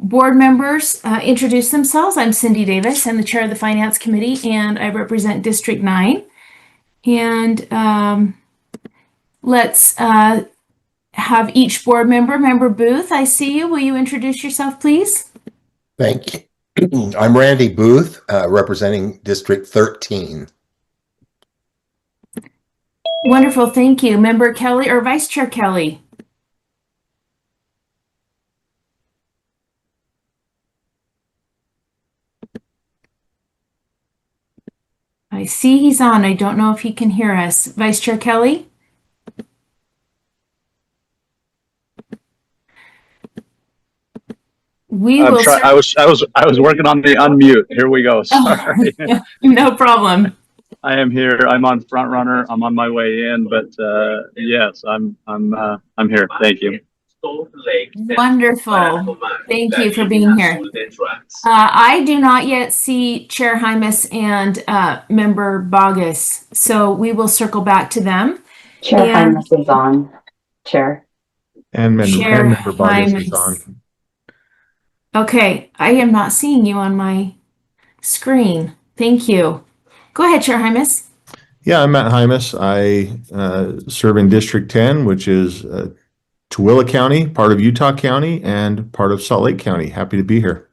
board members introduce themselves. I'm Cindy Davis. I'm the chair of the Finance Committee, and I represent District 9. And let's have each board member. Member Booth, I see you. Will you introduce yourself, please? Thank you. I'm Randy Booth, representing District 13. Wonderful, thank you. Member Kelly or Vice Chair Kelly? I see he's on. I don't know if he can hear us. Vice Chair Kelly? I was working on the unmute. Here we go. Sorry. Oh, no problem. I am here. I'm on front runner. I'm on my way in, but yes, I'm here. Thank you. Wonderful. Thank you for being here. I do not yet see Chair Hymas and Member Bogus, so we will circle back to them. Chair Hymas is on. Chair. And Member Bogus is on. Okay, I am not seeing you on my screen. Thank you. Go ahead, Chair Hymas. Yeah, I'm Matt Hymas. I serve in District 10, which is Tooele County, part of Utah County, and part of Salt Lake County. Happy to be here.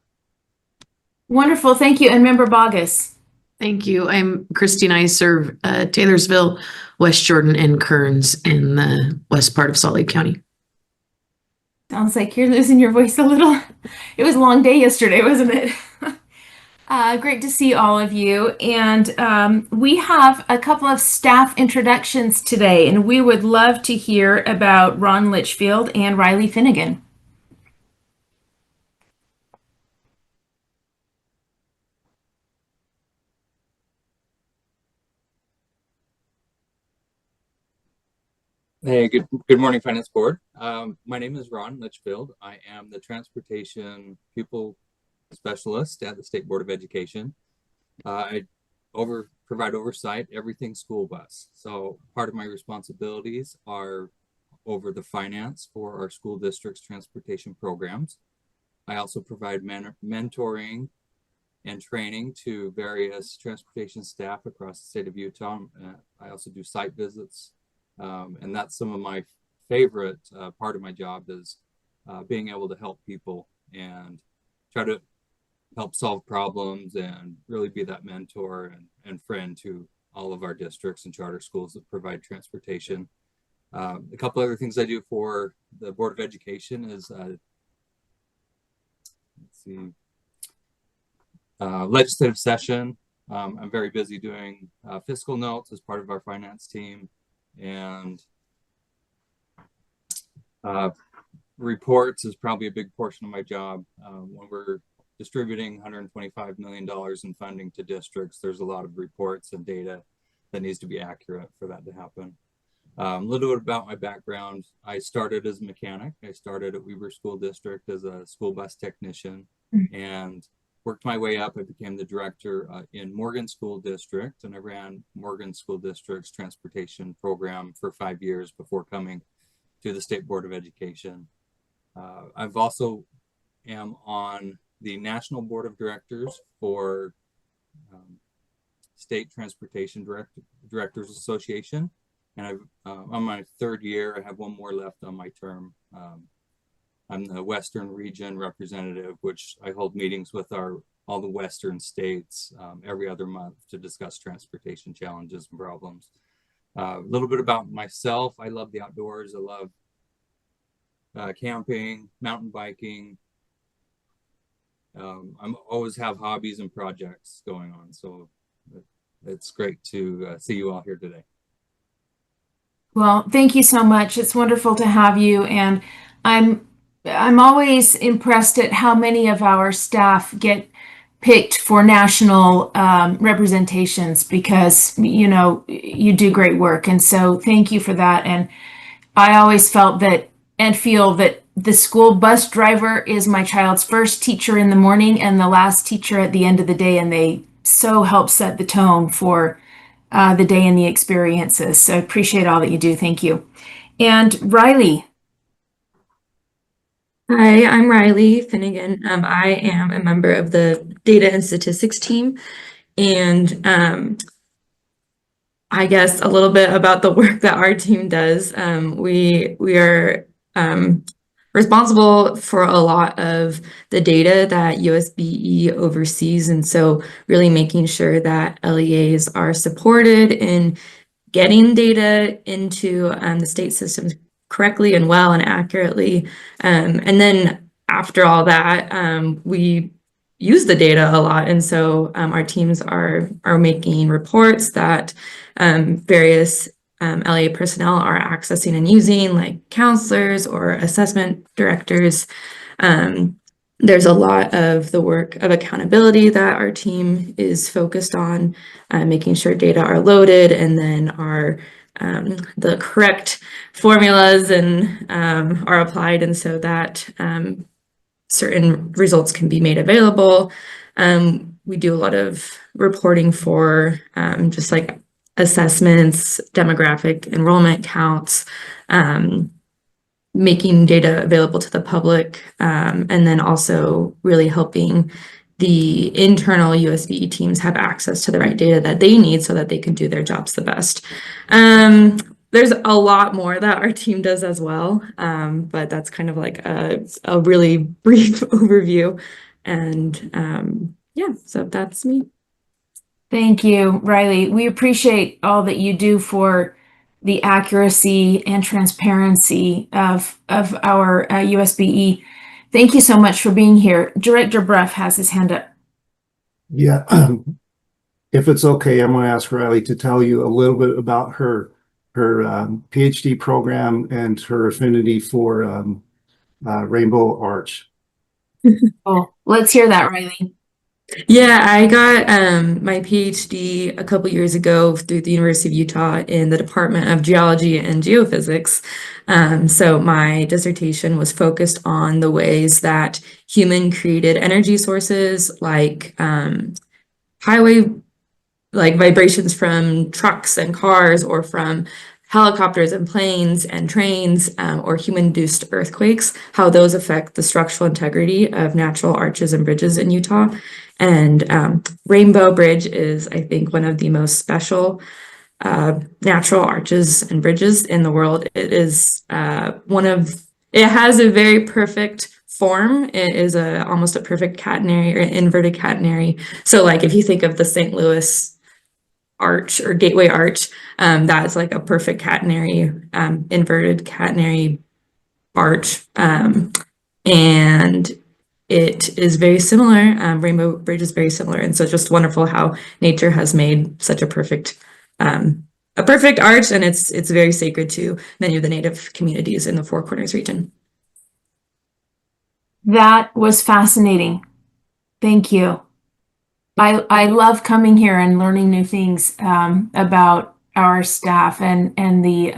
Wonderful, thank you. And Member Bogus. Thank you. I'm Christine. I serve Taylorsville, West Jordan, and Kearns in the west part of Salt Lake County. Sounds like you're losing your voice a little. It was a long day yesterday, wasn't it? Great to see all of you. And we have a couple of staff introductions today, and we would love to hear about Ron Litchfield and Riley Finnegan. Hey, good morning, Finance Board. My name is Ron Litchfield. I am the Transportation Pupil Specialist at the State Board of Education. I provide oversight everything school bus. So part of my responsibilities are over the finance for our school district's transportation programs. I also provide mentoring and training to various transportation staff across the state of Utah. I also do site visits. And that's some of my favorite part of my job is being able to help people and try to help solve problems and really be that mentor and friend to all of our districts and charter schools that provide transportation. A couple other things I do for the Board of Education is legislative session. I'm very busy doing fiscal notes as part of our finance team. And reports is probably a big portion of my job. When we're distributing $125 million in funding to districts, there's a lot of reports and data that needs to be accurate for that to happen. A little bit about my background. I started as a mechanic. I started at Weber School District as a school bus technician and worked my way up. I became the director in Morgan School District, and I ran Morgan School District's transportation program for 5 years before coming to the State Board of Education. I've also am on the National Board of Directors for State Transportation Directors Association, and I've on my 3rd year. I have one more left on my term. I'm the Western Region representative, which I hold meetings with all the Western states every other month to discuss transportation challenges and problems. A little bit about myself. I love the outdoors. I love camping, mountain biking. I'm always have hobbies and projects going on. So it's great to see you all here today. Well, thank you so much. It's wonderful to have you. And I'm always impressed at how many of our staff get picked for national representations because, you know, you do great work. And so thank you for that. And I always felt that and feel that the school bus driver is my child's first teacher in the morning and the last teacher at the end of the day. And they so help set the tone for the day and the experiences. So I appreciate all that you do. Thank you. And Riley. Hi, I'm Riley Finnegan. I am a member of the data and statistics team, and I guess a little bit about the work that our team does. We are responsible for a lot of the data that USBE oversees, and so really making sure that LEAs are supported in getting data into the state systems correctly and well and accurately. And then after all that, we use the data a lot. And so our teams are making reports that various LA personnel are accessing and using, like counselors or assessment directors. There's a lot of the work of accountability that our team is focused on, making sure data are loaded and then are the correct formulas and are applied, and so that certain results can be made available. We do a lot of reporting for just like assessments, demographic enrollment counts, making data available to the public, and then also really helping the internal USBE teams have access to the right data that they need so that they can do their jobs the best. There's a lot more that our team does as well, but that's kind of like a really brief overview. And yeah, so that's me. Thank you, Riley. We appreciate all that you do for the accuracy and transparency of our USBE. Thank you so much for being here. Director Bruff has his hand up. Yeah, if it's okay, I'm going to ask Riley to tell you a little bit about her PhD program and her affinity for Rainbow Arch. Oh, let's hear that, Riley. Yeah, I got my PhD a couple years ago through the University of Utah in the Department of Geology and Geophysics. So my dissertation was focused on the ways that human-created energy sources like vibrations from trucks and cars, or from helicopters and planes and trains, or human-induced earthquakes, how those affect the structural integrity of natural arches and bridges in Utah. And Rainbow Bridge is, I think, one of the most special natural arches and bridges in the world. It is it has a very perfect form. It is almost a perfect catenary or inverted catenary. So like if you think of the St. Louis arch or gateway arch, that's like a perfect catenary, inverted catenary arch. And it is very similar. Rainbow Bridge is very similar. And so it's just wonderful how nature has made such a perfect arch, and it's very sacred to many of the native communities in the Four Corners region. That was fascinating. Thank you. I love coming here and learning new things about our staff and the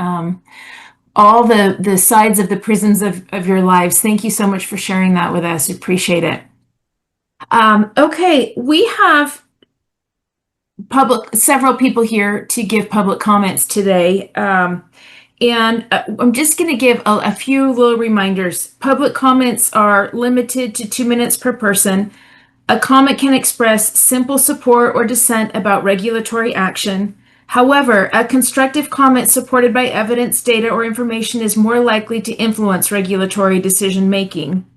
all the sides of the prisms of your lives. Thank you so much for sharing that with us. Appreciate it. Okay, we have several people here to give public comments today. And I'm just going to give a few little reminders. Public comments are limited to 2 minutes per person. A comment can express simple support or dissent about regulatory action. However, a constructive comment supported by evidence, data, or information is more likely to influence regulatory decision-making.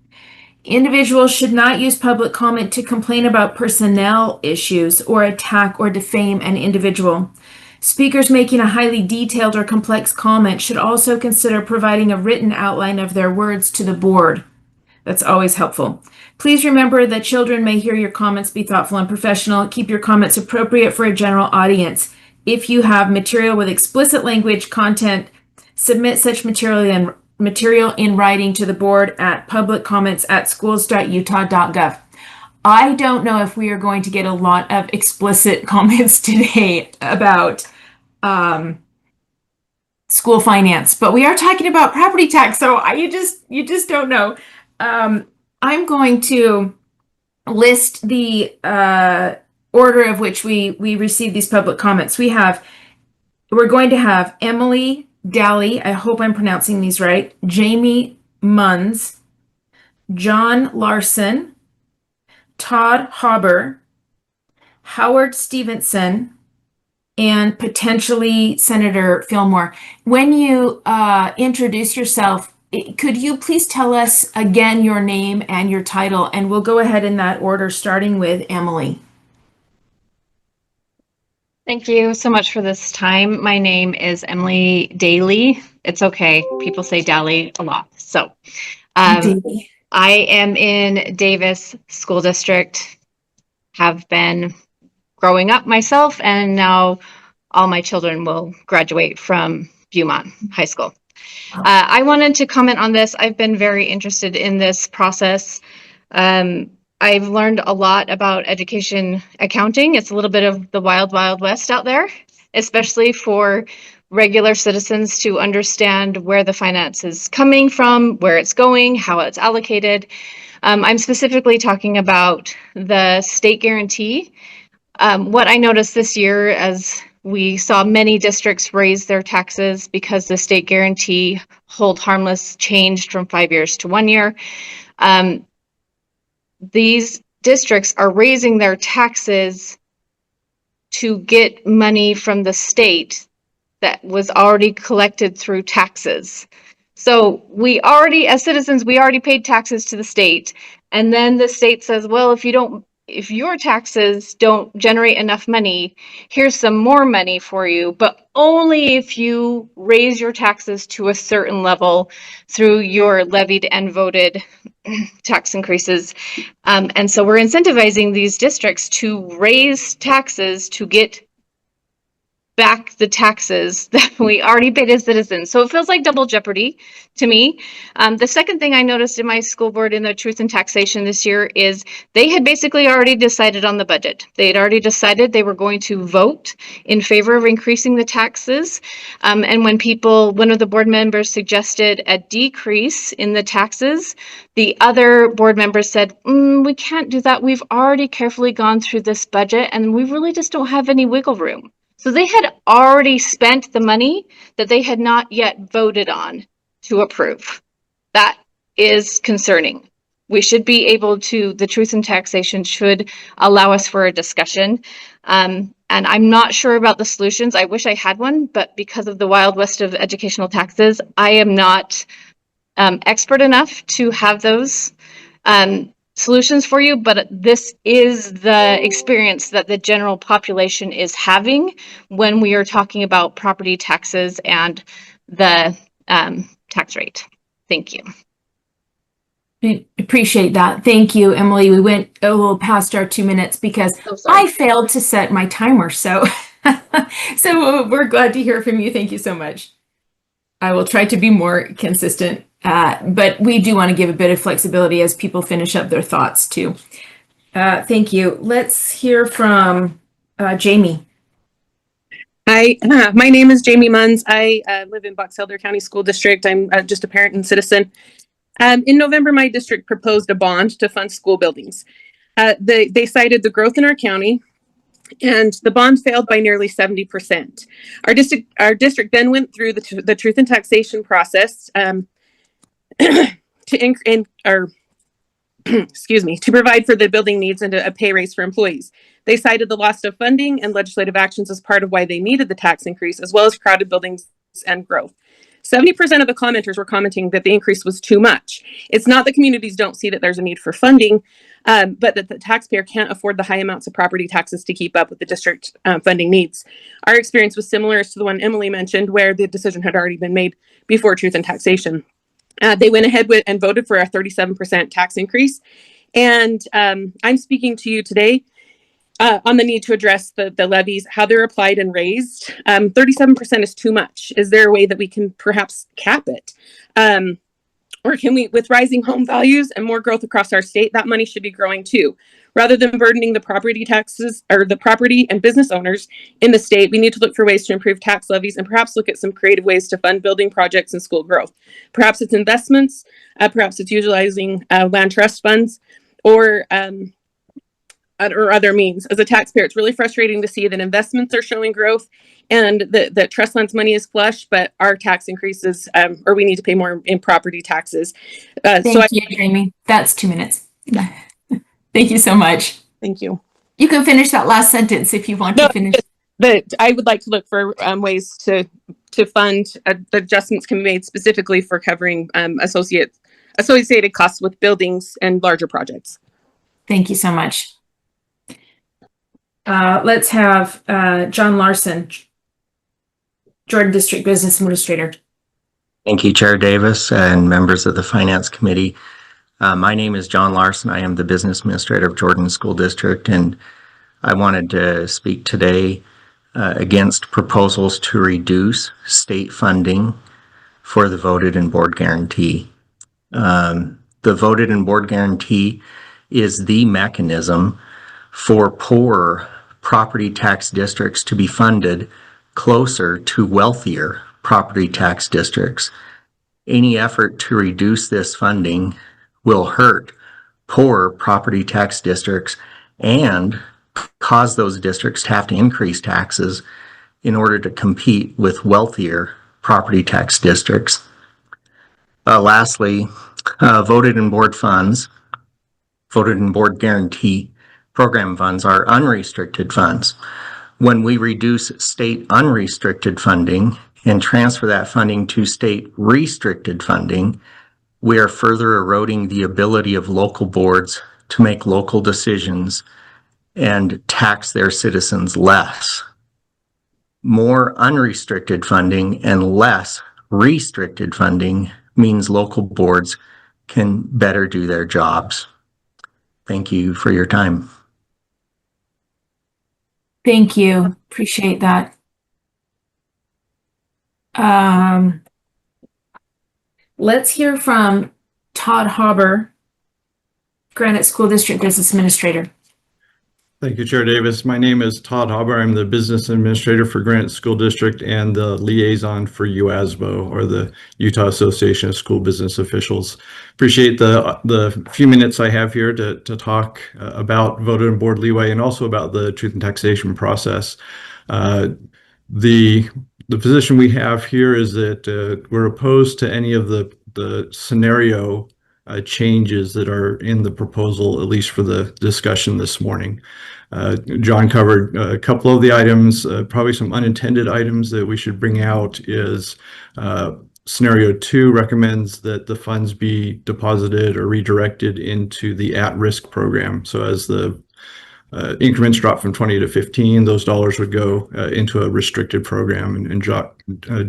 Individuals should not use public comment to complain about personnel issues or attack or defame an individual. Speakers making a highly detailed or complex comment should also consider providing a written outline of their words to the board. That's always helpful. Please remember that children may hear your comments. Be thoughtful and professional. Keep your comments appropriate for a general audience. If you have material with explicit language content, submit such material in writing to the board at publiccomments@schools.utah.gov. I don't know if we are going to get a lot of explicit comments today about school finance, but we are talking about property tax, so you just don't know. I'm going to list the order of which we receive these public comments. We're going to have Emily Daly, I hope I'm pronouncing these right, Jamie Munns, John Larson, Todd Hauber, Howard Stevenson, and potentially Senator Fillmore. When you introduce yourself, could you please tell us again your name and your title? And we'll go ahead in that order, starting with Emily. Thank you so much for this time. My name is Emily Daly. It's okay. People say Daly a lot. So I am in Davis School District, have been growing up myself, and now all my children will graduate from Beaumont High School. I wanted to comment on this. I've been very interested in this process. I've learned a lot about education accounting. It's a little bit of the wild, wild west out there, especially for regular citizens to understand where the finance is coming from, where it's going, how it's allocated. I'm specifically talking about the state guarantee. What I noticed this year, as we saw many districts raise their taxes because the state guarantee hold harmless changed from 5 years to 1 year. These districts are raising their taxes to get money from the state that was already collected through taxes. So we already, as citizens, we already paid taxes to the state. And then the state says, well, if your taxes don't generate enough money, here's some more money for you, but only if you raise your taxes to a certain level through your levied and voted tax increases. And so we're incentivizing these districts to raise taxes to get back the taxes that we already paid as citizens. So it feels like double jeopardy to me. The second thing I noticed in my school board in the Truth and Taxation this year is they had basically already decided on the budget. They had already decided they were going to vote in favor of increasing the taxes. And when one of the board members suggested a decrease in the taxes, the other board members said, we can't do that. We've already carefully gone through this budget and we really just don't have any wiggle room. So they had already spent the money that they had not yet voted on to approve. That is concerning. We should be able to, the Truth and Taxation should allow us for a discussion. And I'm not sure about the solutions. I wish I had one, but because of the wild west of educational taxes, I am not expert enough to have those solutions for you, but this is the experience that the general population is having when we are talking about property taxes and the tax rate. Thank you. Appreciate that. Thank you, Emily. We went a little past our 2 minutes because I failed to set my timer. So, so we're glad to hear from you. Thank you so much. I will try to be more consistent, but we do want to give a bit of flexibility as people finish up their thoughts too. Thank you. Let's hear from Jamie. Hi, my name is Jamie Munns. I live in Box Elder County School District. I'm just a parent and citizen. In November, my district proposed a bond to fund school buildings. They cited the growth in our county, and the bond failed by nearly 70%. Our district then went through the Truth and Taxation process to provide for the building needs and a pay raise for employees. They cited the loss of funding and legislative actions as part of why they needed the tax increase, as well as crowded buildings and growth. 70% of the commenters were commenting that the increase was too much. It's not that communities don't see that there's a need for funding, but that the taxpayer can't afford the high amounts of property taxes to keep up with the district funding needs. Our experience was similar to the one Emily mentioned, where the decision had already been made before Truth and Taxation. They went ahead and voted for a 37% tax increase. And I'm speaking to you today on the need to address the levies, how they're applied and raised. 37% is too much. Is there a way that we can perhaps cap it? Or can we, with rising home values and more growth across our state, that money should be growing too. Rather than burdening the property taxes or the property and business owners in the state, we need to look for ways to improve tax levies and perhaps look at some creative ways to fund building projects and school growth. Perhaps it's investments, perhaps it's utilizing land trust funds, or other means. As a taxpayer, it's really frustrating to see that investments are showing growth and the trust land's money is flush, but our tax increases, or we need to pay more in property taxes. Thank you, Jamie. That's 2 minutes. Thank you so much. Thank you. You can finish that last sentence if you want to finish. That I would like to look for ways to fund the adjustments can be made specifically for covering associated costs with buildings and larger projects. Thank you so much. Let's have John Larson, Jordan District Business Administrator. Thank you, Chair Davis and members of the Finance Committee. My name is John Larson. I am the Business Administrator of Jordan School District, and I wanted to speak today against proposals to reduce state funding for the voted and board guarantee. The voted and board guarantee is the mechanism for poor property tax districts to be funded closer to wealthier property tax districts. Any effort to reduce this funding will hurt poor property tax districts and cause those districts to have to increase taxes in order to compete with wealthier property tax districts. Lastly, voted and board funds, voted and board guarantee program funds are unrestricted funds. When we reduce state unrestricted funding and transfer that funding to state restricted funding, we are further eroding the ability of local boards to make local decisions and tax their citizens less. More unrestricted funding and less restricted funding means local boards can better do their jobs. Thank you for your time. Thank you. Appreciate that. Let's hear from Todd Hauber, Granite School District Business Administrator. Thank you, Chair Davis. My name is Todd Hauber. I'm the Business Administrator for Granite School District and the liaison for USBE, or the Utah Association of School Business Officials. Appreciate the few minutes I have here to talk about voted and board leeway and also about the truth and taxation process. The position we have here is that we're opposed to any of the scenario changes that are in the proposal, at least for the discussion this morning. John covered a couple of the items. Probably some unintended items that we should bring out is scenario 2 recommends that the funds be deposited or redirected into the at-risk program. So as the increments drop from 20 to 15, those dollars would go into a restricted program, and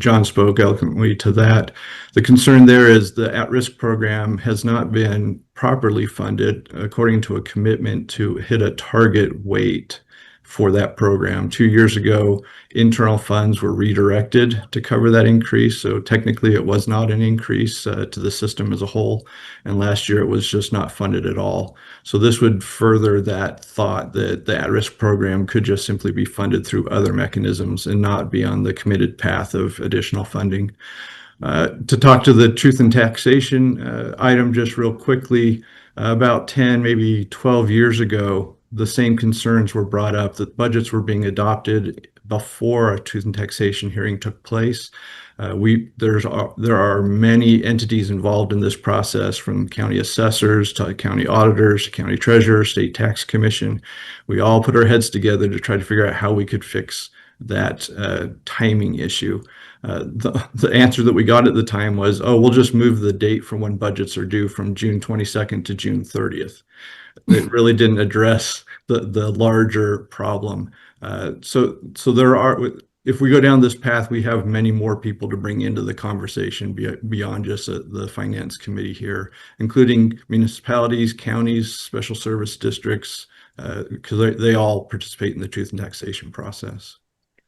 John spoke eloquently to that. The concern there is the at-risk program has not been properly funded according to a commitment to hit a target weight for that program. 2 years ago, internal funds were redirected to cover that increase. So technically it was not an increase to the system as a whole. And last year it was just not funded at all. So this would further that thought that the at-risk program could just simply be funded through other mechanisms and not be on the committed path of additional funding. To talk to the truth and taxation item just real quickly, about 10, maybe 12 years ago, the same concerns were brought up that budgets were being adopted before a truth and taxation hearing took place. There are many entities involved in this process, from county assessors to county auditors, to county treasurer, state tax commission. We all put our heads together to try to figure out how we could fix that timing issue. The answer that we got at the time was, oh, we'll just move the date from when budgets are due from June 22nd to June 30th. It really didn't address the larger problem. So there are, if we go down this path, we have many more people to bring into the conversation beyond just the finance committee here, including municipalities, counties, special service districts, because they all participate in the truth and taxation process.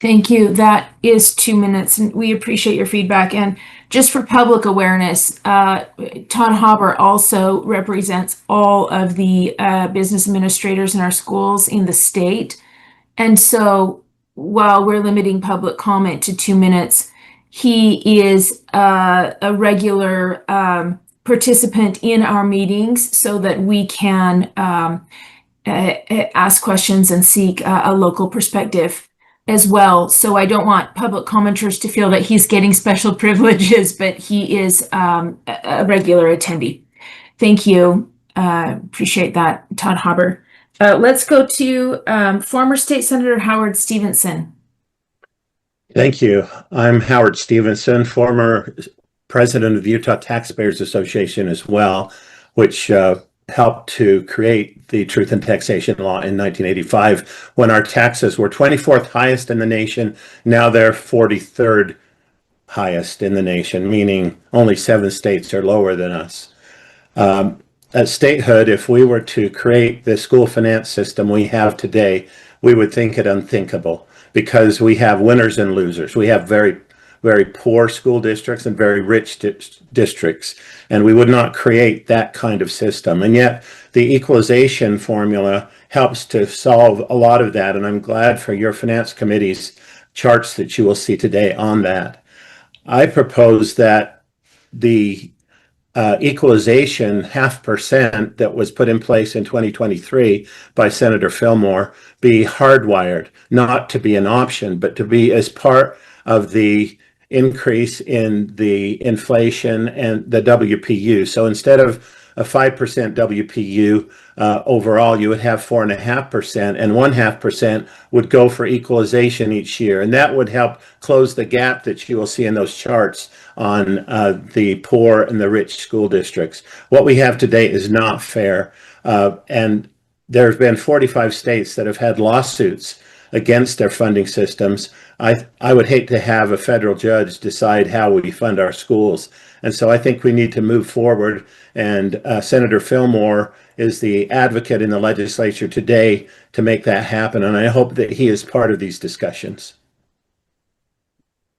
Thank you. That is 2 minutes, and we appreciate your feedback. And just for public awareness, Todd Hauber also represents all of the business administrators in our schools in the state. And so while we're limiting public comment to 2 minutes, he is a regular participant in our meetings so that we can ask questions and seek a local perspective. as well. So I don't want public commenters to feel that he's getting special privileges, but he is a regular attendee. Thank you. Appreciate that, Todd Haber. Let's go to former State Senator Howard Stevenson. Thank you. I'm Howard Stevenson, former president of the Utah Taxpayers Association as well, which helped to create the Truth in Taxation Law in 1985 when our taxes were 24th highest in the nation. Now they're 43rd highest in the nation, meaning only 7 states are lower than us. At statehood, if we were to create the school finance system we have today, we would think it unthinkable because we have winners and losers. We have very, very poor school districts and very rich districts, and we would not create that kind of system. And yet the equalization formula helps to solve a lot of that, and I'm glad for your finance committee's charts that you will see today on that. I propose that the equalization 0.5% that was put in place in 2023 by Senator Fillmore be hardwired, not to be an option, but to be as part of the increase in the inflation and the WPU. So instead of a 5% WPU overall, you would have 4.5%, and 0.5% would go for equalization each year. And that would help close the gap that you will see in those charts on the poor and the rich school districts. What we have today is not fair. And there have been 45 states that have had lawsuits against their funding systems. I would hate to have a federal judge decide how we fund our schools. And so I think we need to move forward. And Senator Fillmore is the advocate in the legislature today to make that happen. And I hope that he is part of these discussions.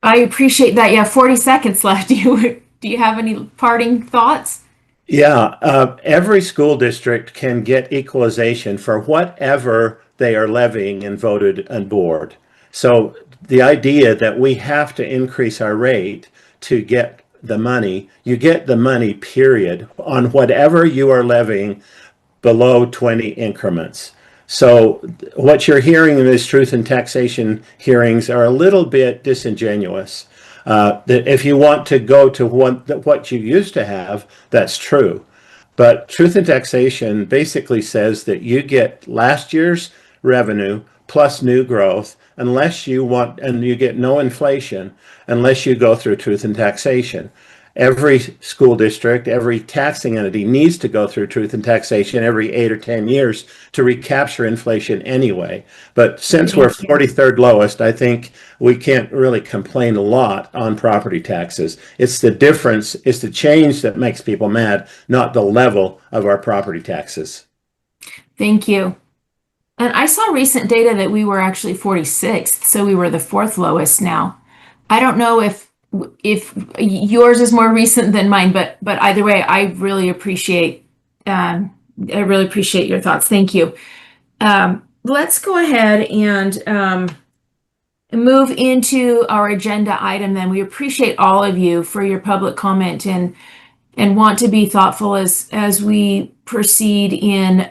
I appreciate that. Yeah, 40 seconds left. Do you have any parting thoughts? Yeah, every school district can get equalization for whatever they are levying and voted on board. So the idea that we have to increase our rate to get the money, you get the money, period, on whatever you are levying below 20 increments. So what you're hearing in this truth and taxation hearings are a little bit disingenuous. That if you want to go to what you used to have, that's true. But truth and taxation basically says that you get last year's revenue plus new growth unless you want, and you get no inflation unless you go through truth and taxation. Every school district, every taxing entity needs to go through truth and taxation every 8 or 10 years to recapture inflation anyway. But since we're 43rd lowest, I think we can't really complain a lot on property taxes. It's the difference, it's the change that makes people mad, not the level of our property taxes. Thank you. And I saw recent data that we were actually 46th, so we were the 4th lowest now. I don't know if yours is more recent than mine, but either way, I really appreciate your thoughts. Thank you. Let's go ahead and move into our agenda item then. We appreciate all of you for your public comment and want to be thoughtful as we proceed in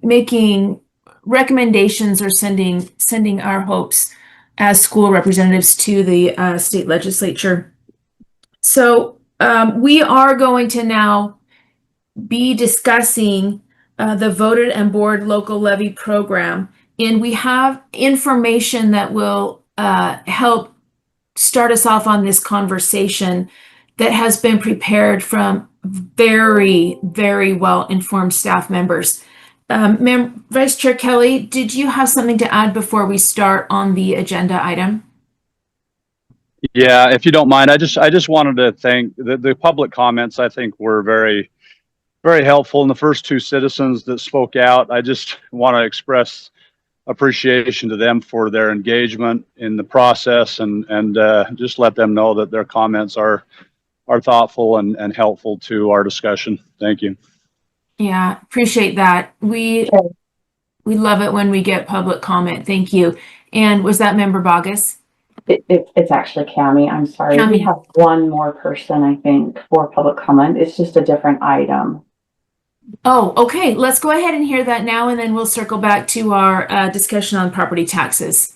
making recommendations or sending our hopes as school representatives to the state legislature. So we are going to now be discussing the voted and board local levy program, and we have information that will help start us off on this conversation that has been prepared from very, very well-informed staff members. Vice Chair Kelly, did you have something to add before we start on the agenda item? Yeah, if you don't mind, I just wanted to thank the public comments. I think were very, very helpful. And the first 2 citizens that spoke out, I just want to express appreciation to them for their engagement in the process, and just let them know that their comments are thoughtful and helpful to our discussion. Thank you. Yeah, appreciate that. We love it when we get public comment. Thank you. And was that Member Bogus? It's actually Cami. I'm sorry. Cami. We have one more person, I think, for public comment. It's just a different item. Oh, okay. Let's go ahead and hear that now, and then we'll circle back to our discussion on property taxes.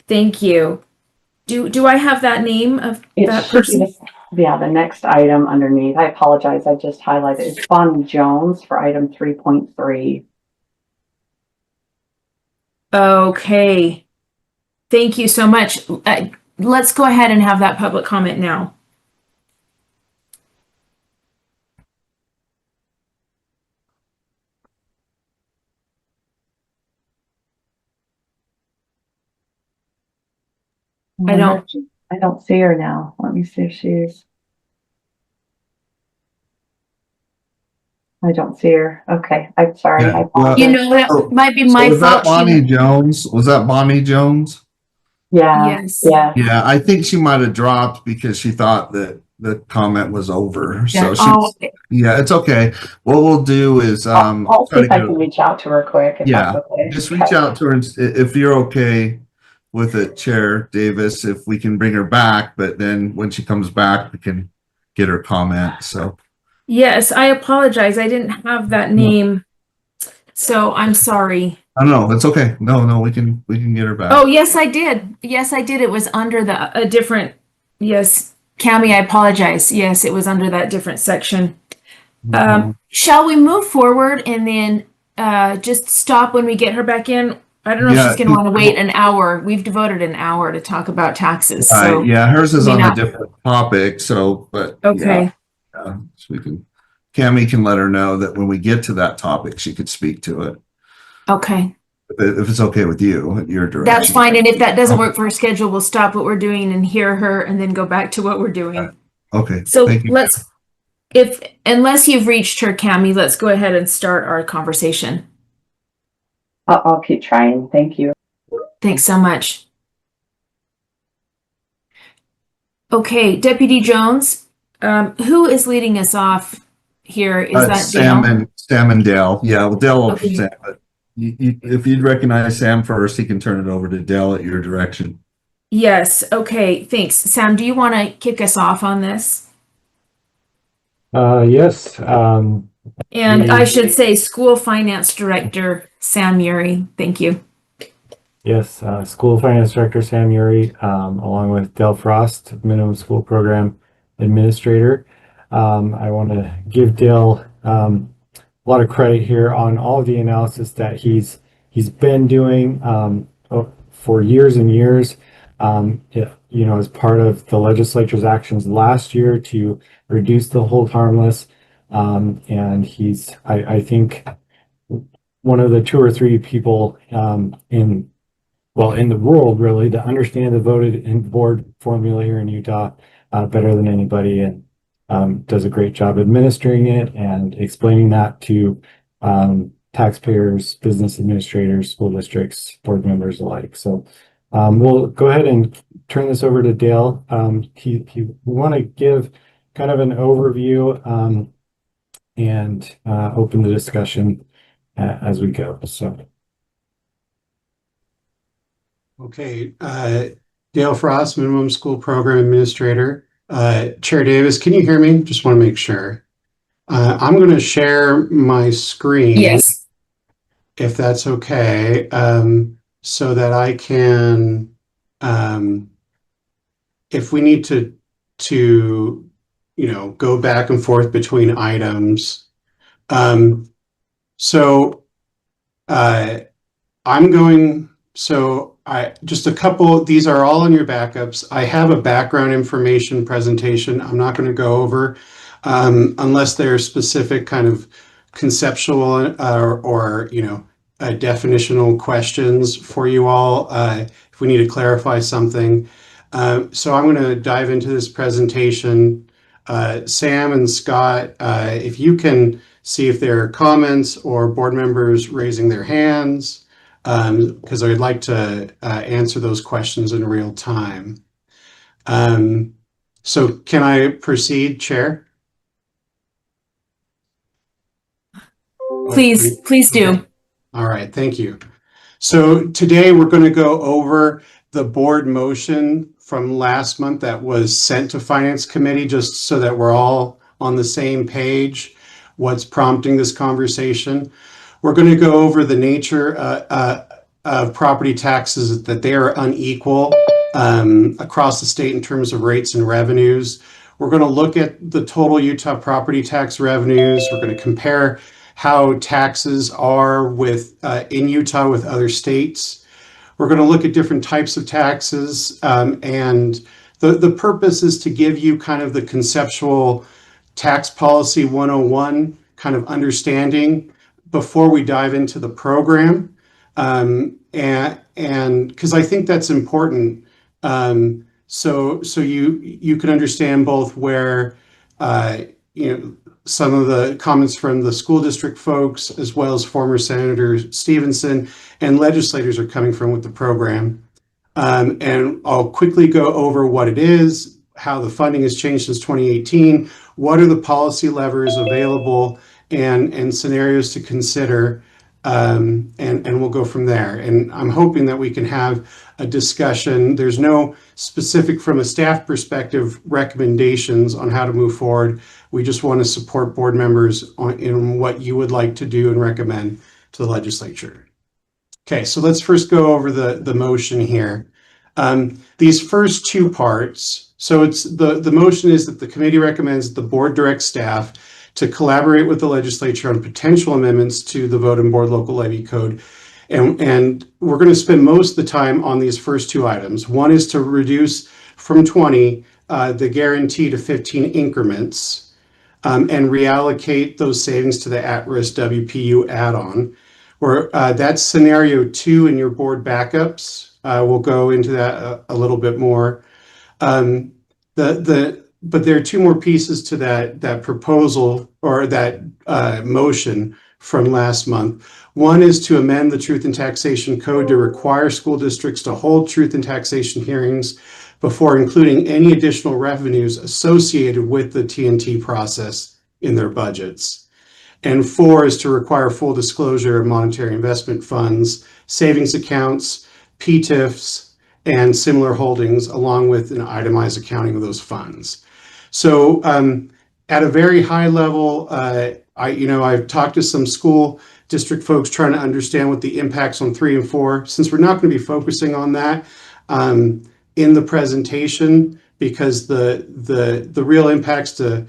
Thank you. Do I have that name of It that should be person? the next item underneath. I apologize. I just highlighted. It's Bonnie Jones for item 3.3. Okay. Thank you so much. Let's go ahead and have that public comment now. I don't see her now. Let me see if she's. I don't see her. Okay, I'm sorry. Yeah, I apologize. You know, that might be my was that fault. Bonnie Jones? Was that Bonnie Jones? Yeah. Yes. Yeah. Yeah, I think she might have dropped because she thought that the comment was over. So Okay. yeah, it's okay. What we'll do is I'll see try to if I get can reach out to her quick. If yeah, that's okay. just reach out to her and if you're okay with it, Chair Davis, if we can bring her back, but then when she comes back, we can get her comment. So Yes, I apologize. I didn't have that name. So I'm sorry. I don't know. It's okay. No, we can get her back. Oh, yes, I did. Yes, I did. It was under a different, yes. Cami, I apologize. Yes, it was under that different section. Shall we move forward and then just stop when we get her back in? I don't know if she's going to want to wait an hour. We've devoted an hour to talk about taxes. So Yeah, hers is on a not. different topic. So, but Okay. yeah, so we can, Cami can let her know that when we get to that topic, she could speak to it. Okay. If it's okay with you, your direction. That's fine. And if that doesn't work for her schedule, we'll stop what we're doing and hear her and then go back to what we're doing. Okay. So thank you. unless you've reached her, Cami, let's go ahead and start our conversation. I'll keep trying. Thank you. Thanks so much. Okay, Deputy Jones, who is leading us off here? Is that Sam and Dale? Yeah, well, Dale will Okay. present, but if you'd recognize Sam first, he can turn it over to Dale at your direction. Yes. Okay. Thanks. Sam, do you want to kick us off on this? Yes. And I should say School Finance Director Sam Uri. Thank you. Yes, School Finance Director Sam Uri, along with Dale Frost, Minimum School Program Administrator. I want to give Dale a lot of credit here on all of the analysis that he's been doing for years and years. As part of the legislature's actions last year to reduce the hold harmless, and he's I think one of the 2 or 3 people in the world really to understand the voted in board formula here in Utah better than anybody, and does a great job administering it and explaining that to taxpayers, business administrators, school districts, board members alike. So we'll go ahead and turn this over to Dale. We want to give kind of an overview and open the discussion as we go. So. Okay, Dale Frost, Minimum School Program Administrator. Chair Davis, can you hear me? Just want to make sure. I'm going to share my screen. Yes. If that's okay, so that I can, if we need to go back and forth between items. Just a couple, these are all in your backups. I have a background information presentation I'm not going to go over unless they're specific kind of conceptual or definitional questions for you all if we need to clarify something. So I'm going to dive into this presentation. Sam and Scott, if you can see if there are comments or board members raising their hands, because I'd like to answer those questions in real time. So can I proceed, Chair? Please do. Okay. All right, thank you. So today we're going to go over the board motion from last month that was sent to Finance Committee, just so that we're all on the same page, what's prompting this conversation. We're going to go over the nature of property taxes, that they are unequal across the state in terms of rates and revenues. We're going to look at the total Utah property tax revenues. We're going to compare how taxes are in Utah with other states. We're going to look at different types of taxes, and the purpose is to give you kind of the conceptual tax policy 101 kind of understanding before we dive into the program. And because I think that's important. So you can understand both where, some of the comments from the school district folks, as well as former Senator Stevenson and legislators are coming from with the program. And I'll quickly go over what it is, how the funding has changed since 2018, what are the policy levers available, and scenarios to consider, and we'll go from there. And I'm hoping that we can have a discussion. There's no specific, from a staff perspective, recommendations on how to move forward. We just want to support board members in what you would like to do and recommend to the legislature. Okay, so let's first go over the motion here. These first two parts, so it's the motion is that the committee recommends that the board direct staff to collaborate with the legislature on potential amendments to the vote and board local levy code. And we're going to spend most of the time on these first two items. One is to reduce from 20 the guarantee to 15 increments, and reallocate those savings to the at-risk WPU add-on. Or that's scenario 2 in your board backups. We'll go into that a little bit more. But there are two more pieces to that proposal, or that motion from last month. One is to amend the Truth in Taxation Code to require school districts to hold truth in taxation hearings before including any additional revenues associated with the T&T process in their budgets. And 4 is to require full disclosure of monetary investment funds, savings accounts, PTIFs, and similar holdings, along with an itemized accounting of those funds. So at a very high level, I've talked to some school district folks trying to understand what the impacts on 3 and 4, since we're not going to be focusing on that in the presentation, because the real impacts to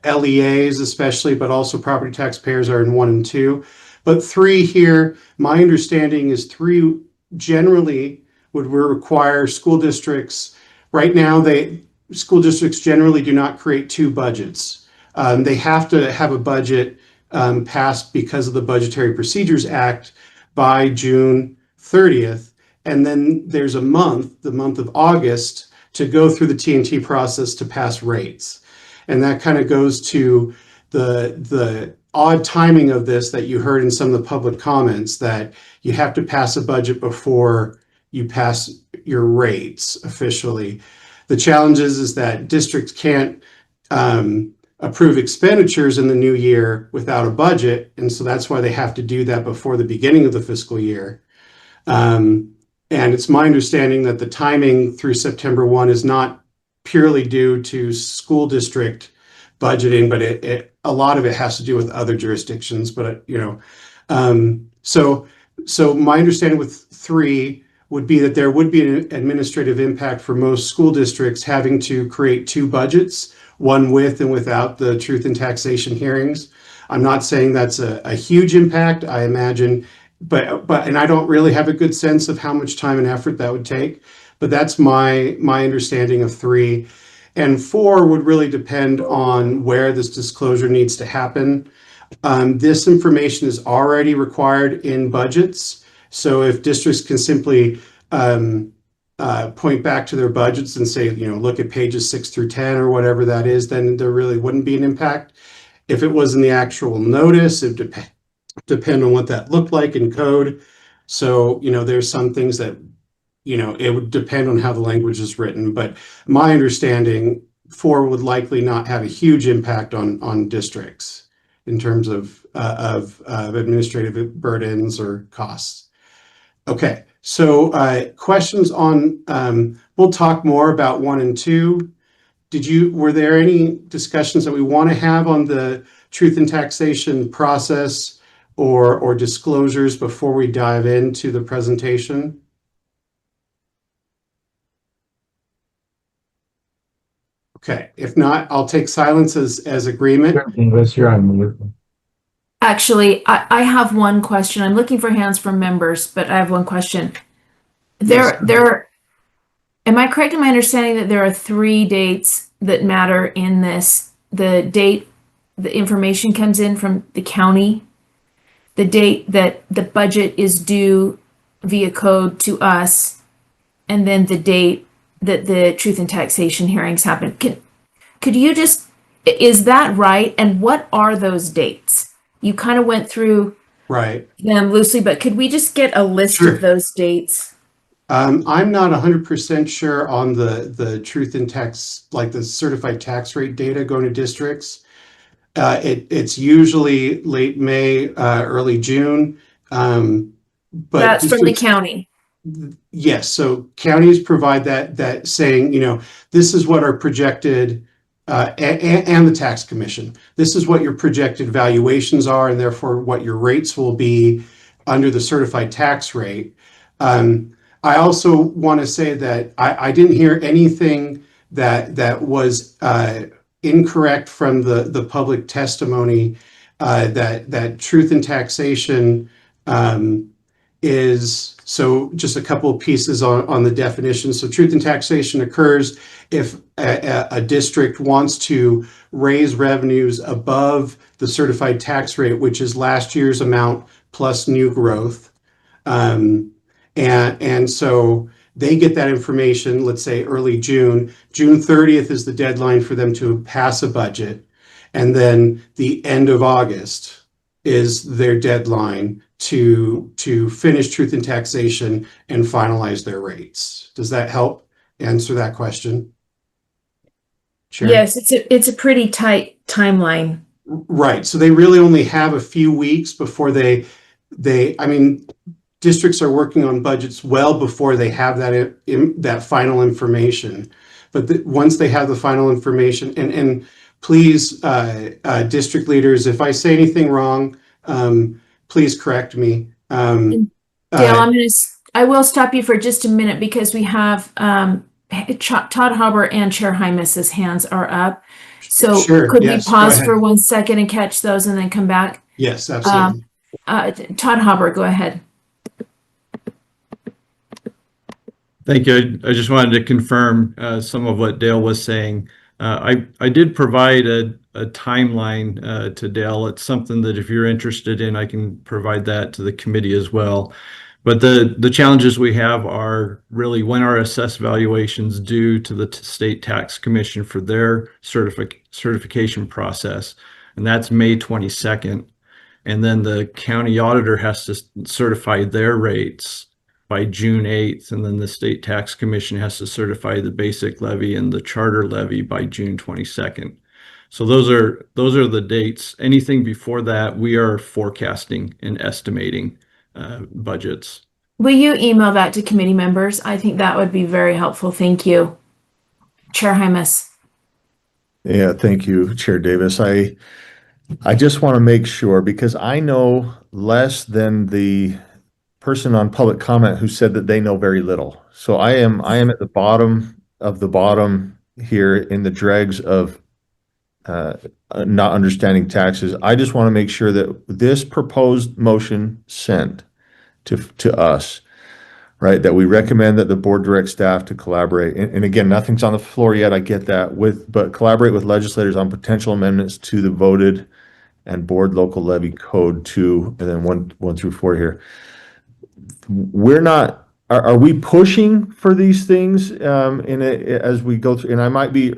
LEAs especially, but also property taxpayers, are in 1 and 2. But 3 here, my understanding is 3 generally would require school districts. Right now, school districts generally do not create 2 budgets. They have to have a budget passed because of the Budgetary Procedures Act by June 30th. And then there's a month, the month of August, to go through the T&T process to pass rates. And that kind of goes to the odd timing of this that you heard in some of the public comments, that you have to pass a budget before you pass your rates officially. The challenge is that districts can't approve expenditures in the new year without a budget. And so that's why they have to do that before the beginning of the fiscal year. And it's my understanding that the timing through September 1 is not purely due to school district budgeting, but a lot of it has to do with other jurisdictions. But so my understanding with 3 would be that there would be an administrative impact for most school districts having to create 2 budgets, one with and without the truth in taxation hearings. I'm not saying that's a huge impact, I imagine, but and I don't really have a good sense of how much time and effort that would take, but that's my understanding of 3. And 4 would really depend on where this disclosure needs to happen. This information is already required in budgets. So if districts can simply point back to their budgets and say, look at pages 6 through 10 or whatever that is, then there really wouldn't be an impact. If it was in the actual notice, it would depend on what that looked like in code. So, there's some things that, it would depend on how the language is written. But my understanding, 4 would likely not have a huge impact on districts in terms of administrative burdens or costs. Okay, so questions on, we'll talk more about 1 and 2. Were there any discussions that we want to have on the truth in taxation process or disclosures before we dive into the presentation? Okay, if not, I'll take silence as agreement. Unless you're on mute. Actually, I have one question. I'm looking for hands from members, but I have one question. Yes. Am I correct in my understanding that there are 3 dates that matter in this? The date the information comes in from the county, the date that the budget is due via code to us, and then the date that the truth and taxation hearings happen. Could you just, is that right? And what are those dates? You kind of went through Right. them loosely, but could we just get a list Sure. of those dates? I'm not 100% sure on the truth in tax, like the certified tax rate data going to districts. It's usually late May, early June. But That's from the districts, county. yes, so counties provide that saying, you know, this is what our projected, and the tax commission, this is what your projected valuations are, and therefore what your rates will be under the certified tax rate. I also want to say that I didn't hear anything that was incorrect from the public testimony, that truth in taxation is, so just a couple of pieces on the definition. So truth in taxation occurs if a district wants to raise revenues above the certified tax rate, which is last year's amount plus new growth. And so they get that information, let's say early June. June 30th is the deadline for them to pass a budget. And then the end of August is their deadline to finish truth in taxation and finalize their rates. Does that help answer that question? Chair? Yes, it's a pretty tight timeline. Right. So they really only have a few weeks before I mean, districts are working on budgets well before they have that final information. But once they have the final information, and please, district leaders, if I say anything wrong, please correct me. Dale, I will stop you for just a minute because we have Todd Hauber and Chair Hymas's hands are up. So Sure, could yes, we go pause ahead. for 1 second and catch those and then come back? Yes, absolutely. Todd Hauber, go ahead. Thank you. I just wanted to confirm some of what Dale was saying. I did provide a timeline to Dale. It's something that if you're interested in, I can provide that to the committee as well. But the challenges we have are really when our assessed valuations due to the state tax commission for their certification process, and that's May 22nd. And then the county auditor has to certify their rates by June 8th, and then the state tax commission has to certify the basic levy and the charter levy by June 22nd. So those are the dates. Anything before that, we are forecasting and estimating budgets. Will you email that to committee members? I think that would be very helpful. Thank you. Chair Hymas. Yeah, thank you, Chair Davis. I just want to make sure, because I know less than the person on public comment who said that they know very little. So I am at the bottom of the bottom here in the dregs of not understanding taxes. I just want to make sure that this proposed motion sent to us, right, that we recommend that the board direct staff to collaborate. And again, nothing's on the floor yet. I get that, but collaborate with legislators on potential amendments to the voted and board local levy code 2, and then 1 through 4 here. We're not, are we pushing for these things as we go through? And I might be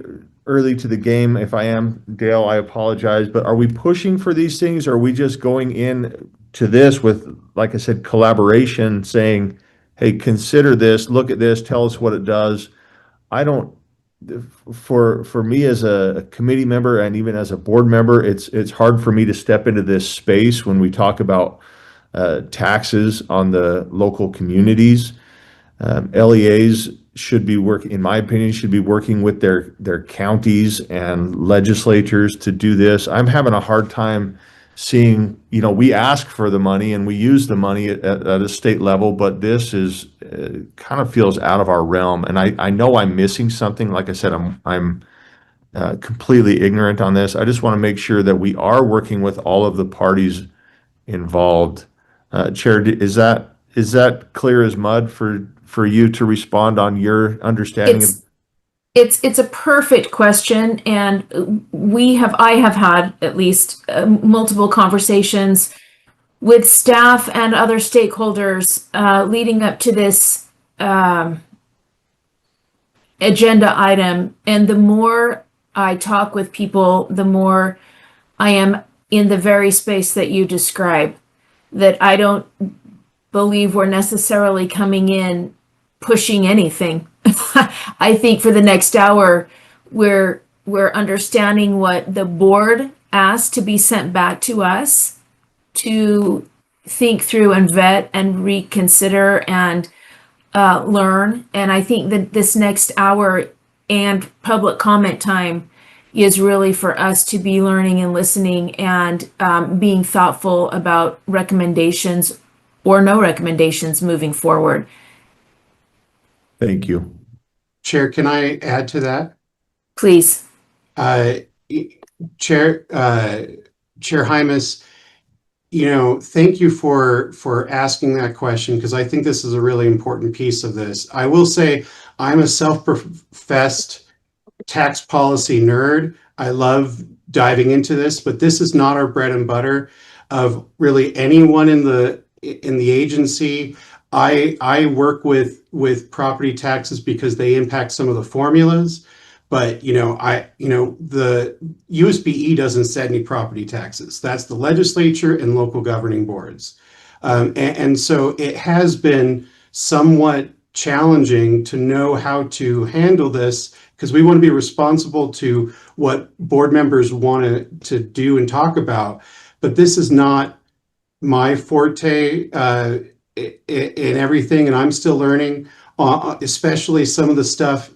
early to the game. If I am, Dale, I apologize, but are we pushing for these things? Or are we just going in to this with, like I said, collaboration, saying, hey, consider this, look at this, tell us what it does? I don't, for me as a committee member and even as a board member, it's hard for me to step into this space when we talk about taxes on the local communities. LEAs should be working, in my opinion, should be working with their counties and legislatures to do this. I'm having a hard time seeing, we ask for the money and we use the money at a state level, but this is kind of feels out of our realm. And I know I'm missing something. Like I said, I'm completely ignorant on this. I just want to make sure that we are working with all of the parties involved. Chair, is that clear as mud for you to respond on your understanding of? It's a perfect question, and I have had at least multiple conversations with staff and other stakeholders leading up to this agenda item. And the more I talk with people, the more I am in the very space that you describe, that I don't believe we're necessarily coming in pushing anything. I think for the next hour, we're understanding what the board asked to be sent back to us to think through and vet and reconsider and learn. And I think that this next hour and public comment time is really for us to be learning and listening and being thoughtful about recommendations or no recommendations moving forward. Thank you. Chair, can I add to that? Please. Chair Hymas, thank you for asking that question, because I think this is a really important piece of this. I will say I'm a self-professed tax policy nerd. I love diving into this, but this is not our bread and butter of really anyone in the agency. I work with property taxes because they impact some of the formulas, but the USBE doesn't set any property taxes. That's the legislature and local governing boards, and so it has been somewhat challenging to know how to handle this, because we want to be responsible to what board members want to do and talk about, but this is not my forte in everything, and I'm still learning, especially some of the stuff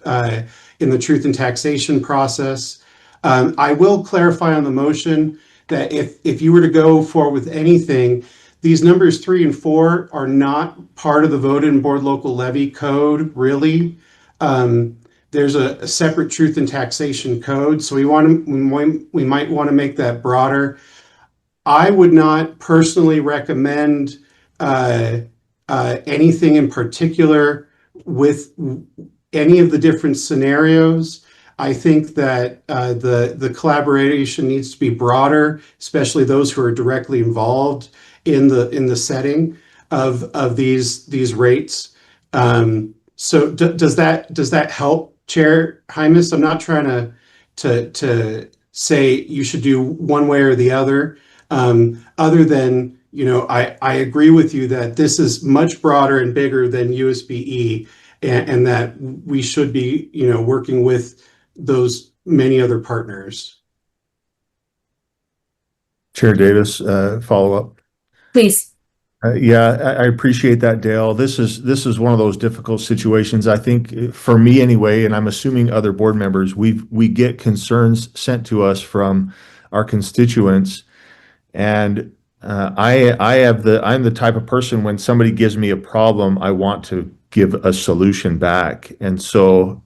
in the truth and taxation process. I will clarify on the motion that if you were to go forward with anything, these numbers 3 and 4 are not part of the voted and board local levy code, really. There's a separate truth and taxation code, so we might want to make that broader. I would not personally recommend anything in particular with any of the different scenarios. I think that the collaboration needs to be broader, especially those who are directly involved in the setting of these rates. So does that help, Chair Hymas? I'm not trying to say you should do one way or the other. Other than, I agree with you that this is much broader and bigger than USBE, and that we should be, working with those many other partners. Chair Davis, follow up. Please. Yeah, I appreciate that, Dale. This is one of those difficult situations. I think for me anyway, and I'm assuming other board members, we get concerns sent to us from our constituents, and I'm the type of person, when somebody gives me a problem, I want to give a solution back. And so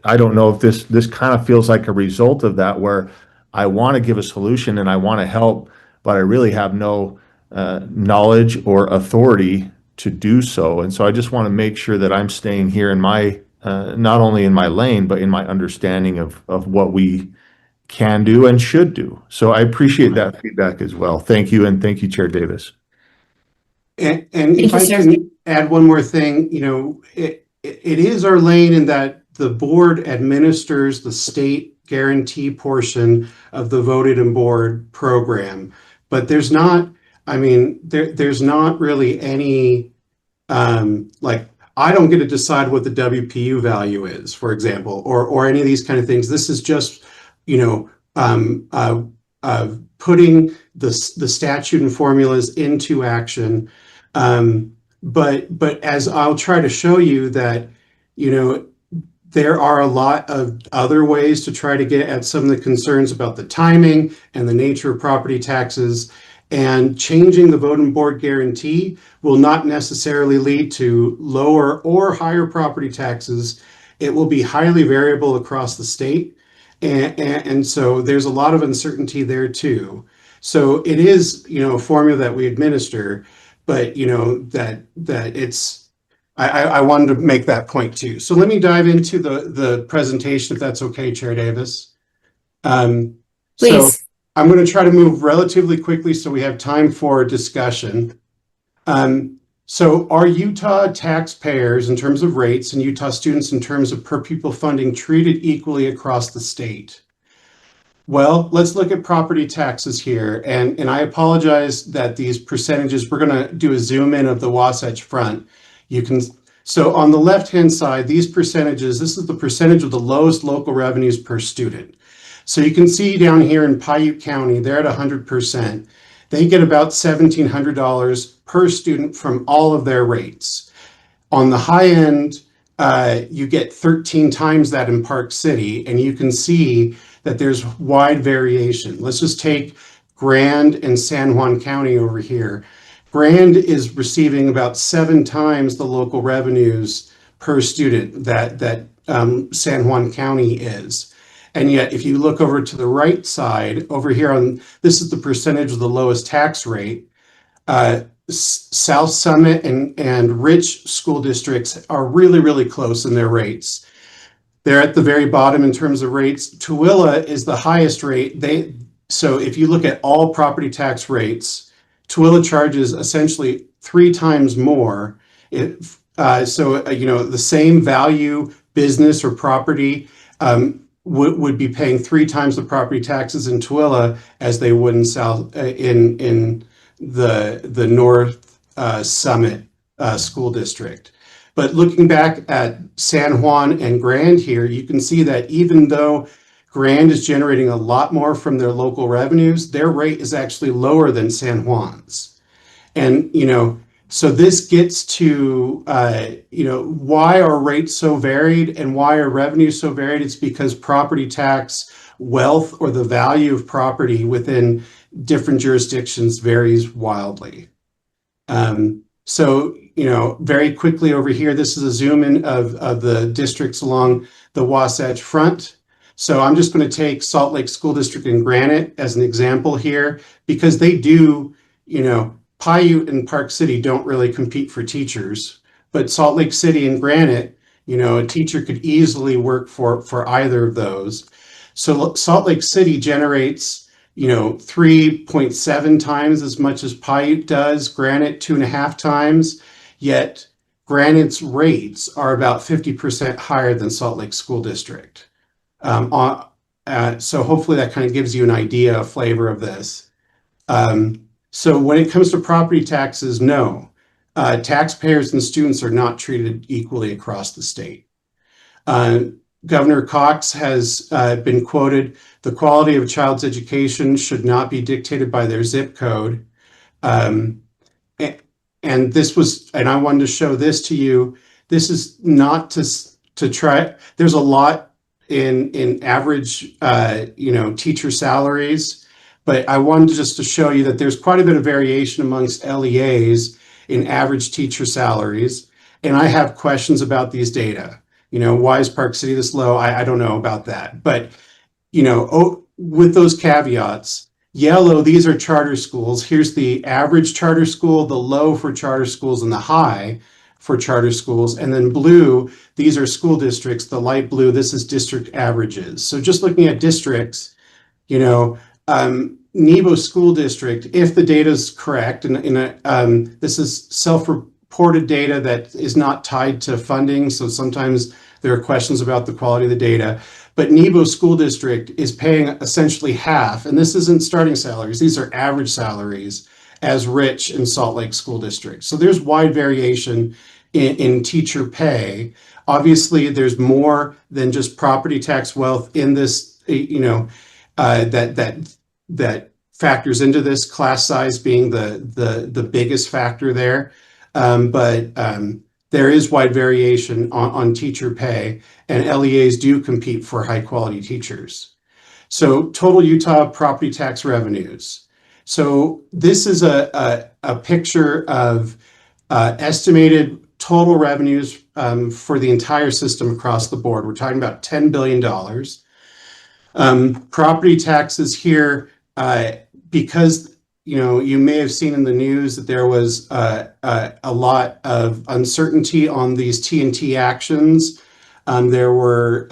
I don't know if this kind of feels like a result of that, where I want to give a solution and I want to help, but I really have no knowledge or authority to do so. And so I just want to make sure that I'm staying here in my, not only in my lane, but in my understanding of what we can do and should do. So I appreciate that feedback as well. Thank you. And thank you, Chair Davis. And if I can add one more thing, it is our lane in that the board administers the state guarantee portion of the voted and board program, but there's not really any, I don't get to decide what the WPU value is, for example, or any of these kind of things. This is just, putting the statute and formulas into action. But as I'll try to show you that, there are a lot of other ways to try to get at some of the concerns about the timing and the nature of property taxes. And changing the vote and board guarantee will not necessarily lead to lower or higher property taxes. It will be highly variable across the state. And so there's a lot of uncertainty there too. So it is, a formula that we administer, but that it's, I wanted to make that point too. So let me dive into the presentation, if that's okay, Chair Davis. So Please. I'm going to try to move relatively quickly so we have time for discussion. So are Utah taxpayers in terms of rates and Utah students in terms of per pupil funding treated equally across the state? Well, let's look at property taxes here. And I apologize that these percentages, we're going to do a zoom in of the Wasatch Front. So on the left-hand side, these percentages, this is the percentage of the lowest local revenues per student. So you can see down here in Paiute County, they're at 100%. They get about $1,700 per student from all of their rates. On the high end, you get 13 times that in Park City, and you can see that there's wide variation. Let's just take Grand and San Juan County over here. Grand is receiving about 7 times the local revenues per student that San Juan County is. And yet, if you look over to the right side, over here this is the percentage of the lowest tax rate. South Summit and Rich school districts are really, really close in their rates. They're at the very bottom in terms of rates. Tooele is the highest rate. So if you look at all property tax rates, Tooele charges essentially 3 times more. The same value business or property would be paying 3 times the property taxes in Tooele as they would in the North Summit school district. But looking back at San Juan and Grand here, you can see that even though Grand is generating a lot more from their local revenues, their rate is actually lower than San Juan's. And, so this gets to, why are rates so varied and why are revenues so varied? It's because property tax wealth or the value of property within different jurisdictions varies wildly. So, very quickly over here, this is a zoom in of the districts along the Wasatch Front. So I'm just going to take Salt Lake School District and Granite as an example here, because they do, Paiute and Park City don't really compete for teachers, but Salt Lake City and Granite, a teacher could easily work for either of those. So Salt Lake City generates 3.7 times as much as Paiute does, Granite 2.5 times, yet Granite's rates are about 50% higher than Salt Lake School District. So hopefully that kind of gives you an idea, a flavor of this. So when it comes to property taxes, no, taxpayers and students are not treated equally across the state. Governor Cox has been quoted, "The quality of a child's education should not be dictated by their zip code." And this was, and I wanted to show this to you. This is not to try. There's a lot in average, teacher salaries, but I wanted just to show you that there's quite a bit of variation amongst LEAs in average teacher salaries. And I have questions about these data. Why is Park City this low? I don't know about that. But, with those caveats, yellow, these are charter schools. Here's the average charter school, the low for charter schools, and the high for charter schools. And then blue, these are school districts. The light blue, this is district averages. So just looking at districts, Nebo School District, if the data is correct, and this is self-reported data that is not tied to funding, so sometimes there are questions about the quality of the data, but Nebo School District is paying essentially half, and this isn't starting salaries, these are average salaries, as Rich and Salt Lake School District. So there's wide variation in teacher pay. Obviously, there's more than just property tax wealth in this, that factors into this, class size being the biggest factor there. But there is wide variation on teacher pay, and LEAs do compete for high quality teachers. So total Utah property tax revenues. So this is a picture of estimated total revenues for the entire system across the board. We're talking about $10 billion. Property taxes here, because you may have seen in the news that there was a lot of uncertainty on these T&T actions. There were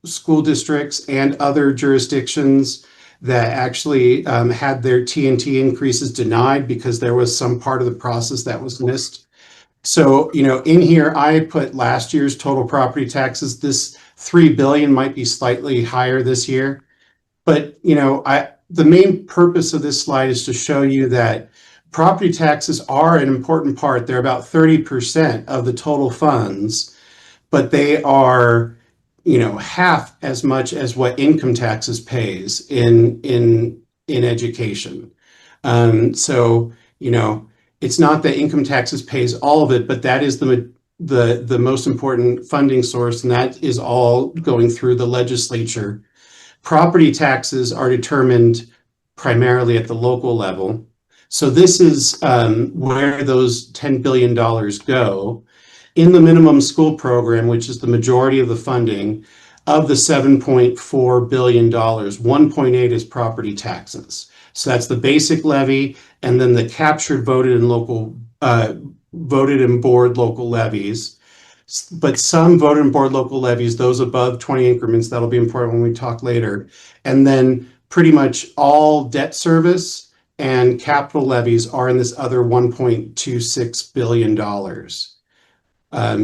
school districts and other jurisdictions that actually had their T&T increases denied because there was some part of the process that was missed. So, in here, I put last year's total property taxes. This $3 billion might be slightly higher this year. But, the main purpose of this slide is to show you that property taxes are an important part. They're about 30% of the total funds, but they are, half as much as what income taxes pays in education. So, it's not that income taxes pays all of it, but that is the most important funding source, and that is all going through the legislature. Property taxes are determined primarily at the local level. So this is where those $10 billion go. In the minimum school program, which is the majority of the funding, of the $7.4 billion, 1.8 is property taxes. So that's the basic levy, and then the captured voted and board local levies. But some voted and board local levies, those above 20 increments, that'll be important when we talk later. And then pretty much all debt service and capital levies are in this other $1.26 billion.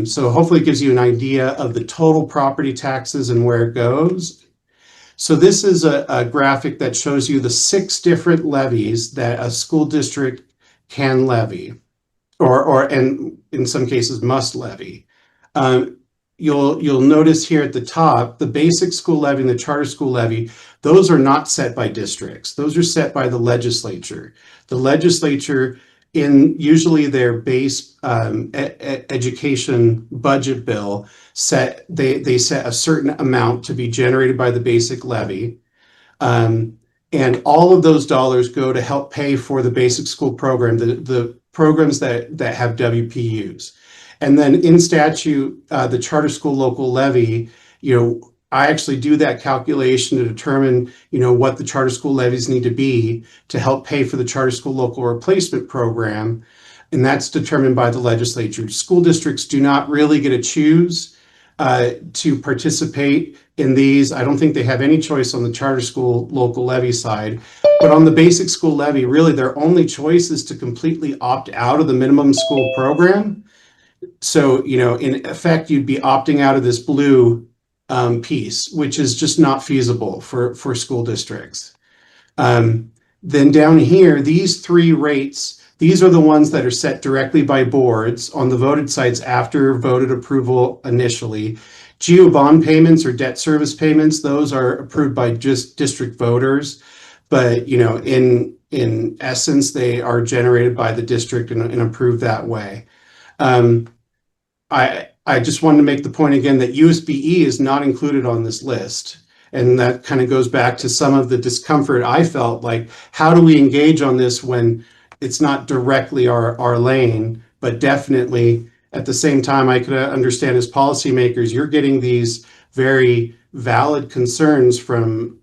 So hopefully it gives you an idea of the total property taxes and where it goes. So this is a graphic that shows you the 6 different levies that a school district can levy, and in some cases must levy. You'll notice here at the top, the basic school levy and the charter school levy, those are not set by districts. Those are set by the legislature. The legislature, in usually their base education budget bill, they set a certain amount to be generated by the basic levy. And all of those dollars go to help pay for the basic school program, the programs that have WPUs. And then in statute, the charter school local levy, I actually do that calculation to determine, what the charter school levies need to be to help pay for the charter school local replacement program. And that's determined by the legislature. School districts do not really get to choose to participate in these. I don't think they have any choice on the charter school local levy side. But on the basic school levy, really their only choice is to completely opt out of the minimum school program. So, in effect, you'd be opting out of this blue piece, which is just not feasible for school districts. Then down here, these 3 rates, these are the ones that are set directly by boards on the voted sites after voted approval initially. GO bond payments or debt service payments, those are approved by just district voters. But, in essence, they are generated by the district and approved that way. I just wanted to make the point again that USBE is not included on this list. And that kind of goes back to some of the discomfort I felt like, how do we engage on this when it's not directly our lane, but definitely at the same time, I could understand as policymakers, you're getting these very valid concerns from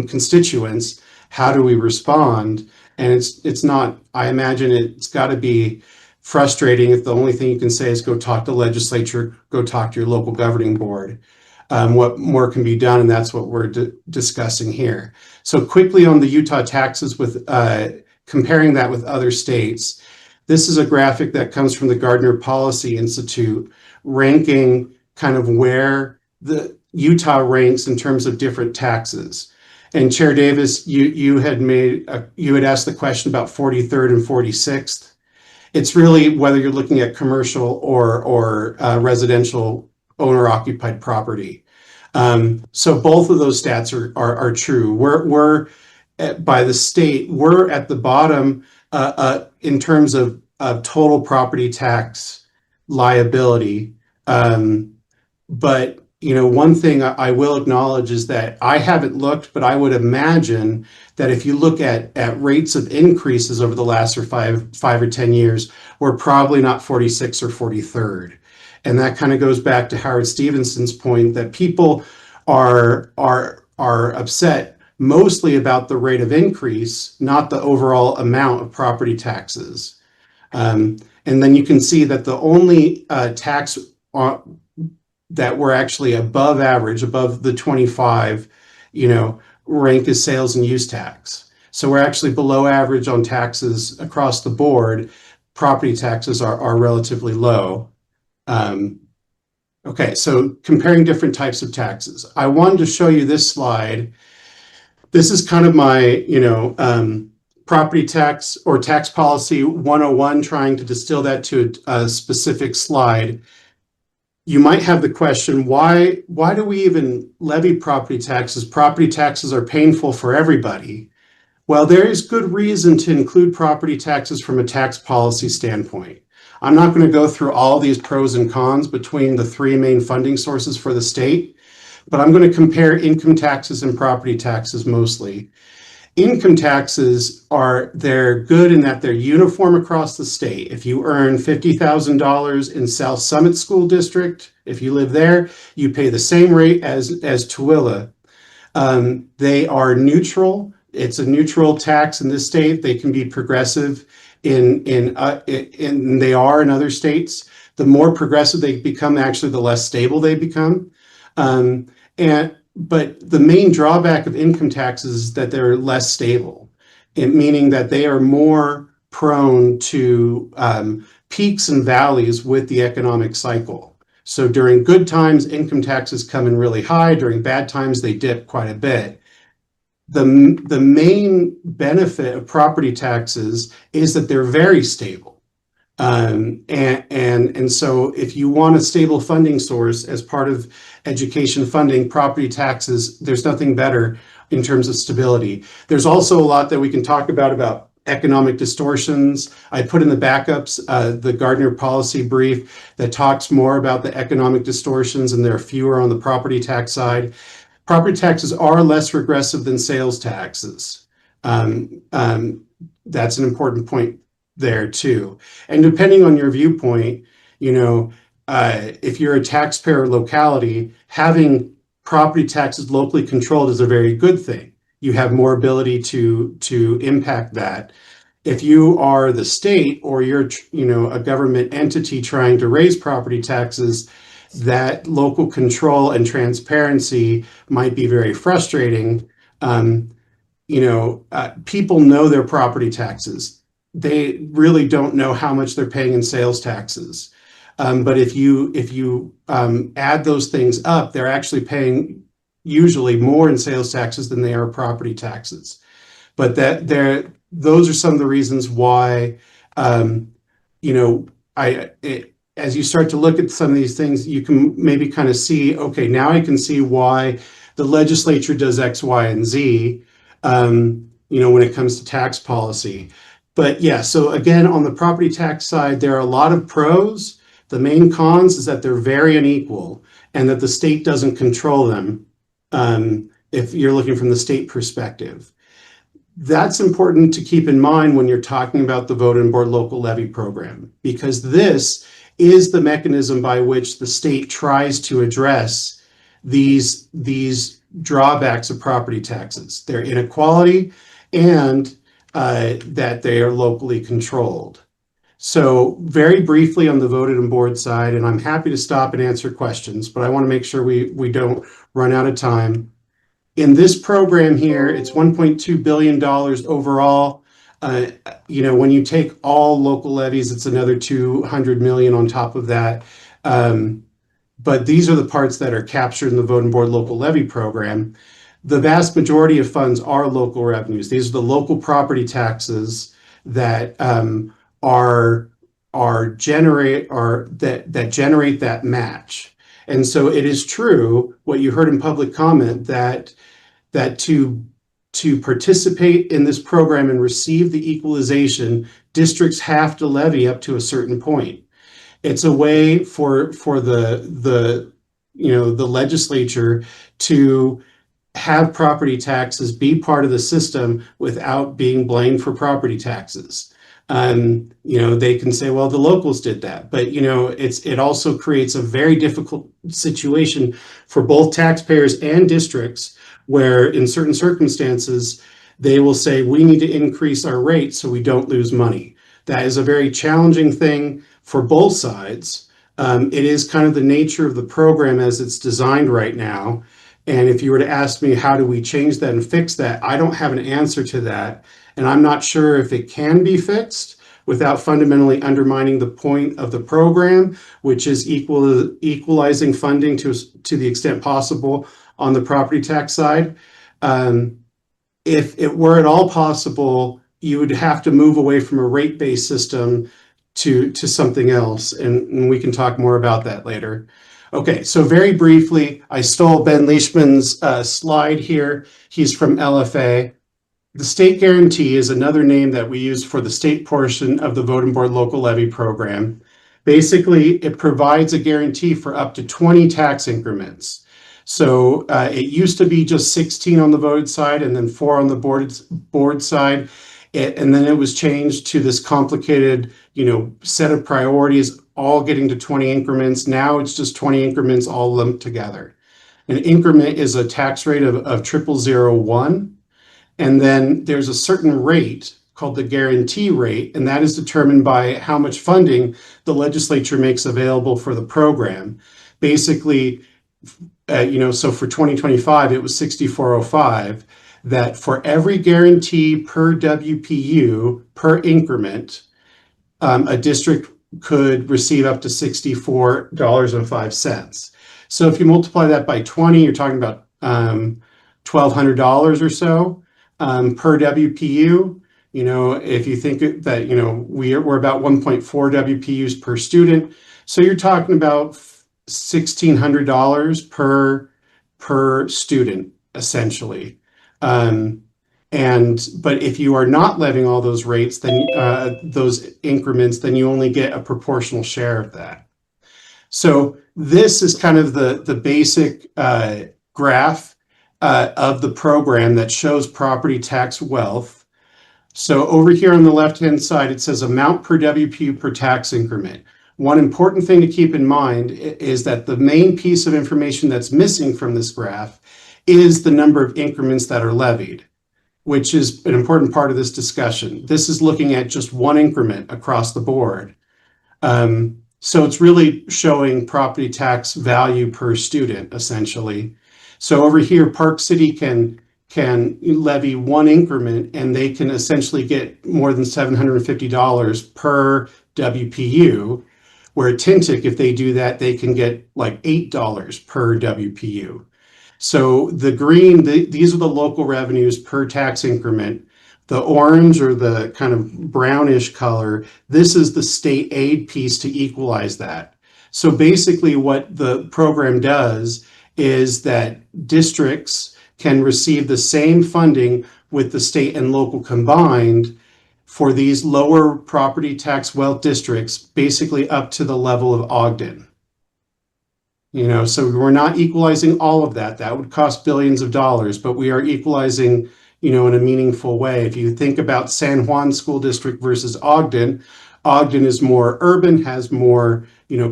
constituents. How do we respond? And it's not, I imagine it's got to be frustrating if the only thing you can say is go talk to the legislature, go talk to your local governing board. What more can be done, and that's what we're discussing here. So quickly on the Utah taxes, with comparing that with other states, this is a graphic that comes from the Gardner Policy Institute, ranking kind of where the Utah ranks in terms of different taxes. And Chair Davis, you had asked the question about 43rd and 46th. It's really whether you're looking at commercial or residential owner-occupied property. So both of those stats are true. We're by the state, we're at the bottom in terms of total property tax liability. But one thing I will acknowledge is that I haven't looked, but I would imagine that if you look at rates of increases over the last five or 10 years, we're probably not 46th or 43rd. And that kind of goes back to Howard Stevenson's point that people are upset mostly about the rate of increase, not the overall amount of property taxes. And then you can see that the only tax that we're actually above average, above the 25, rank is sales and use tax. So we're actually below average on taxes across the board. Property taxes are relatively low. Okay, so comparing different types of taxes. I wanted to show you this slide. This is kind of my, property tax or tax policy 101, trying to distill that to a specific slide. You might have the question, why do we even levy property taxes? Property taxes are painful for everybody. Well, there is good reason to include property taxes from a tax policy standpoint. I'm not going to go through all these pros and cons between the three main funding sources for the state, but I'm going to compare income taxes and property taxes mostly. Income taxes they're good in that they're uniform across the state. If you earn $50,000 in South Summit School District, if you live there, you pay the same rate as Tooele. They are neutral. It's a neutral tax in this state. They can be progressive in they are in other states. The more progressive they become, actually, the less stable they become. But the main drawback of income taxes is that they're less stable, meaning that they are more prone to peaks and valleys with the economic cycle. So during good times, income taxes come in really high. During bad times, they dip quite a bit. The main benefit of property taxes is that they're very stable. And so if you want a stable funding source as part of education funding, property taxes, there's nothing better in terms of stability. There's also a lot that we can talk about economic distortions. I put in the backups the Gardner policy brief that talks more about the economic distortions, and there are fewer on the property tax side. Property taxes are less regressive than sales taxes. That's an important point there too. And depending on your viewpoint, if you're a taxpayer locality, having property taxes locally controlled is a very good thing. You have more ability to impact that. If you are the state or you're a government entity trying to raise property taxes, that local control and transparency might be very frustrating. People know their property taxes. They really don't know how much they're paying in sales taxes. But if you add those things up, they're actually paying usually more in sales taxes than they are property taxes. But those are some of the reasons why, as you start to look at some of these things, you can maybe kind of see, okay, now I can see why the legislature does X, Y, and Z, when it comes to tax policy. But yeah, so again, on the property tax side, there are a lot of pros. The main cons is that they're very unequal and that the state doesn't control them, if you're looking from the state perspective. That's important to keep in mind when you're talking about the Vote and Board Local Levy program, because this is the mechanism by which the state tries to address these drawbacks of property taxes, their inequality, and that they are locally controlled. So very briefly on the voted and board side, and I'm happy to stop and answer questions, but I want to make sure we don't run out of time. In this program here, it's $1.2 billion overall. When you take all local levies, it's another $200 million on top of that. But these are the parts that are captured in the Vote and Board Local Levy program. The vast majority of funds are local revenues. These are the local property taxes that generate that match. And so it is true what you heard in public comment that to participate in this program and receive the equalization, districts have to levy up to a certain point. It's a way for the the legislature to have property taxes be part of the system without being blamed for property taxes. They can say, well, the locals did that, but it also creates a very difficult situation for both taxpayers and districts, where in certain circumstances, they will say, we need to increase our rate so we don't lose money. That is a very challenging thing for both sides. It is kind of the nature of the program as it's designed right now. And if you were to ask me, how do we change that and fix that? I don't have an answer to that. And I'm not sure if it can be fixed without fundamentally undermining the point of the program, which is equalizing funding to the extent possible on the property tax side. If it were at all possible, you would have to move away from a rate-based system to something else. And we can talk more about that later. Okay, so very briefly, I stole Ben Leishman's slide here. He's from LFA. The state guarantee is another name that we use for the state portion of the Voting Board Local Levy program. Basically, it provides a guarantee for up to 20 tax increments. So it used to be just 16 on the voted side and then 4 on the board side. And then it was changed to this complicated, set of priorities, all getting to 20 increments. Now it's just 20 increments all lumped together. An increment is a tax rate of 0001. And then there's a certain rate called the guarantee rate, and that is determined by how much funding the legislature makes available for the program. Basically, so for 2025, it was 6405. That for every guarantee per WPU per increment, a district could receive up to $64.05. So if you multiply that by 20, you're talking about $1,200 or so per WPU. If you think that we're about 1.4 WPUs per student, so you're talking about $1,600 per student essentially. But if you are not levying all those rates, then those increments, then you only get a proportional share of that. So this is kind of the basic graph of the program that shows property tax wealth. So over here on the left-hand side, it says amount per WPU per tax increment. One important thing to keep in mind is that the main piece of information that's missing from this graph is the number of increments that are levied, which is an important part of this discussion. This is looking at just one increment across the board. So it's really showing property tax value per student, essentially. So over here, Park City can levy one increment and they can essentially get more than $750 per WPU, where Tintic, if they do that, they can get like $8 per WPU. So the green, these are the local revenues per tax increment. The orange or the kind of brownish color, this is the state aid piece to equalize that. So basically what the program does is that districts can receive the same funding with the state and local combined for these lower property tax wealth districts, basically up to the level of Ogden. So we're not equalizing all of that. That would cost billions of dollars, but we are equalizing, in a meaningful way. If you think about San Juan School District versus Ogden, Ogden is more urban, has more,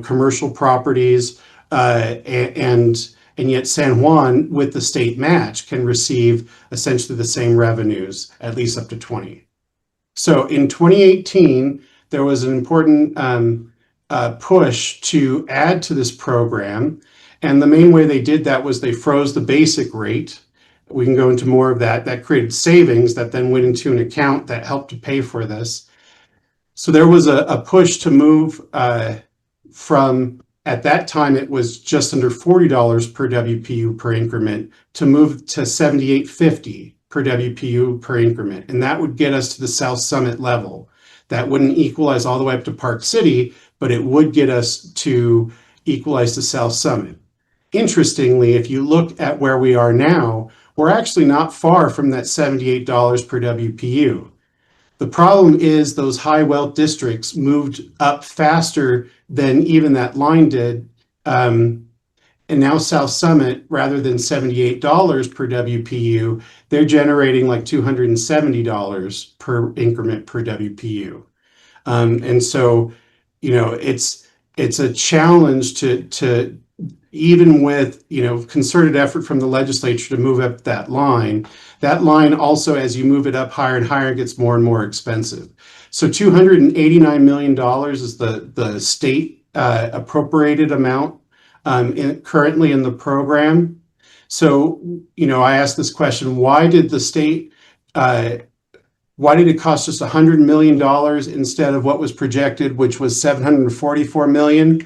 commercial properties, and yet San Juan, with the state match, can receive essentially the same revenues, at least up to 20. So in 2018, there was an important push to add to this program. And the main way they did that was they froze the basic rate. We can go into more of that. That created savings that then went into an account that helped to pay for this. So there was a push to move from, at that time, it was just under $40 per WPU per increment, to move to $78.50 per WPU per increment. And that would get us to the South Summit level. That wouldn't equalize all the way up to Park City, but it would get us to equalize to South Summit. Interestingly, if you look at where we are now, we're actually not far from that $78 per WPU. The problem is those high wealth districts moved up faster than even that line did. And now South Summit, rather than $78 per WPU, they're generating like $270 per increment per WPU. And so, you know, it's a challenge to even with, you know, concerted effort from the legislature to move up that line also, as you move it up higher and higher, gets more and more expensive. So $289 million is the state appropriated amount currently in the program. So, you know, I asked this question, why did the state, why did it cost us $100 million instead of what was projected, which was $744 million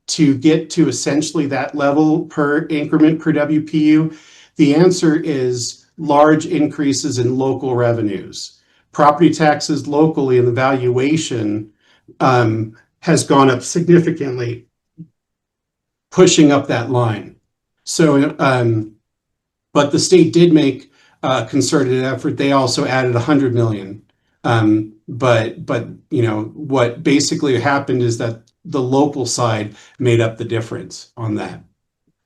to get to essentially that level per increment per WPU? The answer is large increases in local revenues. Property taxes locally and the valuation has gone up significantly, pushing up that line. So, but the state did make a concerted effort. They also added 100 million. But you know, what basically happened is that the local side made up the difference on that.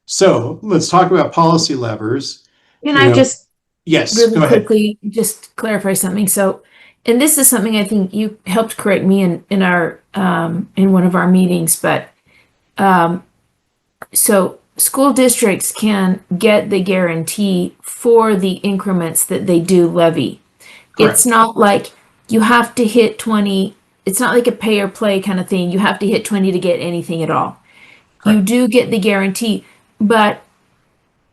So let's talk about policy levers. Can I just yes, really go ahead. quickly just clarify something? So, and this is something I think you helped correct me in our in one of our meetings, but so school districts can get the guarantee for the increments that they do levy. Correct. It's not like you have to hit 20. It's not like a pay or play kind of thing. You have to hit 20 to get anything at all. Correct. You do get the guarantee, but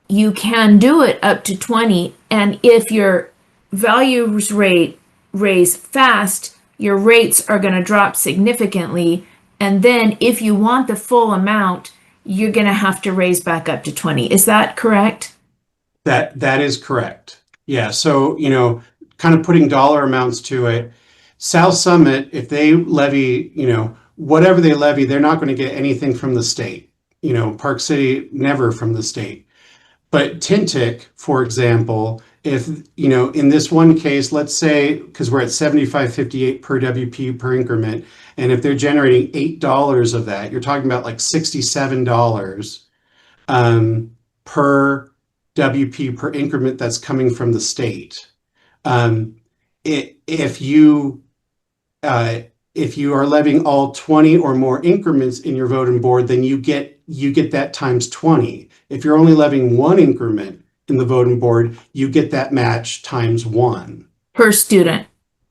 you can do it up to 20. And if your values rate raise fast, your rates are going to drop significantly. And then if you want the full amount, you're going to have to raise back up to 20. Is that correct? That is correct. Yeah. So, you know, kind of putting dollar amounts to it, South Summit, if they levy, you know, whatever they levy, they're not going to get anything from the state. You know, Park City, never from the state. But Tintic, for example, if, you know, in this one case, let's say, because we're at 75.58 per WPU per increment, and if they're generating $8 of that, you're talking about like $67 per WPU per increment that's coming from the state. If you are levying all 20 or more increments in your voting board, then you get that times 20. If you're only levying one increment in the voting board, you get that match times 1. Per student.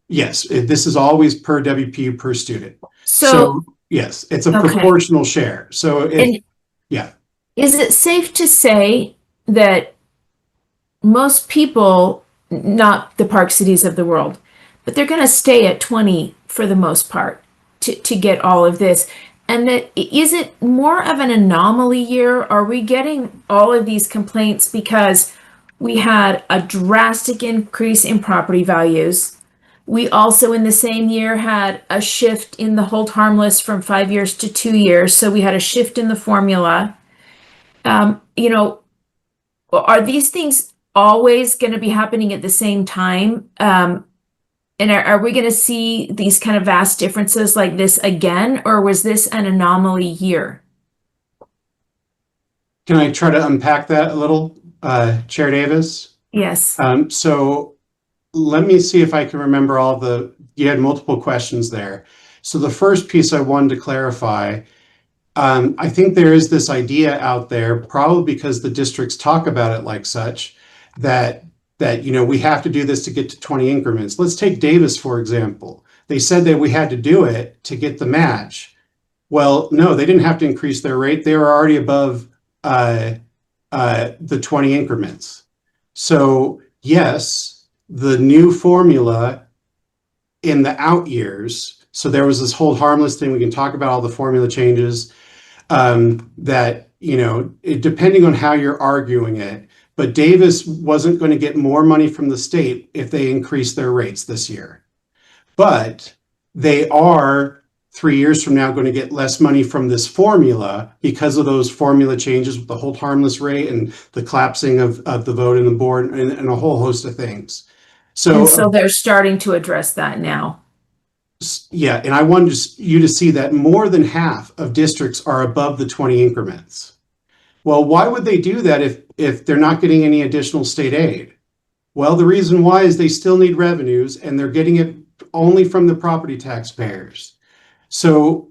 Yes, this is always per WPU per student. So yes, it's a okay. proportional share. So yeah. Is it safe to say that most people, not the Park Cities of the world, but they're going to stay at 20 for the most part to get all of this? And that, is it more of an anomaly year? Are we getting all of these complaints because we had a drastic increase in property values? We also in the same year had a shift in the hold harmless from 5 years to 2 years. So we had a shift in the formula. You know, are these things always going to be happening at the same time? And are we going to see these kind of vast differences like this again, or was this an anomaly year? Can I try to unpack that a little, Chair Davis? Yes. So let me see if I can remember you had multiple questions there. So the first piece I wanted to clarify, I think there is this idea out there, probably because the districts talk about it like such, that you know, we have to do this to get to 20 increments. Let's take Davis, for example. They said that we had to do it to get the match. Well, no, they didn't have to increase their rate. They were already above the 20 increments. So yes, the new formula in the out years, so there was this hold harmless thing. We can talk about all the formula changes that, you know, depending on how you're arguing it, but Davis wasn't going to get more money from the state if they increased their rates this year. But they are 3 years from now going to get less money from this formula because of those formula changes with the hold harmless rate and the collapsing of the vote in the board and a whole host of things. So they're starting to address that now. yeah, and I wanted you to see that more than half of districts are above the 20 increments. Well, why would they do that if they're not getting any additional state aid? Well, the reason why is they still need revenues and they're getting it only from the property taxpayers. So,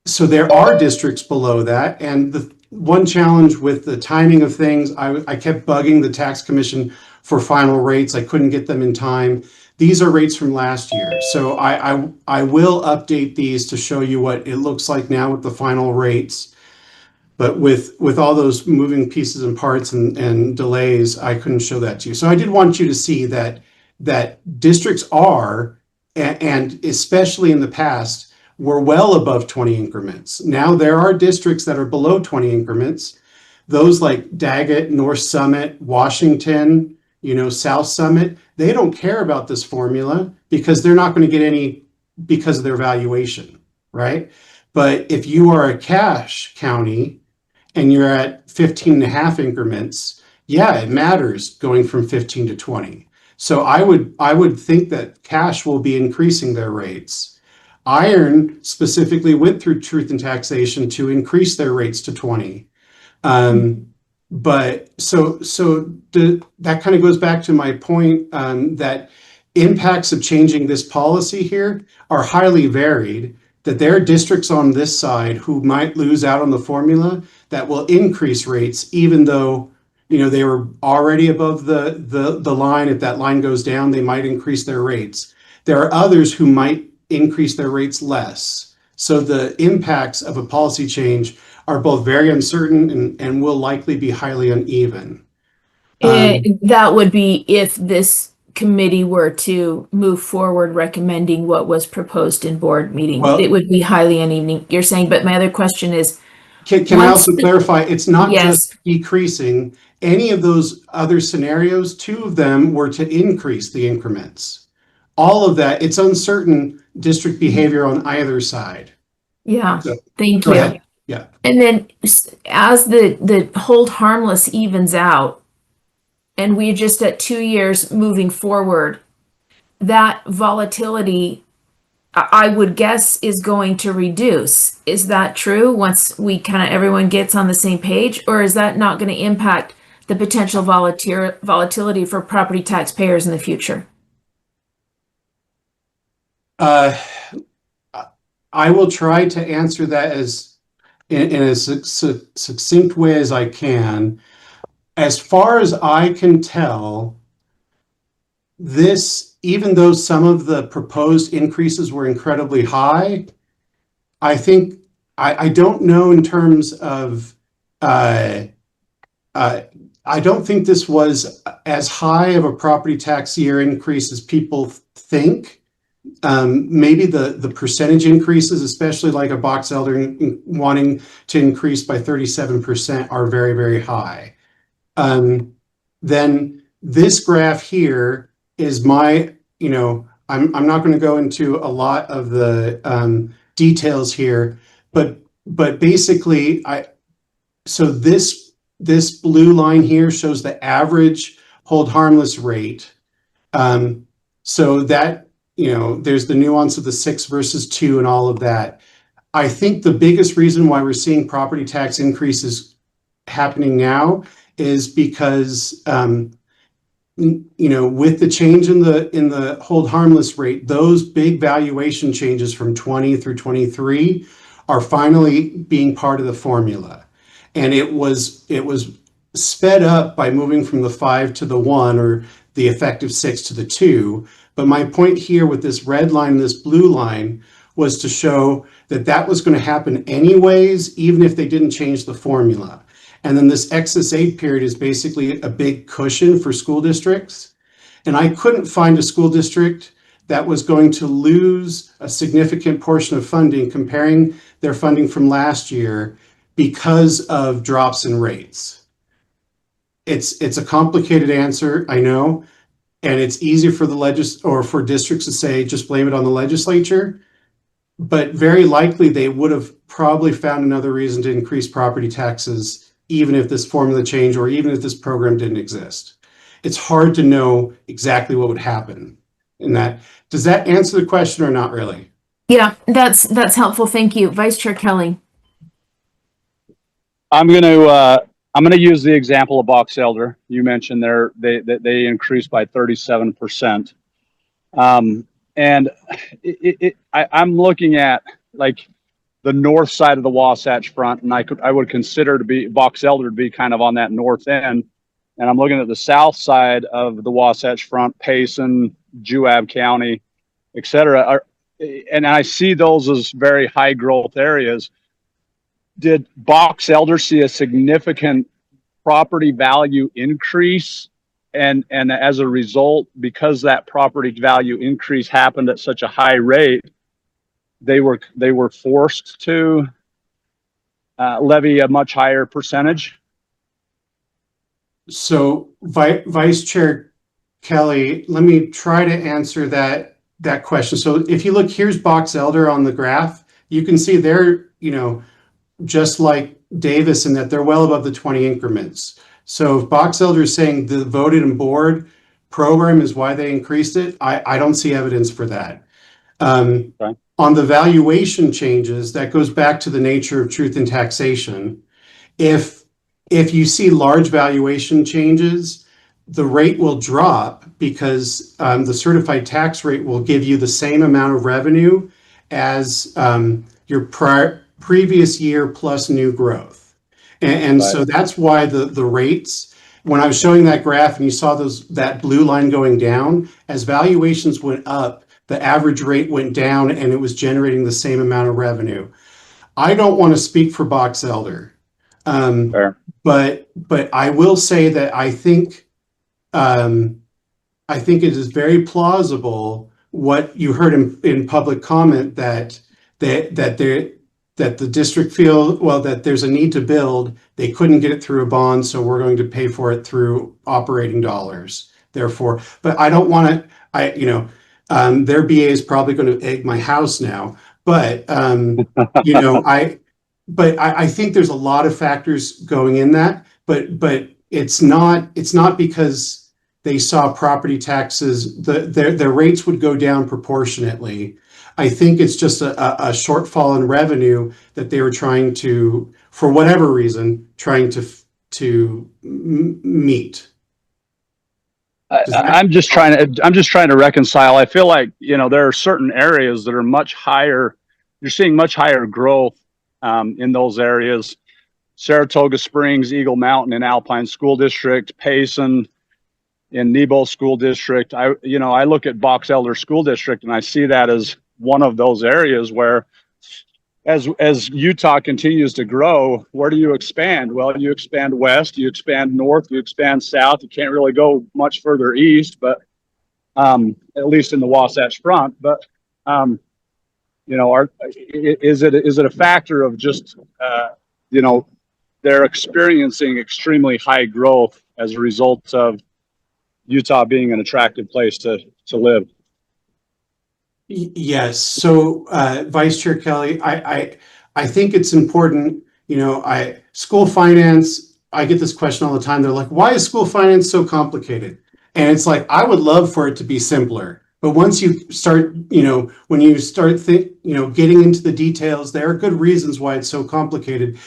so there are districts below that. And the one challenge with the timing of things, I kept bugging the tax commission for final rates. I couldn't get them in time. These are rates from last year. So I will update these to show you what it looks like now with the final rates. But with all those moving pieces and parts and delays, I couldn't show that to you. So I did want you to see that districts are, and especially in the past, were well above 20 increments. Now there are districts that are below 20 increments. Those like Daggett, North Summit, Washington, South Summit, they don't care about this formula because they're not going to get any because of their valuation, right? But if you are a cash county and you're at 15 and a half increments, yeah, it matters going from 15 to 20. So I would think that cash will be increasing their rates. Iron specifically went through truth and taxation to increase their rates to 20. But that kind of goes back to my point that impacts of changing this policy here are highly varied, that there are districts on this side who might lose out on the formula that will increase rates, even though they were already above the line. If that line goes down, they might increase their rates. There are others who might increase their rates less. So the impacts of a policy change are both very uncertain and will likely be highly uneven. That would be if this committee were to move forward recommending what was proposed in board meeting. Well, it would be highly uneven, you're saying. But my other question is, can I also clarify, it's not yes, just decreasing. Any of those other scenarios, 2 of them were to increase the increments. All of that, it's uncertain district behavior on either side. Yeah, So, thank go you. ahead. Yeah. And then as the hold harmless evens out, and we're just at 2 years moving forward, that volatility, I would guess, is going to reduce. Is that true once we kind of everyone gets on the same page, or is that not going to impact the potential volatility for property taxpayers in the future? I will try to answer that in as succinct way as I can. As far as I can tell, even though some of the proposed increases were incredibly high, I think I don't know in terms of I don't think this was as high of a property tax year increase as people think. Maybe the percentage increases, especially like a Box Elder wanting to increase by 37%, are very, very high. Then this graph here is I'm not going to go into a lot of the details here, but basically so this blue line here shows the average hold harmless rate. So that, there's the nuance of the 6 versus 2 and all of that. I think the biggest reason why we're seeing property tax increases happening now is because, with the change in the hold harmless rate, those big valuation changes from 20 through 23 are finally being part of the formula. And it was sped up by moving from the 5 to the 1, or the effective 6 to the 2. But my point here with this red line, this blue line, was to show that was going to happen anyways, even if they didn't change the formula. And then this excess aid period is basically a big cushion for school districts. And I couldn't find a school district that was going to lose a significant portion of funding, comparing their funding from last year, because of drops in rates. It's a complicated answer, I know, and it's easy for for districts to say, just blame it on the legislature. But very likely they would have probably found another reason to increase property taxes, even if this formula changed, or even if this program didn't exist. it's hard to know exactly what would happen in that. Does that answer the question or not really? Yeah, that's helpful. Thank you. Vice Chair Kelly. I'm gonna use the example of Box Elder. You mentioned they increased by 37%. And I'm looking at like the north side of the Wasatch Front, and I would consider to be Box Elder to be kind of on that north end. And I'm looking at the south side of the Wasatch Front, Payson, Juab County, et cetera. And I see those as very high growth areas. Did Box Elder see a significant property value increase? And as a result, because that property value increase happened at such a high rate, they were forced to levy a much higher percentage? So Vice Chair Kelly, let me try to answer that question. So if you look, here's Box Elder on the graph. You can see they're, just like Davis in that they're well above the 20 increments. So if Box Elder is saying the voted and board program is why they increased it, I don't see evidence for that. Okay. On the valuation changes, that goes back to the nature of truth in taxation. If you see large valuation changes, the rate will drop because the certified tax rate will give you the same amount of revenue as your previous year plus new growth. And Right. so that's why the rates, when I was showing that graph and you saw that blue line going down, as valuations went up, the average rate went down and it was generating the same amount of revenue. I don't want to speak for Box Elder. But I will say that I think it is very plausible what you heard in public comment that the district feel, well, that there's a need to build, they couldn't get it through a bond, so we're going to pay for it through operating dollars. Therefore, but I don't want to, their BA is probably going to egg my house now, but I think there's a lot of factors going in that, but it's not because they saw property taxes, their rates would go down proportionately. I think it's just a shortfall in revenue that they were trying to, for whatever reason, trying to meet. I'm just trying to reconcile. I feel like, there are certain areas that are much higher. You're seeing much higher growth in those areas. Saratoga Springs, Eagle Mountain and Alpine School District, Payson in Nebo School District. I look at Box Elder School District and I see that as one of those areas where as Utah continues to grow, where do you expand? Well, you expand west, you expand north, you expand south. You can't really go much further east, but at least in the Wasatch Front. But is it a factor of just they're experiencing extremely high growth as a result of Utah being an attractive place to live? Yes. So, Vice Chair Kelly, I think it's important, school finance, I get this question all the time. They're like, why is school finance so complicated? And it's like, I would love for it to be simpler. But once you start, when you start getting into the details, there are good reasons why it's so complicated.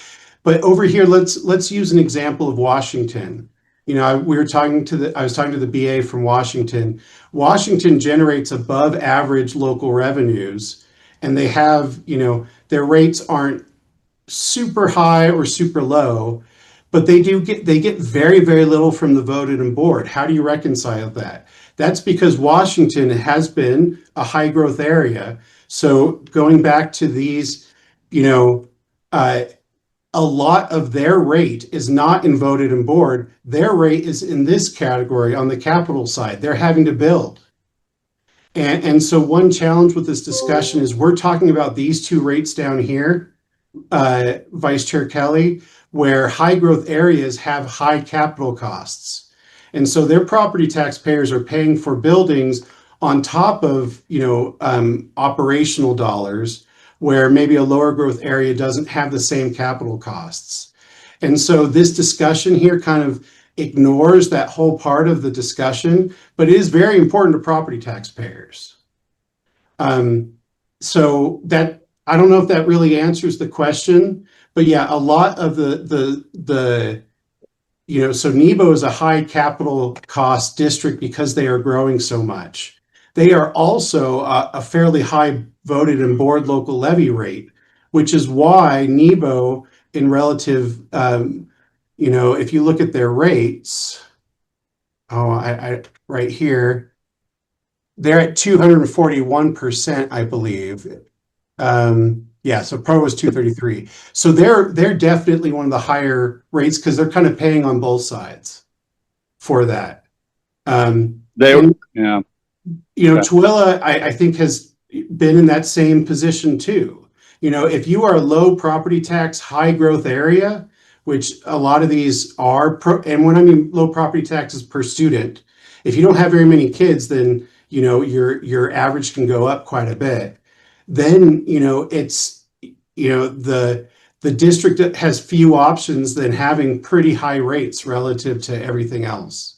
But over here, let's use an example of Washington. I was talking to the BA from Washington. Washington generates above average local revenues, and they have, their rates aren't super high or super low, but they get very, very little from the voted and board. How do you reconcile that? That's because Washington has been a high growth area. So going back to these, a lot of their rate is not in voted and board. Their rate is in this category on the capital side. They're having to build. And so one challenge with this discussion is we're talking about these two rates down here, Vice Chair Kelly, where high growth areas have high capital costs. And so their property taxpayers are paying for buildings on top of, operational dollars, where maybe a lower growth area doesn't have the same capital costs. And so this discussion here kind of ignores that whole part of the discussion, but it is very important to property taxpayers. So that, I don't know if that really answers the question, but yeah, a lot of the you know, so Nebo is a high capital cost district because they are growing so much. They are also a fairly high voted and board local levy rate, which is why Nebo in relative, you know, if you look at their rates, I right here, they're at 241%, I believe. Yeah, so Pro was 233. So they're definitely one of the higher rates because they're kind of paying on both sides for that. Yeah. You know, Tooele, I think has been in that same position too. You know, if you are a low property tax, high growth area, which a lot of these are, and when I mean low property taxes per student, if you don't have very many kids, then, you know, your average can go up quite a bit. Then, you know, it's, you know, the district that has few options than having pretty high rates relative to everything else.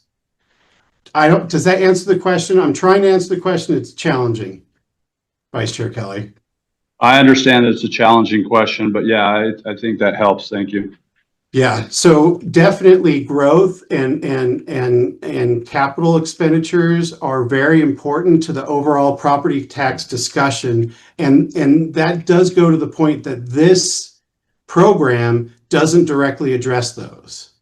Does that answer the question? I'm trying to answer the question. It's challenging, Vice Chair Kelly. I understand it's a challenging question, but yeah, I think that helps. Thank you. Yeah, so definitely growth and capital expenditures are very important to the overall property tax discussion. And that does go to the point that this program doesn't directly address those.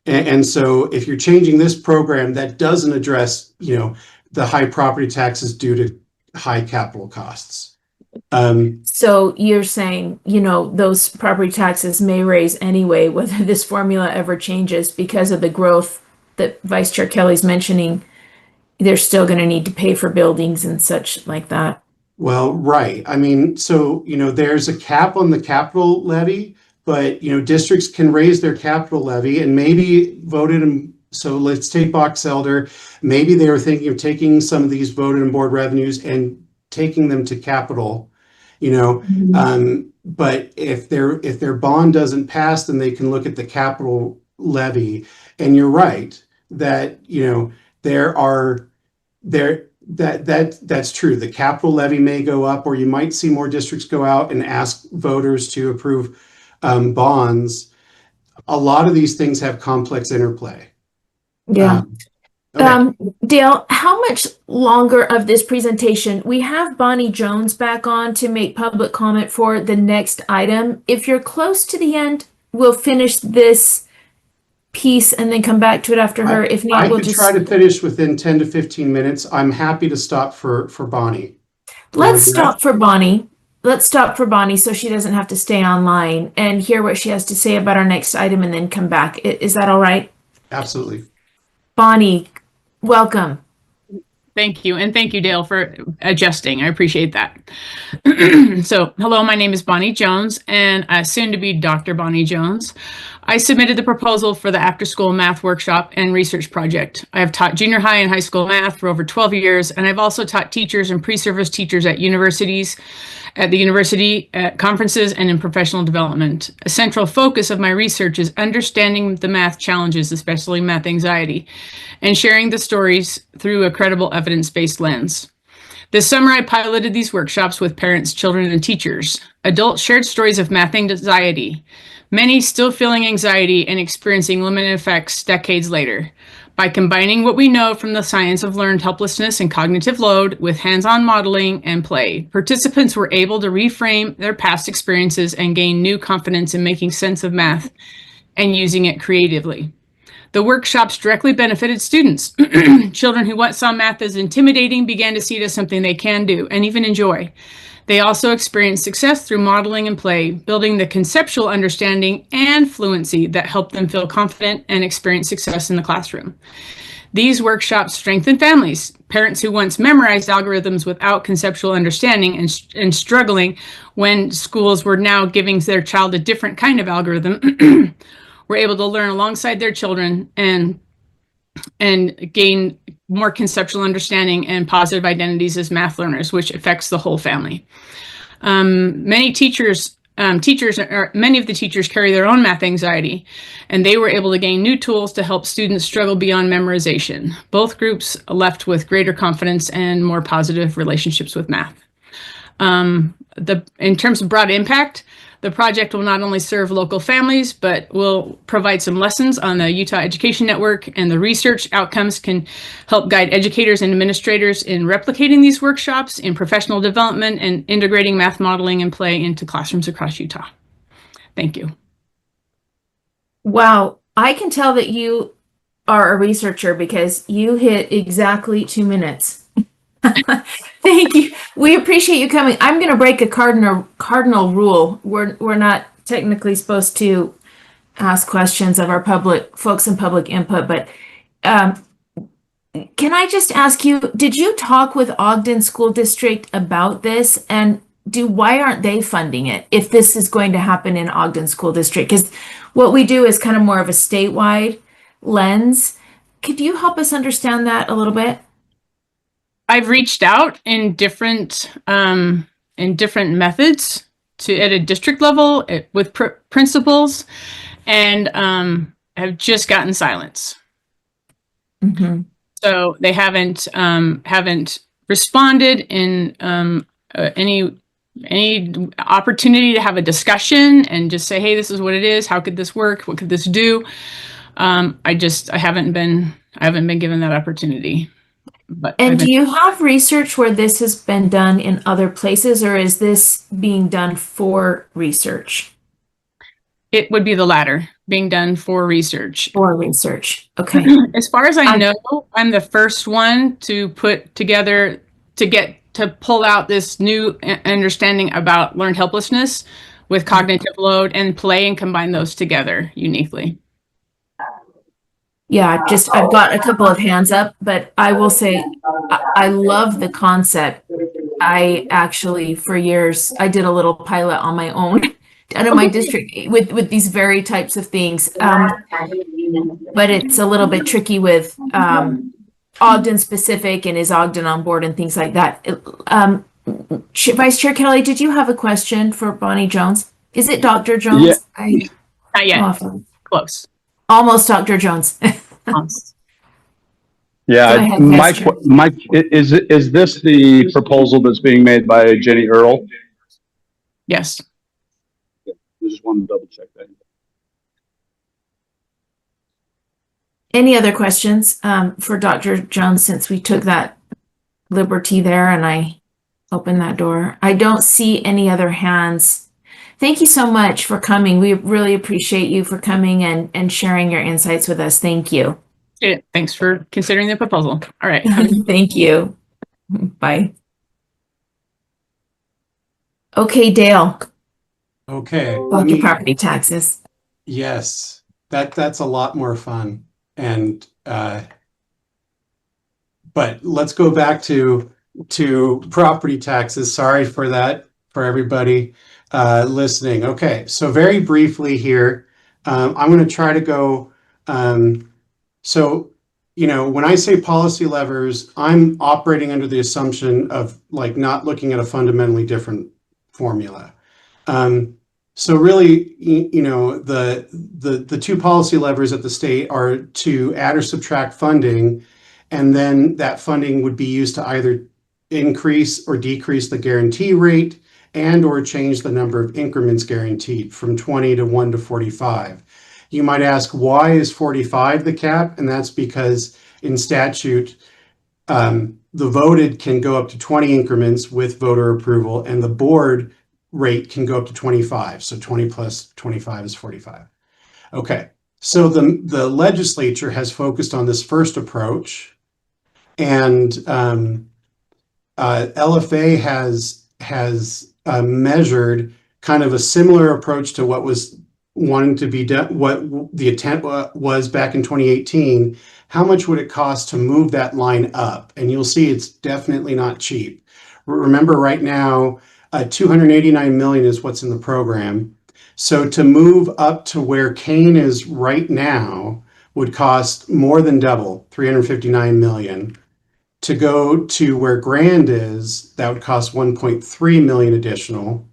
And so if you're changing this program, that doesn't address, you know, the high property taxes due to high capital costs. So you're saying, you know, those property taxes may raise anyway, whether this formula ever changes because of the growth that Vice Chair Kelly's mentioning. They're still going to need to pay for buildings and such like that. Well, right. I mean, so, you know, there's a cap on the capital levy, but, you know, districts can raise their capital levy and maybe voted. And so let's take Box Elder. Maybe they were thinking of taking some of these voted and board revenues and taking them to capital, you know. But if their bond doesn't pass, then they can look at the capital levy. And you're right that, you know, that's true. The capital levy may go up, or you might see more districts go out and ask voters to approve bonds. A lot of these things have complex interplay. Yeah. Okay. Dale, how much longer of this presentation? We have Bonnie Jones back on to make public comment for the next item. If you're close to the end, we'll finish this piece and then come back to it after her. If not, we'll just try to finish within 10 to 15 minutes. I'm happy to stop for Bonnie. Let's stop for Bonnie. Let's stop for Bonnie so she doesn't have to stay online and hear what she has to say about our next item and then come back. Is that all right? Absolutely. Bonnie, welcome. Thank you. And thank you, Dale, for adjusting. I appreciate that. So, hello, my name is Bonnie Jones, and soon to be Dr. Bonnie Jones. I submitted the proposal for the after-school math workshop and research project. I have taught junior high and high school math for over 12 years, and I've also taught teachers and pre-service teachers at universities, at the university, at conferences, and in professional development. A central focus of my research is understanding the math challenges, especially math anxiety, and sharing the stories through a credible evidence-based lens. This summer, I piloted these workshops with parents, children, and teachers. Adults shared stories of math anxiety, many still feeling anxiety and experiencing limited effects decades later. By combining what we know from the science of learned helplessness and cognitive load with hands-on modeling and play, participants were able to reframe their past experiences and gain new confidence in making sense of math and using it creatively. The workshops directly benefited students. Children who once saw math as intimidating began to see it as something they can do and even enjoy. They also experienced success through modeling and play, building the conceptual understanding and fluency that helped them feel confident and experience success in the classroom. These workshops strengthen families. Parents who once memorized algorithms without conceptual understanding and struggling when schools were now giving their child a different kind of algorithm were able to learn alongside their children and gain more conceptual understanding and positive identities as math learners, which affects the whole family. Many teachers teachers, or many of the teachers, carry their own math anxiety, and they were able to gain new tools to help students struggle beyond memorization. Both groups left with greater confidence and more positive relationships with math. In terms of broad impact, the project will not only serve local families, but will provide some lessons on the Utah Education Network, and the research outcomes can help guide educators and administrators in replicating these workshops in professional development and integrating math modeling and play into classrooms across Utah. Thank you. Wow, I can tell that you are a researcher because you hit exactly 2 minutes. Thank you. We appreciate you coming. I'm going to break a cardinal rule. We're not technically supposed to ask questions of our folks in public input, but can I just ask you, did you talk with Ogden School District about this? And why aren't they funding it if this is going to happen in Ogden School District? Because what we do is kind of more of a statewide lens. Could you help us understand that a little bit? I've reached out in different methods at a district level with principals, and have just gotten silence. Mm-hmm. So they haven't responded in any opportunity to have a discussion and just say, hey, this is what it is. How could this work? What could this do? I haven't been given that opportunity. And do you have research where this has been done in other places, or is this being done for research? It would be the latter, being done for research. For research, okay. As far as I know, I'm the first one to put together, to pull out this new understanding about learned helplessness with cognitive load and play, and combine those together uniquely. Yeah, I've got a couple of hands up, but I will say I love the concept. I actually, for years, I did a little pilot on my own out of my district with these very types of things. But it's a little bit tricky with Ogden specific, and is Ogden on board and things like that. Vice Chair Kelly, did you have a question for Bonnie Jones? Is it Dr. Jones? Yeah. Not yet. Close. Almost Dr. Jones. Yeah, ahead, Mike, is this the proposal that's being made by Jenny Earl? Yes. I just wanted to double check that. Any other questions for Dr. Jones, since we took that liberty there and I opened that door? I don't see any other hands. Thank you so much for coming. We really appreciate you for coming and sharing your insights with us. Thank you. Yeah, thanks for considering the proposal. All right. Thank you. Bye. Okay, Dale. Okay. About property taxes. Yes, that's a lot more fun. And but let's go back to property taxes. Sorry for that for everybody listening. Okay, so very briefly here, I'm going to try to go. So, when I say policy levers, I'm operating under the assumption of not looking at a fundamentally different formula. So really, the two policy levers at the state are to add or subtract funding, and then that funding would be used to either increase or decrease the guarantee rate and or change the number of increments guaranteed from 20 to 1 to 45. You might ask, why is 45 the cap? And that's because in statute, the voted can go up to 20 increments with voter approval, and the board rate can go up to 25. So 20 plus 25 is 45. Okay, so the legislature has focused on this first approach, and LFA has measured kind of a similar approach to what was wanting to be done, what the intent was back in 2018. How much would it cost to move that line up? And you'll see it's definitely not cheap. Remember, right now, 289 million is what's in the program. So to move up to where Kane is right now would cost more than double, 359 million. To go to where Grand is, that would cost 1.3 million additional.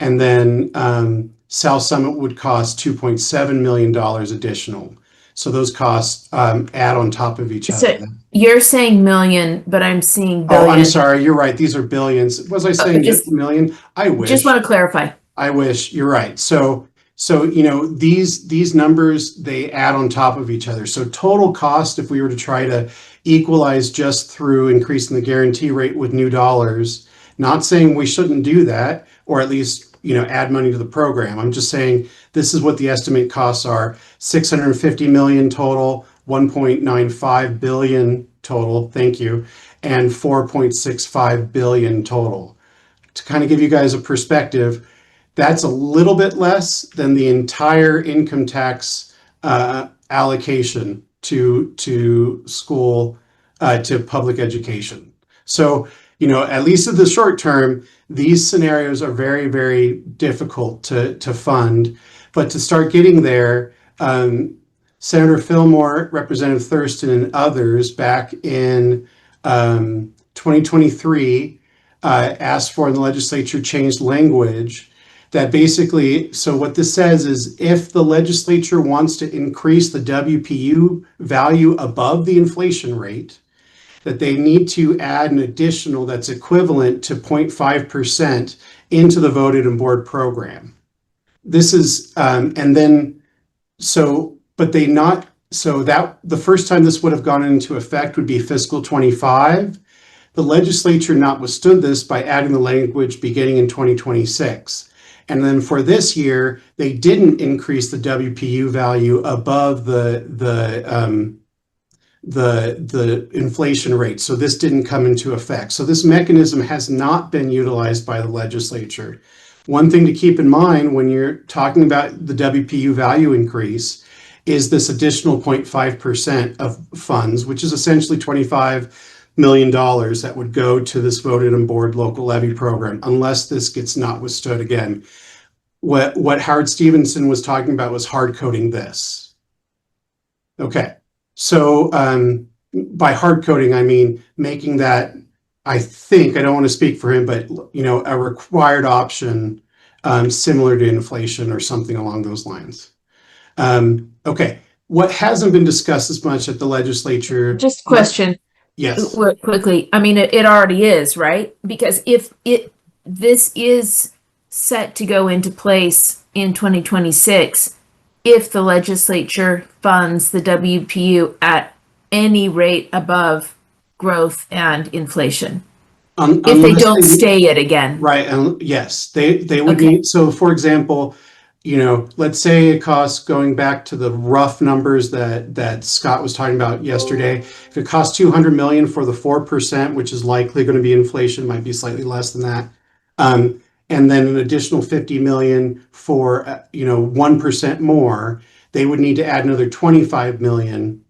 And then South Summit would cost $2.7 million additional. So those costs add on top of each So other. you're saying million, but I'm seeing Oh, billion. I'm sorry. You're right. These are billions. Was I saying just million? I wish. Just want to clarify. I wish. You're right. So you know, these numbers, they add on top of each other. So total cost, if we were to try to equalize just through increasing the guarantee rate with new dollars, not saying we shouldn't do that, or at least, you know, add money to the program. I'm just saying this is what the estimate costs are. 650 million total, 1.95 billion total, thank you, and 4.65 billion total. To kind of give you guys a perspective, that's a little bit less than the entire income tax allocation to school, to public education. So, you know, at least in the short term, these scenarios are very, very difficult to fund. But to start getting there, Senator Fillmore, Representative Thurston, and others back in 2023 asked for in the legislature changed language that basically, so what this says is if the legislature wants to increase the WPU value above the inflation rate, that they need to add an additional that's equivalent to 0.5% into the voted and board program. This is, and then, so, but they not, so that the first time this would have gone into effect would be fiscal 25. The legislature notwithstood this by adding the language beginning in 2026. And then for this year, they didn't increase the WPU value above the inflation rate. So this didn't come into effect. So this mechanism has not been utilized by the legislature. One thing to keep in mind when you're talking about the WPU value increase is this additional 0.5% of funds, which is essentially $25 million that would go to this voted and board local levy program, unless this gets notwithstood again. What Howard Stevenson was talking about was hard coding this. Okay, so by hard coding, I mean making that, I think, I don't want to speak for him, but you know, a required option similar to inflation or something along those lines. Okay, what hasn't been discussed as much at the legislature? Just question. Yes. Quickly. I mean, it already is, right? Because if this is set to go into place in 2026, if the legislature funds the WPU at any rate above growth and inflation. If they don't stay it again. Right, and yes, they would need, so for example, you know, let's say it costs, going back to the rough numbers that Scott was talking about yesterday, if it costs 200 million for the 4%, which is likely going to be inflation, might be slightly less than that, and then an additional 50 million for you know, 1% more, they would need to add another 25 million.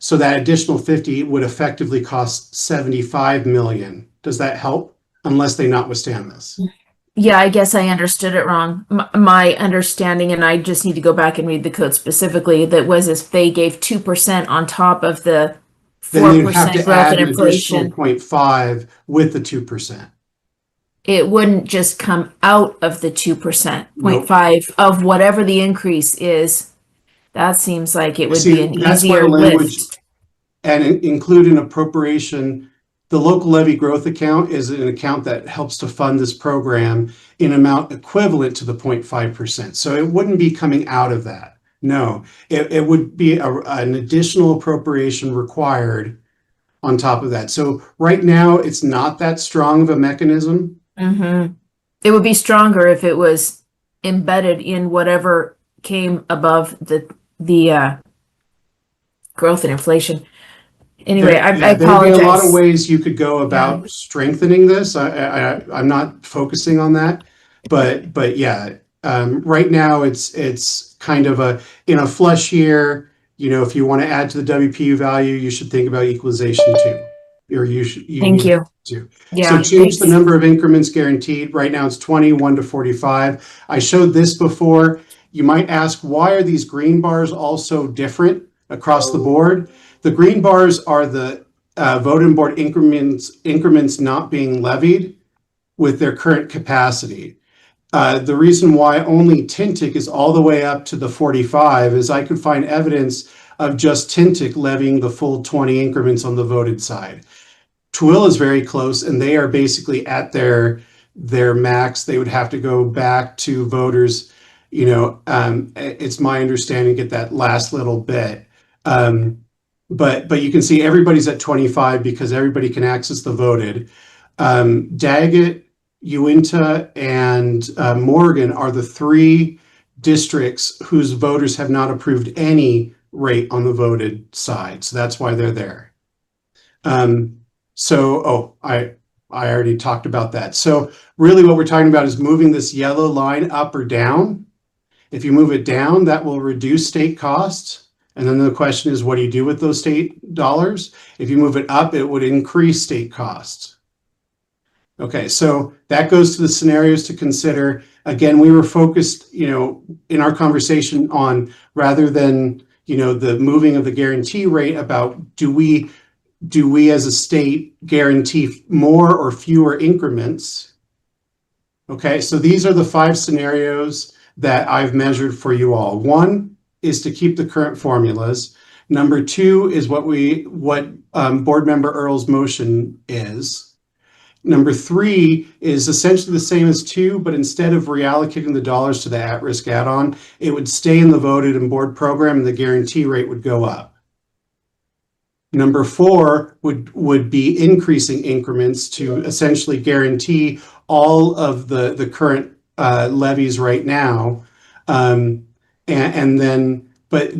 So that additional 50 would effectively cost 75 million. Does that help? Unless they notwithstand this. Yeah, I guess I understood it wrong. My understanding, and I just need to go back and read the code specifically, that was if they gave 2% on top of the 4% growth and inflation. 0.5 with the 2%. It wouldn't just come out of the 2%, 0.5 of whatever the increase is. That seems like it would be an easier lift. And include an appropriation. The local levy growth account is an account that helps to fund this program in amount equivalent to the 0.5%. So it wouldn't be coming out of that. No, it would be an additional appropriation required on top of that. So right now, it's not that strong of a mechanism. Mm-hmm. It would be stronger if it was embedded in whatever came above the growth and inflation. Anyway, I apologize. There would be a lot of ways you could go about strengthening this. I'm not focusing on that, but yeah, right now it's kind of in a flush year. You know, if you want to add to the WPU value, you should think about equalization too, or you Thank you. To. Yeah, so change the number of increments guaranteed. Right now it's 21 to 45. I showed this before. You might ask, why are these green bars also different across the board? The green bars are the voting board increments not being levied with their current capacity. The reason why only Tintic is all the way up to the 45 is I could find evidence of just Tintic levying the full 20 increments on the voted side. Tooele is very close, and they are basically at their max. They would have to go back to voters. It's my understanding, get that last little bit. But you can see everybody's at 25 because everybody can access the voted. Daggett, Uinta, and Morgan are the three districts whose voters have not approved any rate on the voted side. So that's why they're there. I already talked about that. So really what we're talking about is moving this yellow line up or down. If you move it down, that will reduce state costs. And then the question is, what do you do with those state dollars? If you move it up, it would increase state costs. Okay, so that goes to the scenarios to consider. Again, we were focused, in our conversation on, rather than, the moving of the guarantee rate, about do we as a state guarantee more or fewer increments? Okay, so these are the 5 scenarios that I've measured for you all. 1 is to keep the current formulas. Number 2 is what Board Member Earl's motion is. Number 3 is essentially the same as 2, but instead of reallocating the dollars to the at-risk add-on, it would stay in the voted and board program and the guarantee rate would go up. Number 4 would be increasing increments to essentially guarantee all of the current levies right now. But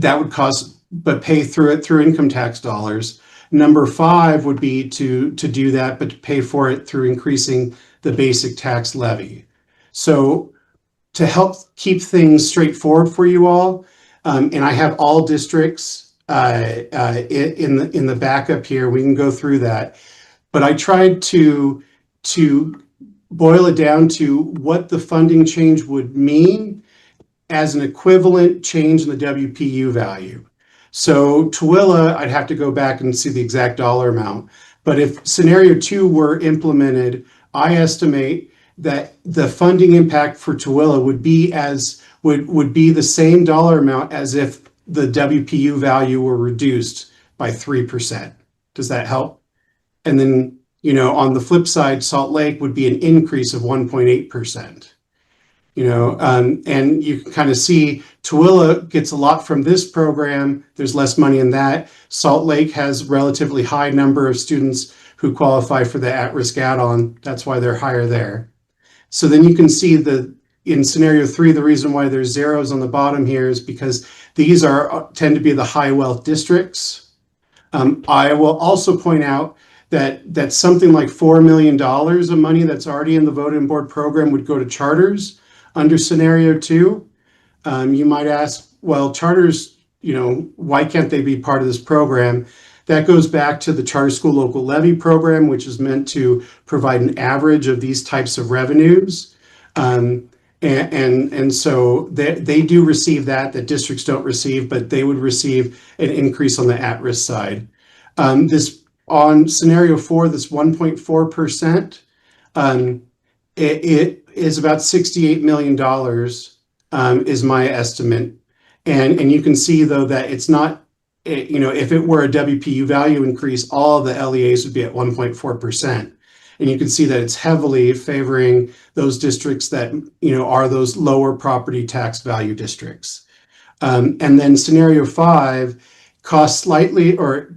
that would pay through income tax dollars. Number 5 would be to do that, but to pay for it through increasing the basic tax levy. So to help keep things straightforward for you all, and I have all districts in the backup here, we can go through that. But I tried to boil it down to what the funding change would mean as an equivalent change in the WPU value. So Tooele, I'd have to go back and see the exact dollar amount. But if scenario 2 were implemented, I estimate that the funding impact for Tooele would be the same dollar amount as if the WPU value were reduced by 3%. Does that help? And then, on the flip side, Salt Lake would be an increase of 1.8%. And you can kind of see Tooele gets a lot from this program. There's less money in that. Salt Lake has relatively high number of students who qualify for the at-risk add-on. That's why they're higher there. So then you can see in scenario 3, the reason why there's zeros on the bottom here is because these tend to be the high wealth districts. I will also point out that something like $4 million of money that's already in the voted and board program would go to charters under scenario 2. You might ask, well, charters, why can't they be part of this program? That goes back to the Charter School Local Levy program, which is meant to provide an average of these types of revenues. And so they do receive that districts don't receive, but they would receive an increase on the at-risk side. On scenario 4, this 1.4%, it is about $68 million is my estimate. And you can see, though, that it's not, if it were a WPU value increase, all of the LEAs would be at 1.4%. And you can see that it's heavily favoring those districts that, are those lower property tax value districts. And then scenario 5 costs slightly, or,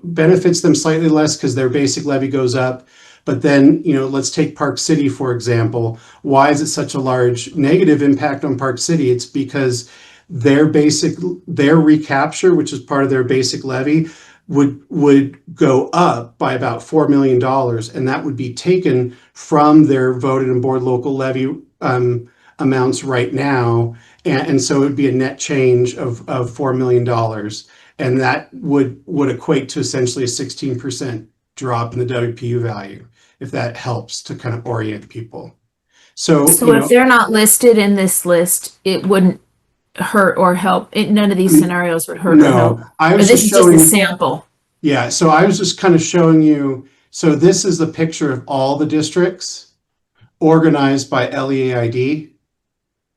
benefits them slightly less because their basic levy goes up. But then, let's take Park City, for example. Why is it such a large negative impact on Park City? It's because their recapture, which is part of their basic levy, would go up by about $4 million, and that would be taken from their voted and board local levy amounts right now. And so it would be a net change of $4 million. And that would equate to essentially a 16% drop in the WPU value, if that helps to kind of orient people. So if they're not listed in this list, it wouldn't hurt or help. None of these scenarios would hurt or help. This is just a sample. Yeah, so I was just kind of showing you. So this is the picture of all the districts. organized by LEAID.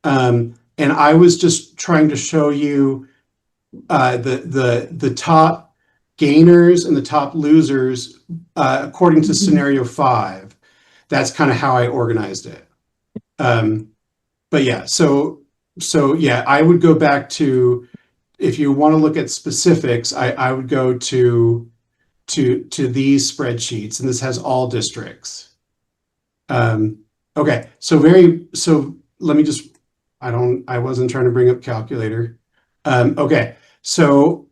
And I was just trying to show you the top gainers and the top losers according to scenario 5. That's kind of how I organized it. But yeah, so yeah, I would go back to, if you want to look at specifics, I would go to these spreadsheets, and this has all districts. Okay, so let me just, I wasn't trying to bring up calculator. Okay, so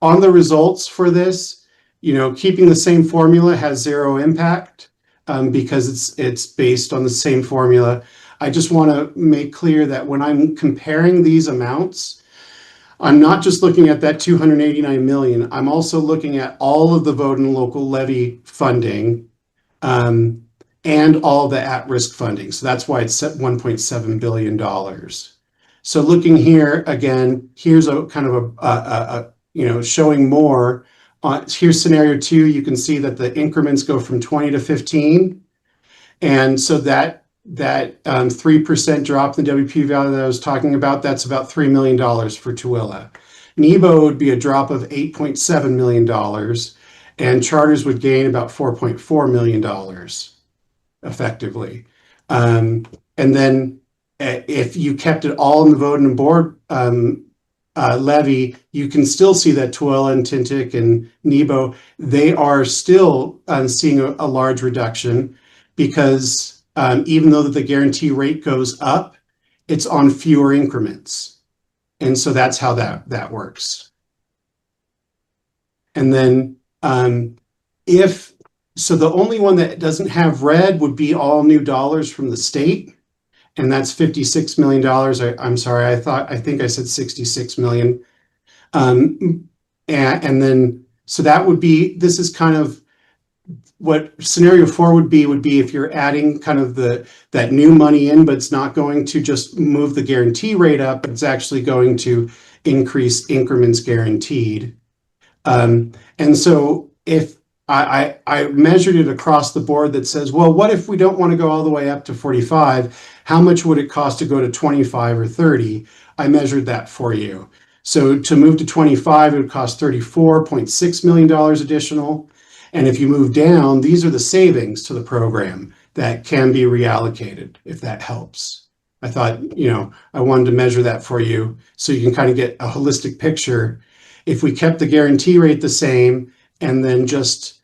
on the results for this, keeping the same formula has zero impact because it's based on the same formula. I just want to make clear that when I'm comparing these amounts, I'm not just looking at that 289 million. I'm also looking at all of the vote and local levy funding and all the at-risk funding. So that's why it's at $1.7 billion. So looking here again, here's a kind of a showing more. Here's scenario 2. You can see that the increments go from 20 to 15, and so that 3% drop in the WP value that I was talking about, that's about $3 million for Tooele. Nebo would be a drop of $8.7 million, and charters would gain about $4.4 million effectively. And then if you kept it all in the vote and board levy, you can still see that Tooele and Tintic and Nebo, they are still seeing a large reduction because even though the guarantee rate goes up, it's on fewer increments. And so that's how that works. And then so the only one that doesn't have red would be all new dollars from the state. And that's $56 million. I'm sorry, I think I said 66 million. And then, so that would be, this is kind of what scenario 4 would be if you're adding kind of that new money in, but it's not going to just move the guarantee rate up. It's actually going to increase increments guaranteed. And so if I measured it across the board that says, well, what if we don't want to go all the way up to 45? How much would it cost to go to 25 or 30? I measured that for you. So to move to 25, it would cost $34.6 million additional. And if you move down, these are the savings to the program that can be reallocated, if that helps. I thought, I wanted to measure that for you so you can kind of get a holistic picture. If we kept the guarantee rate the same and then just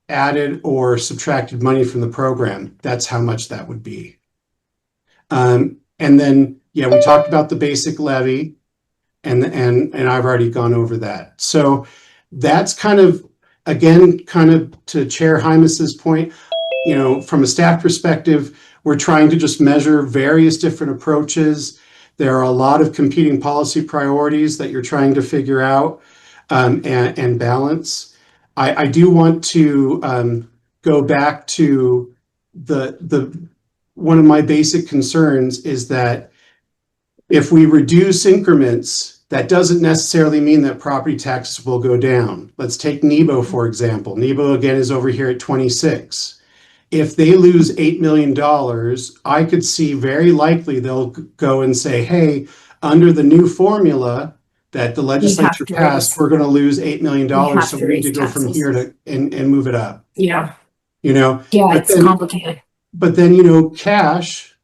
added or subtracted money from the program, that's how much that would be. And then, yeah, we talked about the basic levy, and I've already gone over that. So that's kind of, again, kind of to Chair Hymas's point, from a staff perspective, we're trying to just measure various different approaches. There are a lot of competing policy priorities that you're trying to figure out and balance. I do want to go back to the one of my basic concerns is that if we reduce increments, that doesn't necessarily mean that property taxes will go down. Let's take Nebo, for example. Nebo, again, is over here at 26. If they lose $8 million, I could see very likely they'll go and say, hey, under the new formula that the legislature passed, we're going to lose $8 million. So we need to go from here to and move it up. Yeah. Yeah, it's complicated. But then, cash,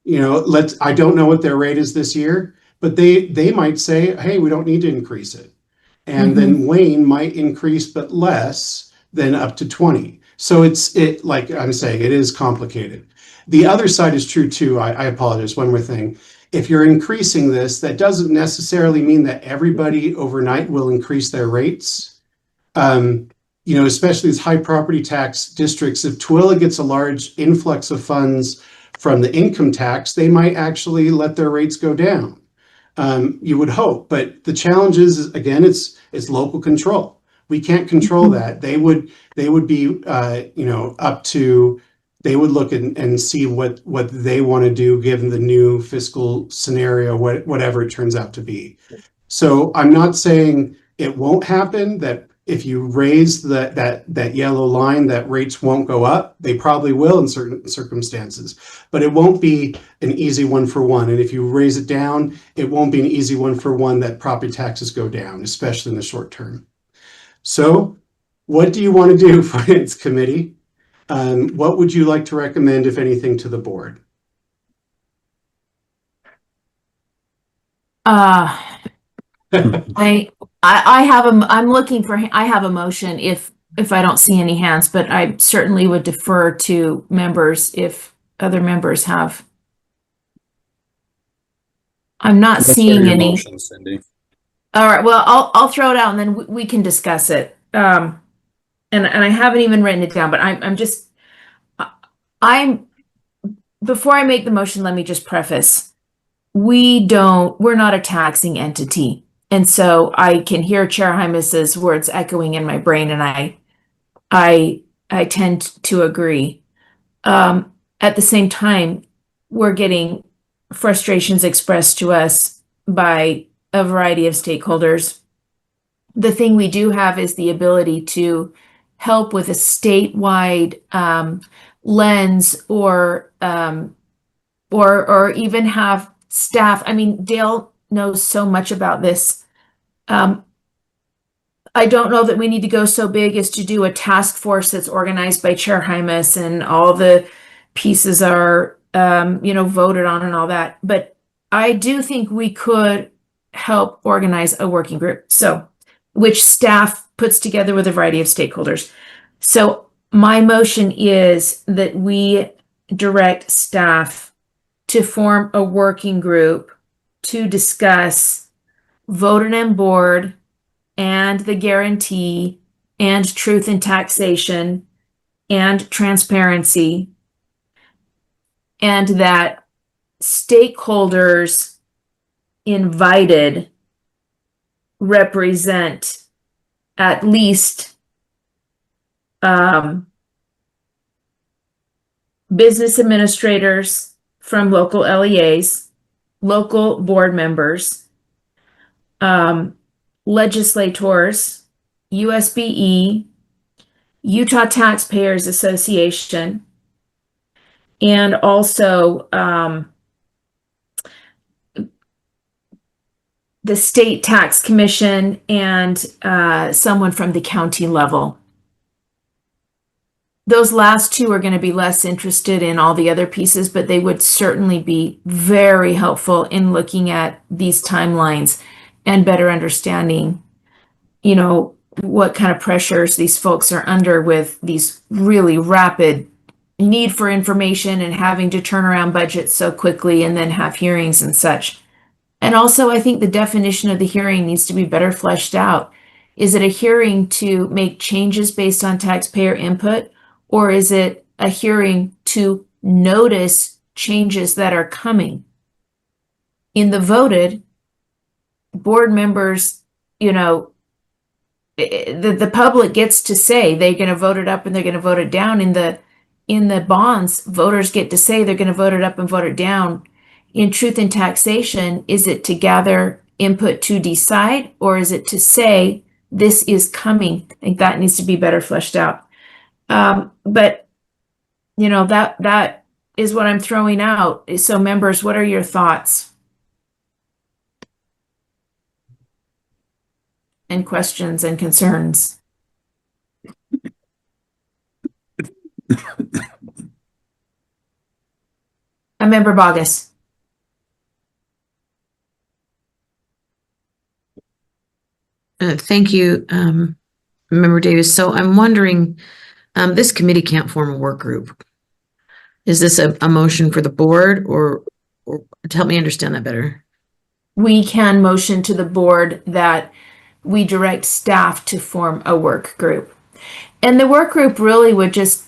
I don't know what their rate is this year, but they might say, hey, we don't need to increase it. And then Wayne might increase, but less than up to 20. So like I'm saying, it is complicated. The other side is true too. I apologize. One more thing. If you're increasing this, that doesn't necessarily mean that everybody overnight will increase their rates. Especially these high property tax districts, if Tooele gets a large influx of funds from the income tax, they might actually let their rates go down. You would hope, but the challenge is, again, it's local control. We can't control that. They would be, up to, they would look and see what they want to do given the new fiscal scenario, whatever it turns out to be. So I'm not saying it won't happen, that If you raise that yellow line, that rates won't go up. They probably will in certain circumstances, but it won't be an easy one for one. And if you raise it down, it won't be an easy one for one that property taxes go down, especially in the short term. So what do you want to do, Finance Committee? What would you like to recommend, if anything, to the board? I have a motion if I don't see any hands, but I certainly would defer to members if other members have. I'm not seeing any. Motion, Cindy. All right, well, I'll throw it out and then we can discuss it. And I haven't even written it down, but before I make the motion, let me just preface. We're not a taxing entity. And so I can hear Chair Hymas's words echoing in my brain, and I tend to agree. At the same time, we're getting frustrations expressed to us by a variety of stakeholders. The thing we do have is the ability to help with a statewide lens, or even have staff. I mean, Dale knows so much about this. I don't know that we need to go so big as to do a task force that's organized by Chair Hymas and all the pieces are, voted on and all that. But I do think we could help organize a working group. So, which staff puts together with a variety of stakeholders. So my motion is that we direct staff to form a working group to discuss voted in board and the guarantee and truth in taxation and transparency, and that stakeholders invited represent at least business administrators from local LEAs, local board members, legislators, USBE, Utah Taxpayers Association, and also the State Tax Commission, and someone from the county level. Those last two are going to be less interested in all the other pieces, but they would certainly be very helpful in looking at these timelines and better understanding, what kind of pressures these folks are under with these really rapid need for information and having to turn around budgets so quickly and then have hearings and such. And also, I think the definition of the hearing needs to be better fleshed out. Is it a hearing to make changes based on taxpayer input, or is it a hearing to notice changes that are coming? In the voted, board members, the public gets to say they're going to vote it up and they're going to vote it down. In the bonds, voters get to say they're going to vote it up and vote it down. In truth and taxation, is it to gather input to decide, or is it to say this is coming? I think that needs to be better fleshed out. But that is what I'm throwing out. So members, what are your thoughts and questions and concerns? Member Bogus. Thank you, Member Davis. So I'm wondering, this committee can't form a work group. Is this a motion for the board, or to help me understand that better? We can motion to the board that we direct staff to form a work group. And the work group really would just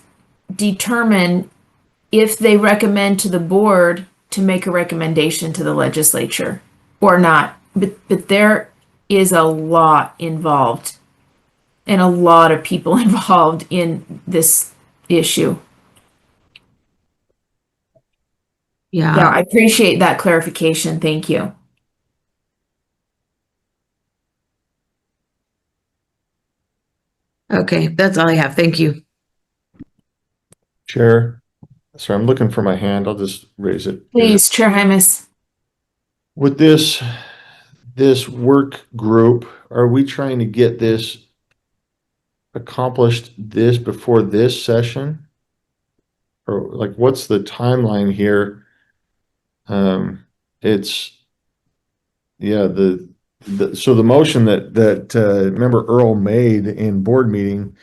determine if they recommend to the board to make a recommendation to the legislature or not. But there is a lot involved and a lot of people involved in this issue. Yeah, I appreciate that clarification. Thank you. Okay, that's all I have. Thank you. Chair, sorry, I'm looking for my hand. I'll just raise it. Please, Chair Hymas. With this work group, are we trying to get this accomplished before this session? Or like, what's the timeline here? It's, yeah, so the motion that member Earl made in board meeting,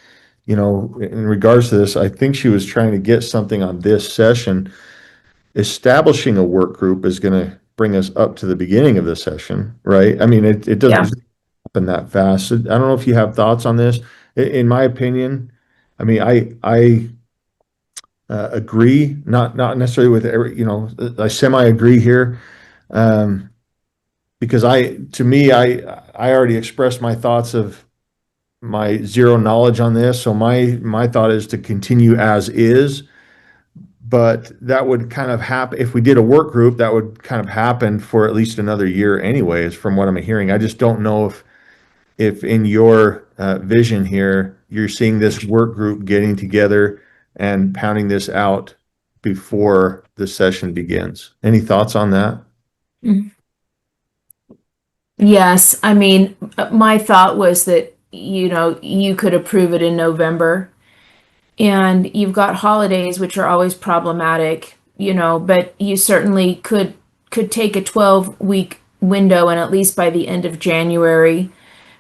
you know, in regards to this, I think she was trying to get something on this session. Establishing a work group is going to bring us up to the beginning of the session, right? I mean, it doesn't happen that fast. So I don't know if you have thoughts on this. In my opinion, I mean, I agree, not necessarily with every, you know, I semi agree here. Because to me, I already expressed my thoughts of my zero knowledge on this. So my thought is to continue as is, but that would kind of happen if we did a work group. That would kind of happen for at least another year, anyways. From what I'm hearing, I just don't know if in your vision here, you're seeing this work group getting together and pounding this out before the session begins. Any thoughts on that? Yes, I mean, my thought was that, you know, you could approve it in November, and you've got holidays, which are always problematic, you know, but you certainly could take a 12-week window and at least by the end of January,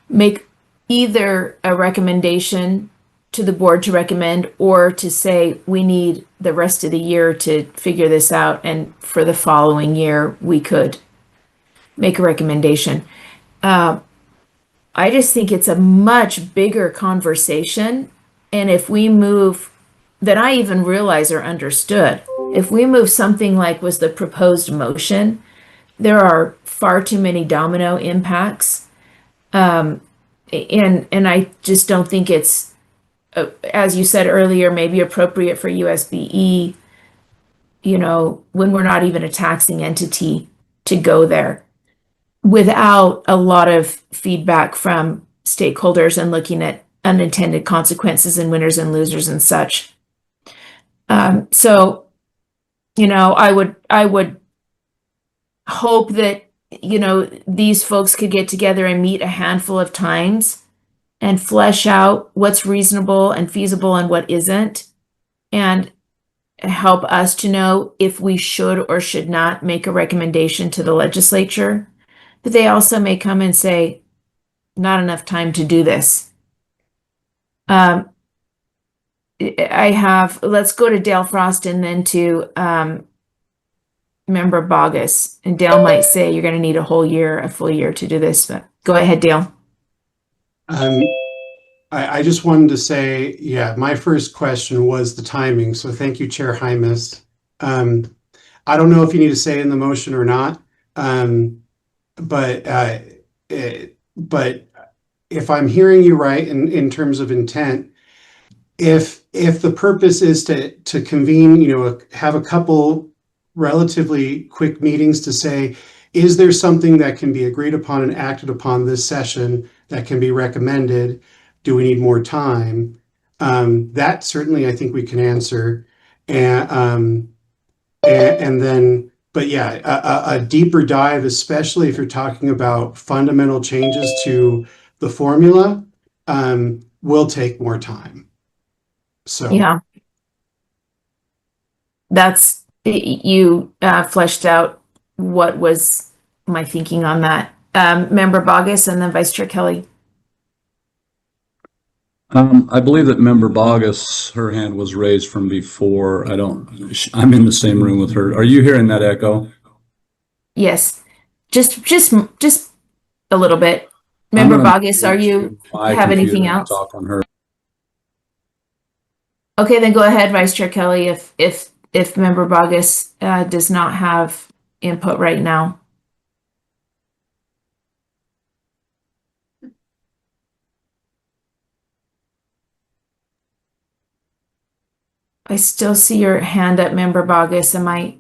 make either a recommendation to the board to recommend or to say we need the rest of the year to figure this out, and for the following year we could make a recommendation. I just think it's a much bigger conversation, and if we move that I even realize or understood, if we move something like was the proposed motion, there are far too many domino impacts. And I just don't think it's, as you said earlier, maybe appropriate for USBE, you know, when we're not even a taxing entity, to go there without a lot of feedback from stakeholders and looking at unintended consequences and winners and losers and such. So, you know, I would hope that, you know, these folks could get together and meet a handful of times and flesh out what's reasonable and feasible and what isn't, and help us to know if we should or should not make a recommendation to the legislature. But they also may come and say, not enough time to do this. Let's go to Dale Frost and then to Member Bogus. And Dale might say you're going to need a full year to do this, but go ahead, Dale. I just wanted to say, yeah, my first question was the timing. So thank you, Chair Hymas. I don't know if you need to say in the motion or not, but if I'm hearing you right in terms of intent, if the purpose is to convene, you know, have a couple relatively quick meetings to say, is there something that can be agreed upon and acted upon this session that can be recommended? Do we need more time? That certainly I think we can answer. And then, but yeah, a deeper dive, especially if you're talking about fundamental changes to the formula, will take more time. So yeah, that's, you fleshed out what was my thinking on that. Member Bogus and then Vice Chair Kelly. I believe that Member Bogus, her hand was raised from before. I'm in the same room with her. Are you hearing that echo? Yes, just a little bit. Member Bogus, are you have anything else? Talk on her. Okay, then go ahead, Vice Chair Kelly, if Member Bogus does not have input right now. I still see your hand up, Member Bogus. Am I?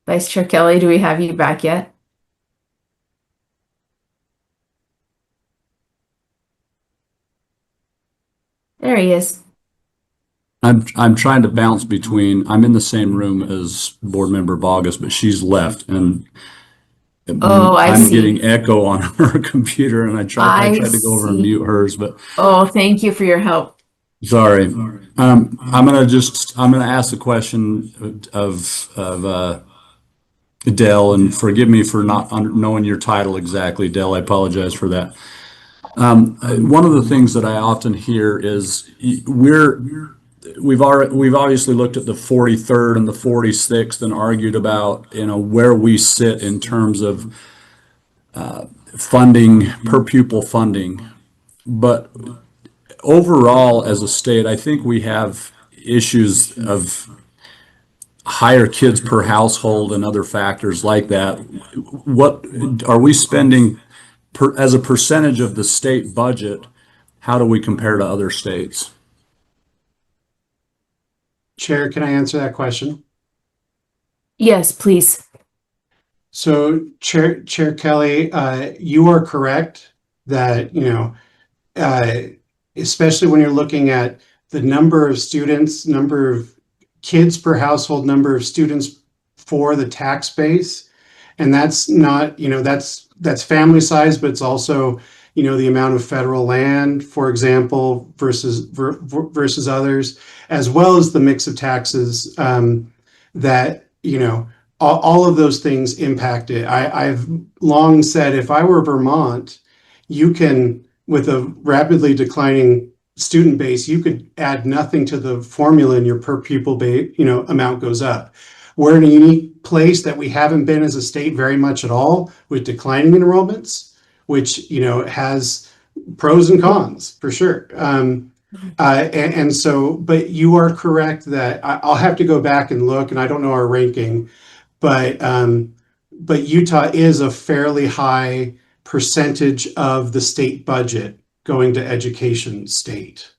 Vice Chair Kelly, do we have you back yet? There he is. I'm trying to bounce between, I'm in the same room as Board Member Bogus, but she's left, and Oh, I I'm see. getting echo on her computer, and I tried to go over and see. mute hers, but Oh, thank you for your help. sorry. I'm gonna ask the question of Dell, and forgive me for not knowing your title exactly, Dell. I apologize for that. One of the things that I often hear is we've obviously looked at the 43rd and the 46th and argued about, where we sit in terms of funding, per pupil funding. But overall, as a state, I think we have issues of higher kids per household and other factors like that. What are we spending as a percentage of the state budget? How do we compare to other states? Chair, can I answer that question? Yes, please. So Chair Kelly, you are correct that, especially when you're looking at the number of students, number of kids per household, number of students for the tax base. And that's not, that's family size, but it's also, the amount of federal land, for example, versus others, as well as the mix of taxes that, all of those things impact it. I've long said, if I were Vermont, you can, with a rapidly declining student base, you could add nothing to the formula and your per pupil amount goes up. We're in a unique place that we haven't been as a state very much at all, with declining enrollments, which, has pros and cons for sure. And so, but you are correct that I'll have to go back and look, and I don't know our ranking, but Utah is a fairly high percentage of the state budget going to education state.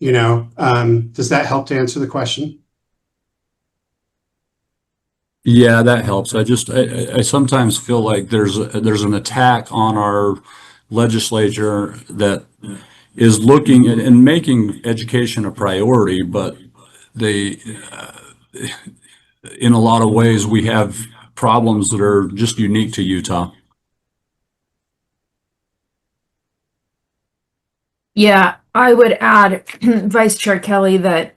Does that help to answer the question? Yeah, that helps. I sometimes feel like there's an attack on our legislature that is looking at and making education a priority, but in a lot of ways, we have problems that are just unique to Utah. Yeah, I would add, Vice Chair Kelly, that,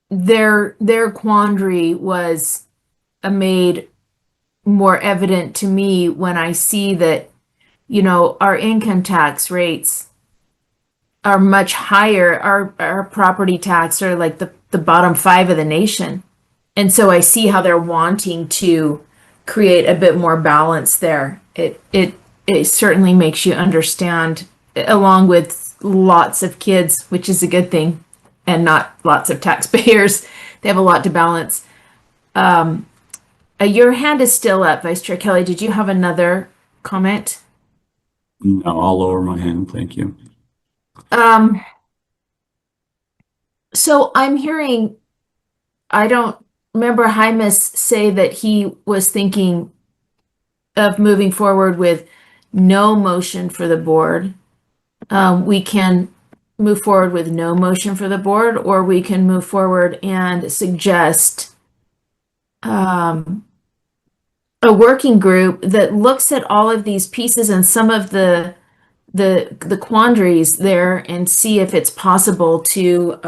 their quandary was made more evident to me when I see that, our income tax rates are much higher. Our property tax are like the bottom 5 of the nation. And so I see how they're wanting to create a bit more balance there. It certainly makes you understand, along with lots of kids, which is a good thing, and not lots of taxpayers. They have a lot to balance. Your hand is still up, Vice Chair Kelly. Did you have another comment? No, I'll lower my hand. Thank you. So I'm hearing, I don't remember Hymus say that he was thinking of moving forward with no motion for the board. We can move forward with no motion for the board, or we can move forward and suggest a working group that looks at all of these pieces and some of the quandaries there, and see if it's possible to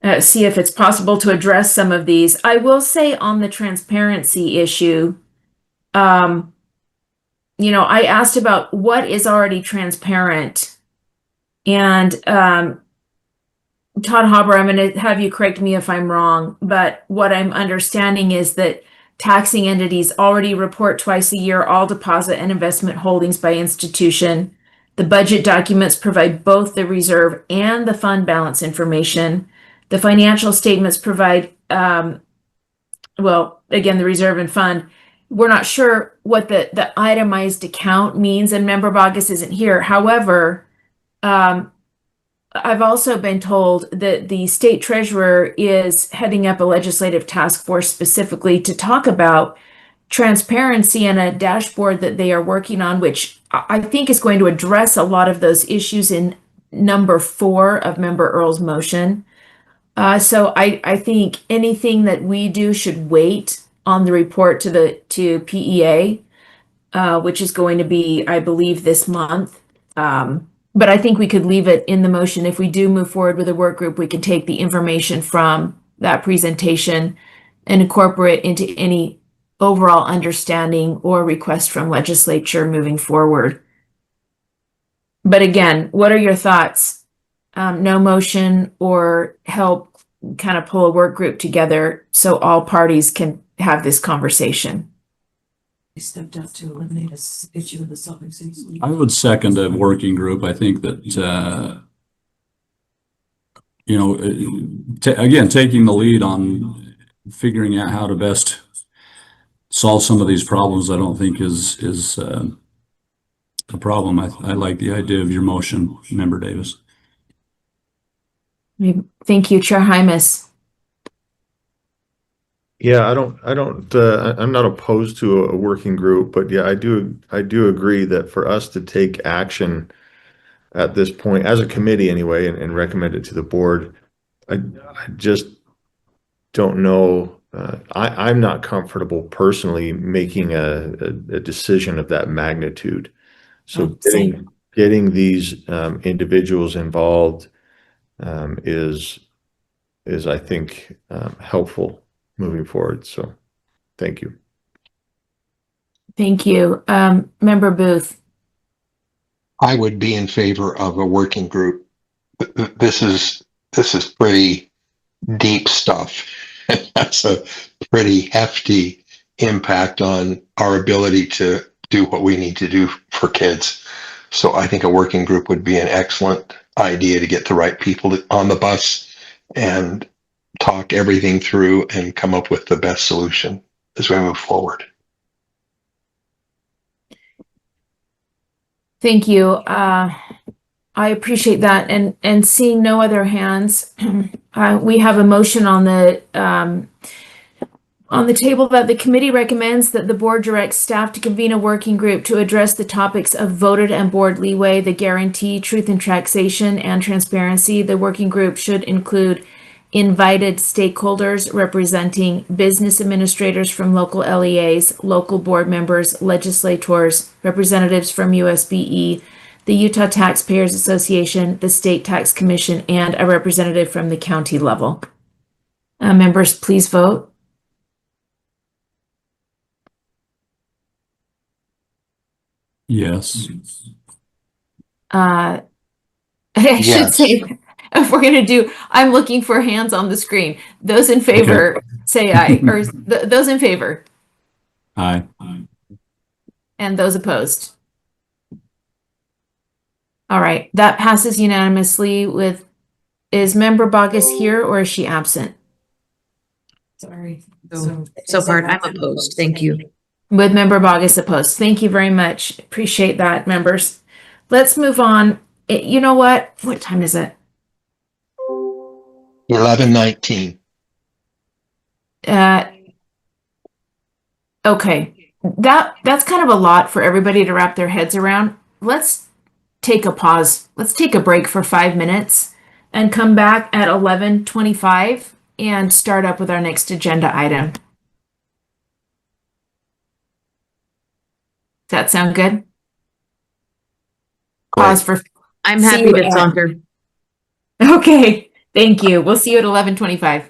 address some of these. I will say, on the transparency issue, I asked about what is already transparent, and Todd Hauber, I'm going to have you correct me if I'm wrong, but what I'm understanding is that taxing entities already report twice a year all deposit and investment holdings by institution. The budget documents provide both the reserve and the fund balance information. The financial statements provide, again, the reserve and fund. We're not sure what the itemized account means, and Member Bogus isn't here. However, I've also been told that the state treasurer is heading up a legislative task force specifically to talk about transparency and a dashboard that they are working on, which I think is going to address a lot of those issues in number 4 of Member Earl's motion. So I think anything that we do should wait on the report to PEA, which is going to be, I believe, this month. But I think we could leave it in the motion. If we do move forward with a work group, we can take the information from that presentation and incorporate into any overall understanding or request from legislature moving forward. But again, what are your thoughts? No motion or help kind of pull a work group together so all parties can have this conversation. Stepped up to eliminate this issue of the self-existing. I would second a working group. I think that, again, taking the lead on figuring out how to best solve some of these problems, I don't think is a problem. I like the idea of your motion, Member Davis. Thank you, Chair Hymas. Yeah, I'm not opposed to a working group, but yeah, I do agree that for us to take action at this point, as a committee anyway, and recommend it to the board, I just don't know. I'm not comfortable personally making a decision of that magnitude. So getting these individuals involved is I think helpful moving forward. So thank you. Thank you. Member Booth. I would be in favor of a working group. This is pretty deep stuff. That's a pretty hefty impact on our ability to do what we need to do for kids. So I think a working group would be an excellent idea to get the right people on the bus and talk everything through and come up with the best solution as we move forward. Thank you. I appreciate that. And seeing no other hands, we have a motion on the table that the committee recommends that the board directs staff to convene a working group to address the topics of voted and board leeway, the guarantee, truth in taxation, and transparency. The working group should include invited stakeholders representing business administrators from local LEAs, local board members, legislators, representatives from USBE, the Utah Taxpayers Association, the State Tax Commission, and a representative from the county level. Members, please vote. Yes. I should Yes. say, if we're going to do, I'm looking for hands on the screen. Those in favor, say aye, or those in favor, Aye. and those opposed. All right, that passes unanimously with, is Member Bogus here or is she absent? Sorry. So far, I'm opposed. Thank you. With Member Bogus opposed. Thank you very much. Appreciate that, members. Let's move on. You know what? What time is it? 11:19. Okay. That's kind of a lot for everybody to wrap their heads around. Let's take a pause. Let's take a break for 5 minutes and come back at 11:25 and start up with our next agenda item. Does that sound good? Pause for. I'm happy to saunter. Okay. Thank you. We'll see you at 11:25.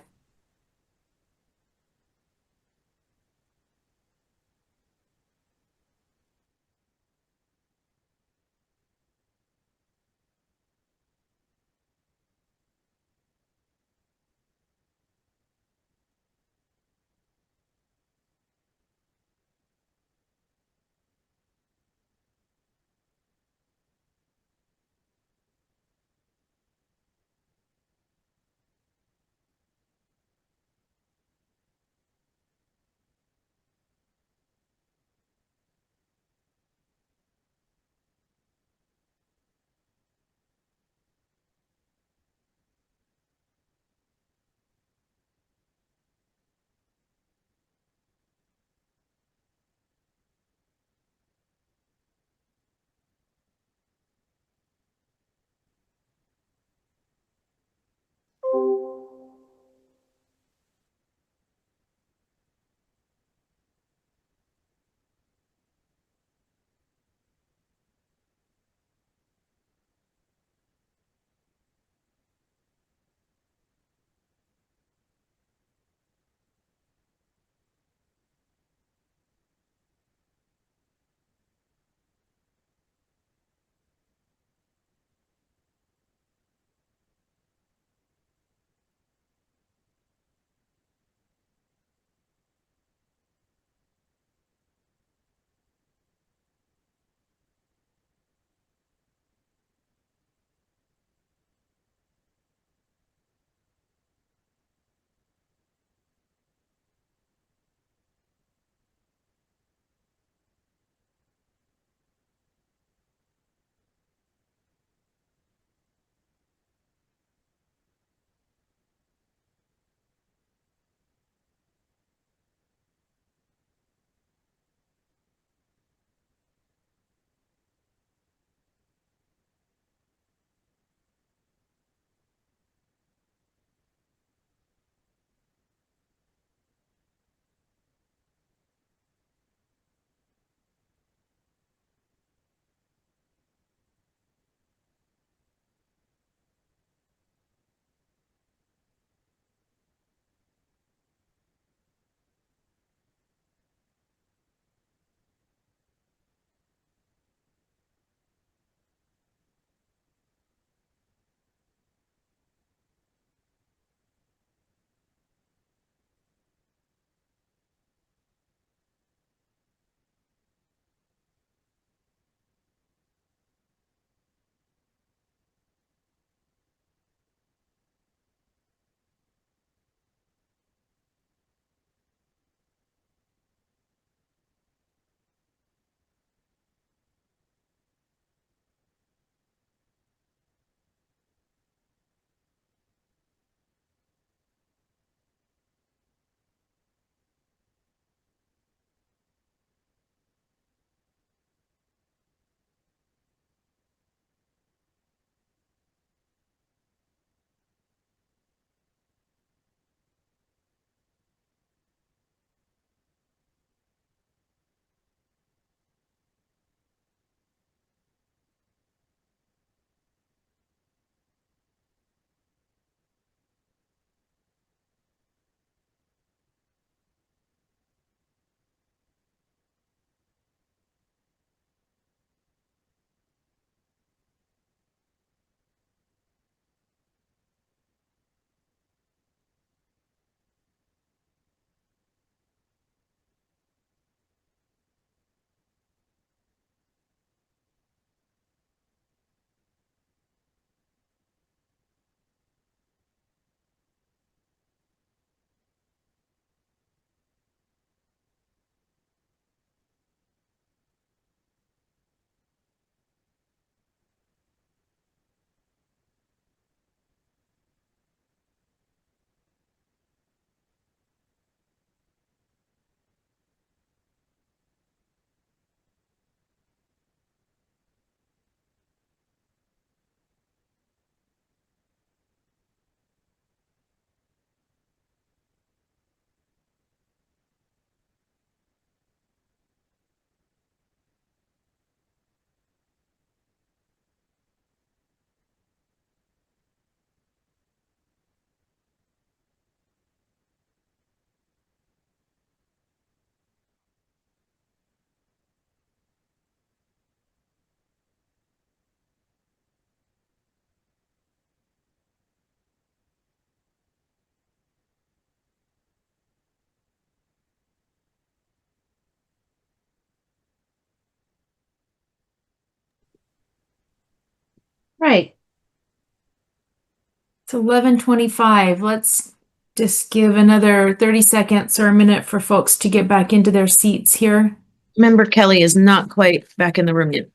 It's 11:25. Let's just give another 30 seconds or a minute for folks to get back into their seats here. Member Kelly is not quite back in the room yet.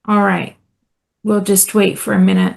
All right. We'll just wait for a minute.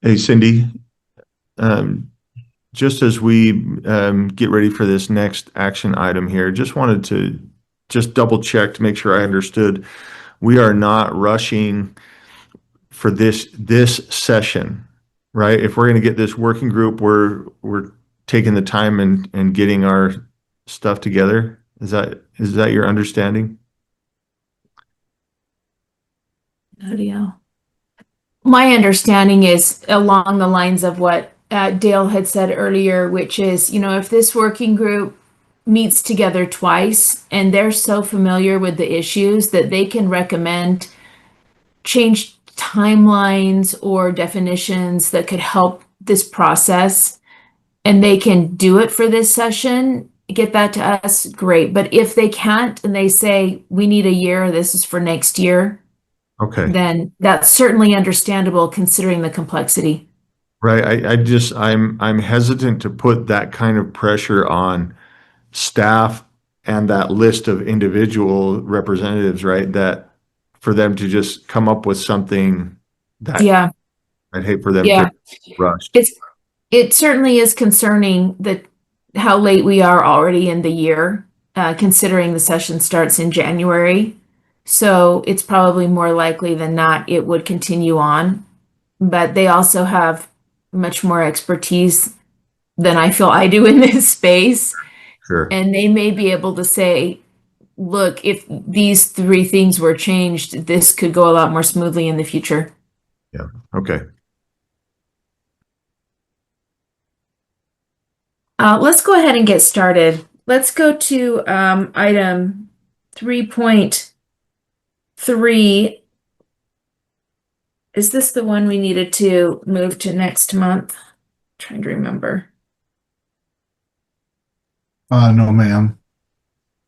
Hey, Cindy, just as we get ready for this next action item here, just wanted to just double check to make sure I understood. We are not rushing for this session, right? If we're going to get this working group, we're taking the time and getting our stuff together. Is that your understanding? Nadia. My understanding is along the lines of what Dale had said earlier, which is, if this working group meets together twice and they're so familiar with the issues that they can recommend change timelines or definitions that could help this process, and they can do it for this session, get that to us, great. But if they can't and they say, we need a year, this is for next year, Okay. then that's certainly understandable considering the complexity. Right. I'm hesitant to put that kind of pressure on staff and that list of individual representatives, right? That for them to just come up with something that Yeah, I'd hate for them yeah. to rush. It certainly is concerning that how late we are already in the year, considering the session starts in January. So it's probably more likely than not it would continue on. But they also have much more expertise than I feel I do in this space. Sure. And they may be able to say, look, if these three things were changed, this could go a lot more smoothly in the future. Yeah. Okay. Let's go ahead and get started. Let's go to item 3.3. Is this the one we needed to move to next month? Trying to remember. No, ma'am.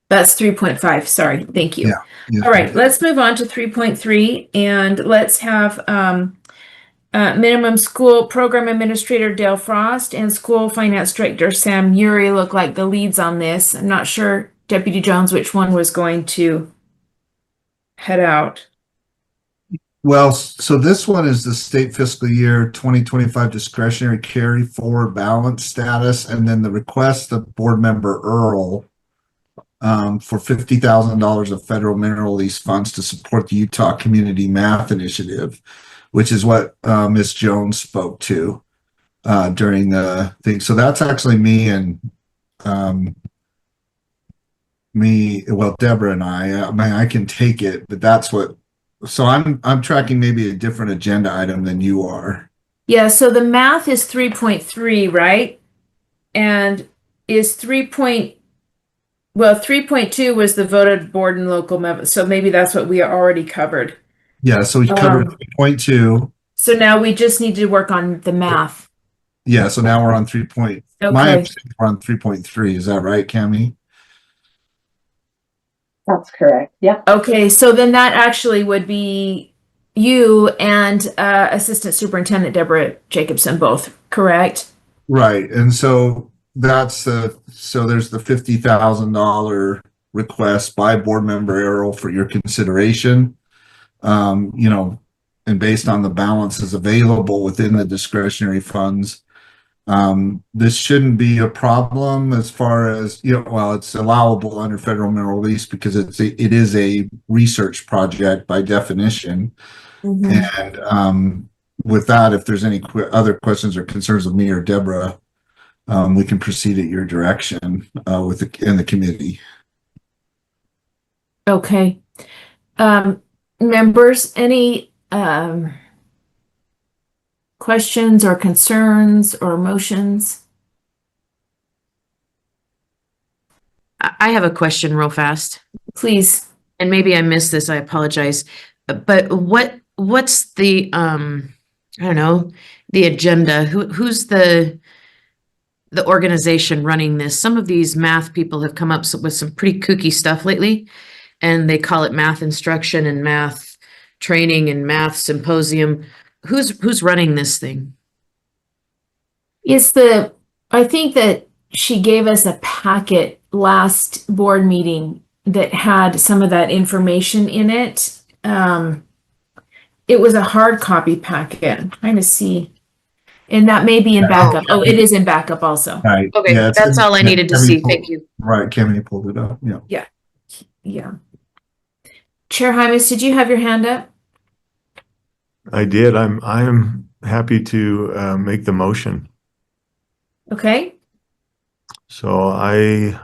That's 3.5. Sorry. Thank you. Yeah. Yes, All right. ma'am. Let's move on to 3.3 and let's have minimum school program administrator Dale Frost and school finance director Sam Uri look like the leads on this. I'm not sure, Deputy Jones, which one was going to head out. Well, so this one is the state fiscal year 2025 discretionary carry forward balance status, and then the request of board member Earl for $50,000 of federal mineral lease funds to support the Utah Community Math Initiative, which is what Ms. Jones spoke to during the thing. So that's actually me and Deborah and I can take it, but that's what. So I'm tracking maybe a different agenda item than you are. Yeah, so the math is 3.3, right? And is 3.2 was the voted board and local member. So maybe that's what we already covered. Yeah, so we covered 3.2. So now we just need to work on the math. Yeah, so now we're on 3.3. My Okay. we're on 3.3. Is that right, Cami? That's correct. Yep. Okay, so then that actually would be you and Assistant Superintendent Deborah Jacobson both, correct? Right. And so that's so there's the $50,000 request by board member Errol for your consideration. You know, and based on the balances available within the discretionary funds, this shouldn't be a problem as far as, you know, well, it's allowable under federal mineral lease because it is a research project by definition. And with that, if there's any other questions or concerns of me or Deborah, we can proceed at your direction in the committee. Okay. Members, any questions or concerns or motions? I have a question real fast. Please. And maybe I missed this, I apologize. But what's the I don't know, the agenda? Who's the organization running this? Some of these math people have come up with some pretty kooky stuff lately, and they call it math instruction and math training and math symposium. Who's running this thing? I think that she gave us a packet last board meeting that had some of that information in it. It was a hard copy packet. I'm trying to see. And that may be in backup. Oh, it is in backup also. Right. Okay, Yeah, that's all I needed to see. Thank you. Right, Cami pulled it up. Yeah. Yeah. Yeah. Chair Hymas, did you have your hand up? I did. I'm happy to make the motion. Okay. So I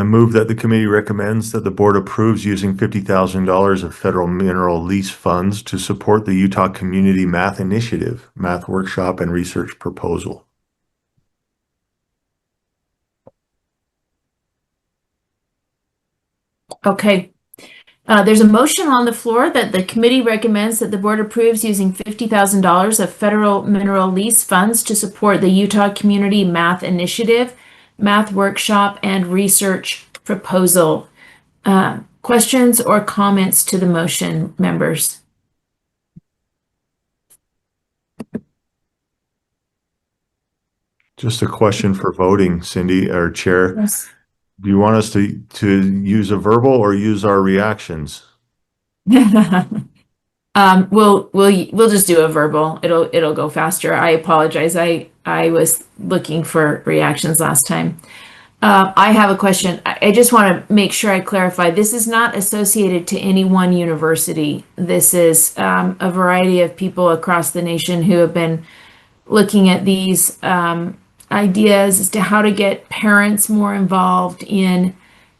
move that the committee recommends that the board approves using $50,000 of federal mineral lease funds to support the Utah Community Math Initiative, math workshop and research proposal. Okay. There's a motion on the floor that the committee recommends that the board approves using $50,000 of federal mineral lease funds to support the Utah Community Math Initiative, math workshop, and research proposal. Questions or comments to the motion, members? Just a question for voting, Cindy, or Chair. Yes. Do you want us to use a verbal or use our reactions? We'll just do a verbal. It'll go faster. I apologize. I was looking for reactions last time. I have a question. I just want to make sure I clarify. This is not associated to any one university. This is a variety of people across the nation who have been looking at these ideas as to how to get parents more involved in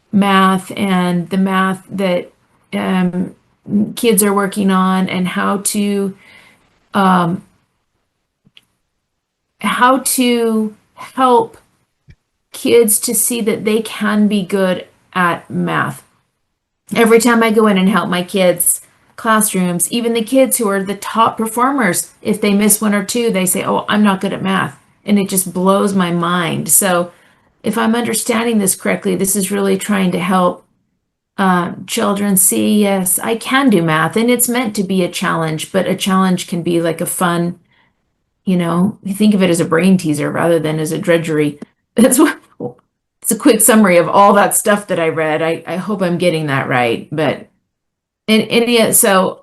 math and the math that kids are working on, and how to help kids to see that they can be good at math. Every time I go in and help my kids' classrooms, even the kids who are the top performers, if they miss one or two, they say, "Oh, I'm not good at math." And it just blows my mind. So if I'm understanding this correctly, this is really trying to help children see, yes, I can do math, and it's meant to be a challenge, but a challenge can be like a fun, you think of it as a brain teaser rather than as a drudgery. It's a quick summary of all that stuff that I read. I hope I'm getting that right, but so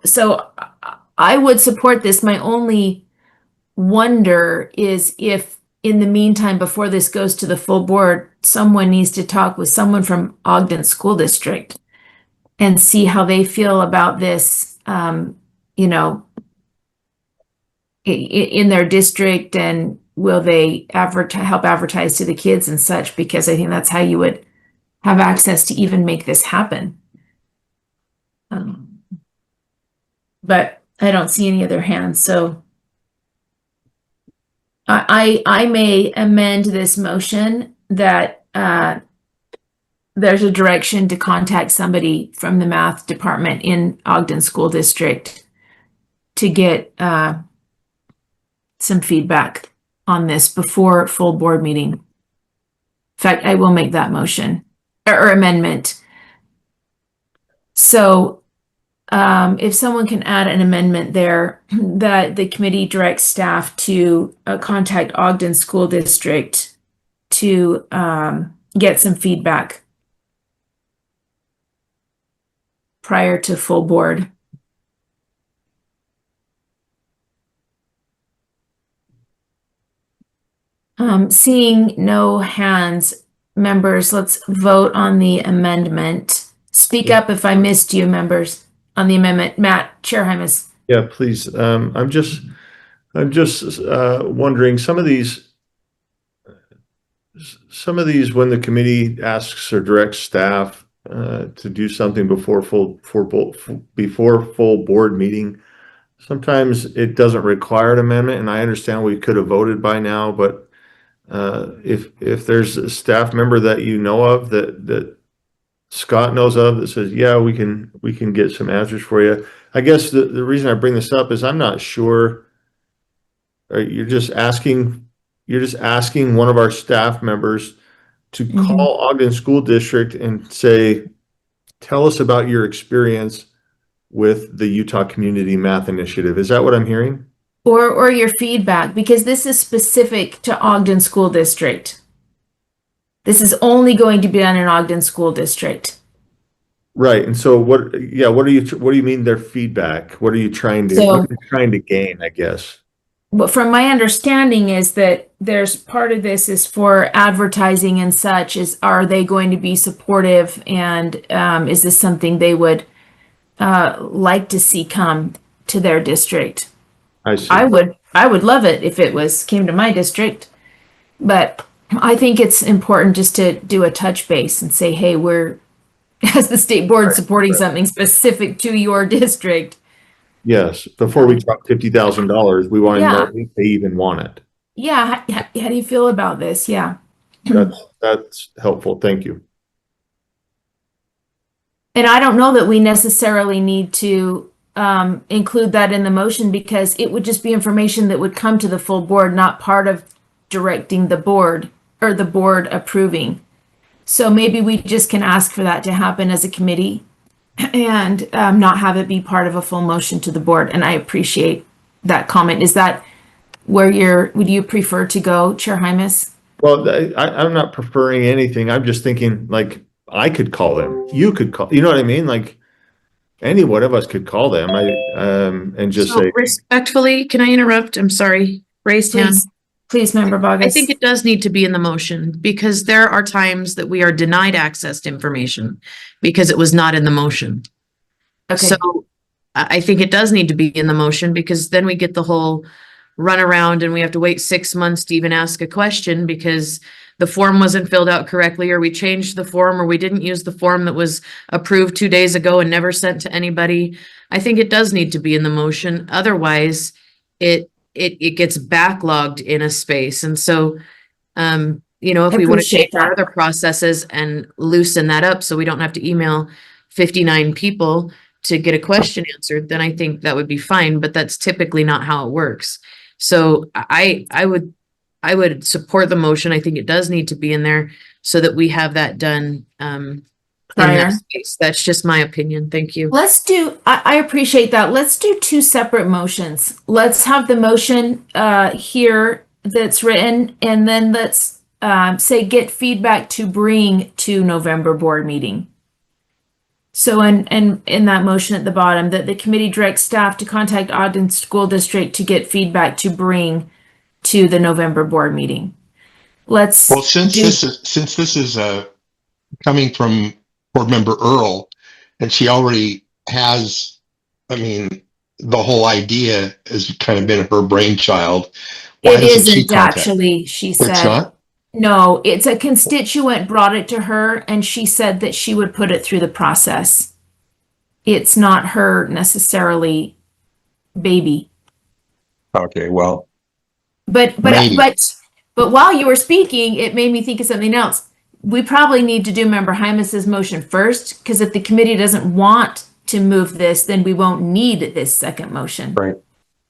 I would support this. My only wonder is if in the meantime, before this goes to the full board, someone needs to talk with someone from Ogden School District and see how they feel about this, in their district, and will they help advertise to the kids and such, because I think that's how you would have access to even make this happen. But I don't see any other hands, so I may amend this motion that there's a direction to contact somebody from the math department in Ogden School District to get some feedback on this before full board meeting. In fact, I will make that motion or amendment. So if someone can add an amendment there that the committee directs staff to contact Ogden School District to get some feedback prior to full board. Seeing no hands, members, let's vote on the amendment. Speak up if I missed you, members, on the amendment. Matt, Chair Hymas. Yeah, please. I'm just wondering, some of these, when the committee asks or directs staff to do something before full board meeting, sometimes it doesn't require an amendment, and I understand we could have voted by now, but if there's a staff member that you know of that Scott knows of that says, yeah, we can get some answers for you. I guess the reason I bring this up is I'm not sure. You're just asking one of our staff members to call Ogden School District and say, tell us about your experience with the Utah Community Math Initiative. Is that what I'm hearing? Or your feedback, because this is specific to Ogden School District. This is only going to be done in Ogden School District. Right. And so what do you mean their feedback? What are you trying to gain, I guess? Well, from my understanding is that there's part of this is for advertising and such. Are they going to be supportive, and is this something they would like to see come to their district? I see. I would love it if it came to my district, but I think it's important just to do a touch base and say, hey, we're, as the state board, supporting something specific to your district. Yes, before we drop $50,000, we want to know if they even want it. Yeah, how do you feel about this? Yeah. That's helpful. Thank you. And I don't know that we necessarily need to include that in the motion, because it would just be information that would come to the full board, not part of directing the board or the board approving. So maybe we just can ask for that to happen as a committee and not have it be part of a full motion to the board. And I appreciate that comment. Is that where would you prefer to go, Chair Hymas? Well, I'm not preferring anything. I'm just thinking, like, I could call them. You could call, you know what I mean? Like, any one of us could call them and just say. Respectfully, can I interrupt? I'm sorry. Raised hand. Please, Member Boggess. I think it does need to be in the motion, because there are times that we are denied access to information because it was not in the motion. Okay. So I think it does need to be in the motion, because then we get the whole run around and we have to wait 6 months to even ask a question because the form wasn't filled out correctly, or we changed the form, or we didn't use the form that was approved 2 days ago and never sent to anybody. I think it does need to be in the motion. Otherwise, it gets backlogged in a space. And so, if we want to take our other processes and loosen that up so we don't have to email 59 people to get a question answered, then I think that would be fine, but that's typically not how it works. So I would support the motion. I think it does need to be in there so that we have that done in that space. That's just my opinion. Thank you. I appreciate that. Let's do two separate motions. Let's have the motion here that's written, and then let's say get feedback to bring to November board meeting. So in that motion at the bottom, that the committee directs staff to contact Ogden School District to get feedback to bring to the November board meeting. Since this is coming from board member Earl, and she already has, the whole idea has kind of been her brainchild. It isn't actually, she said. It's not? No, it's a constituent brought it to her, and she said that she would put it through the process. It's not her necessarily baby. Okay, well. But while you were speaking, it made me think of something else. We probably need to do Member Hymas's motion first, because if the committee doesn't want to move this, then we won't need this second motion. Right.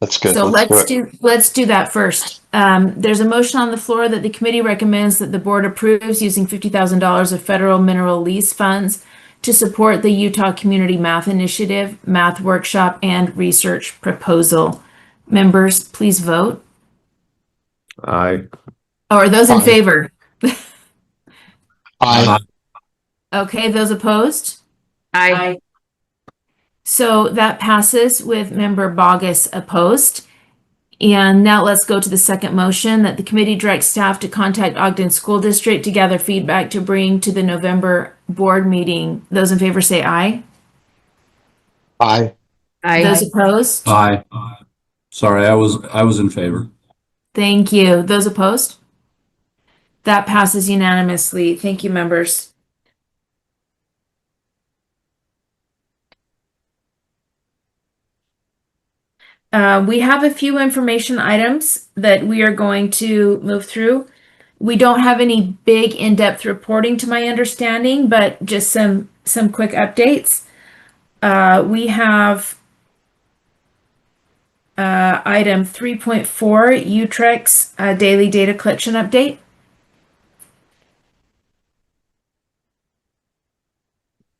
That's good. So Let's do it. let's do that first. There's a motion on the floor that the committee recommends that the board approves using $50,000 of federal mineral lease funds to support the Utah Community Math Initiative, Math Workshop, and Research Proposal. Members, please vote. Aye. Or are those in Aye. favor? Aye. Okay, those opposed? Aye. So that passes with member Bogus opposed. And now let's go to the second motion that the committee directs staff to contact Ogden School District to gather feedback to bring to the November board meeting. Those in favor say aye. Aye. Aye. Those opposed? Aye. Sorry, I was in favor. Thank you. Those opposed? That passes unanimously. Thank you, members. We have a few information items that we are going to move through. We don't have any big in-depth reporting to my understanding, but just some quick updates. We have item 3.4, UTREx daily data collection update.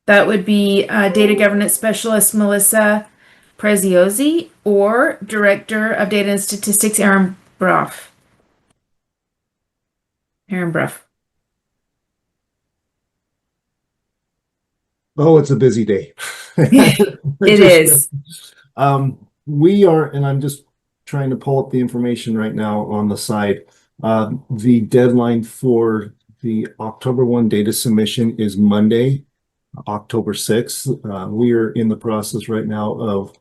That would be Data Governance Specialist Melissa Preziosi or Director of Data and Statistics Aaron Brough. Oh, it's a busy day. It is. We are, and I'm just trying to pull up the information right now on the side. The deadline for the October 1 data submission is Monday, October 6th. We are in the process right now of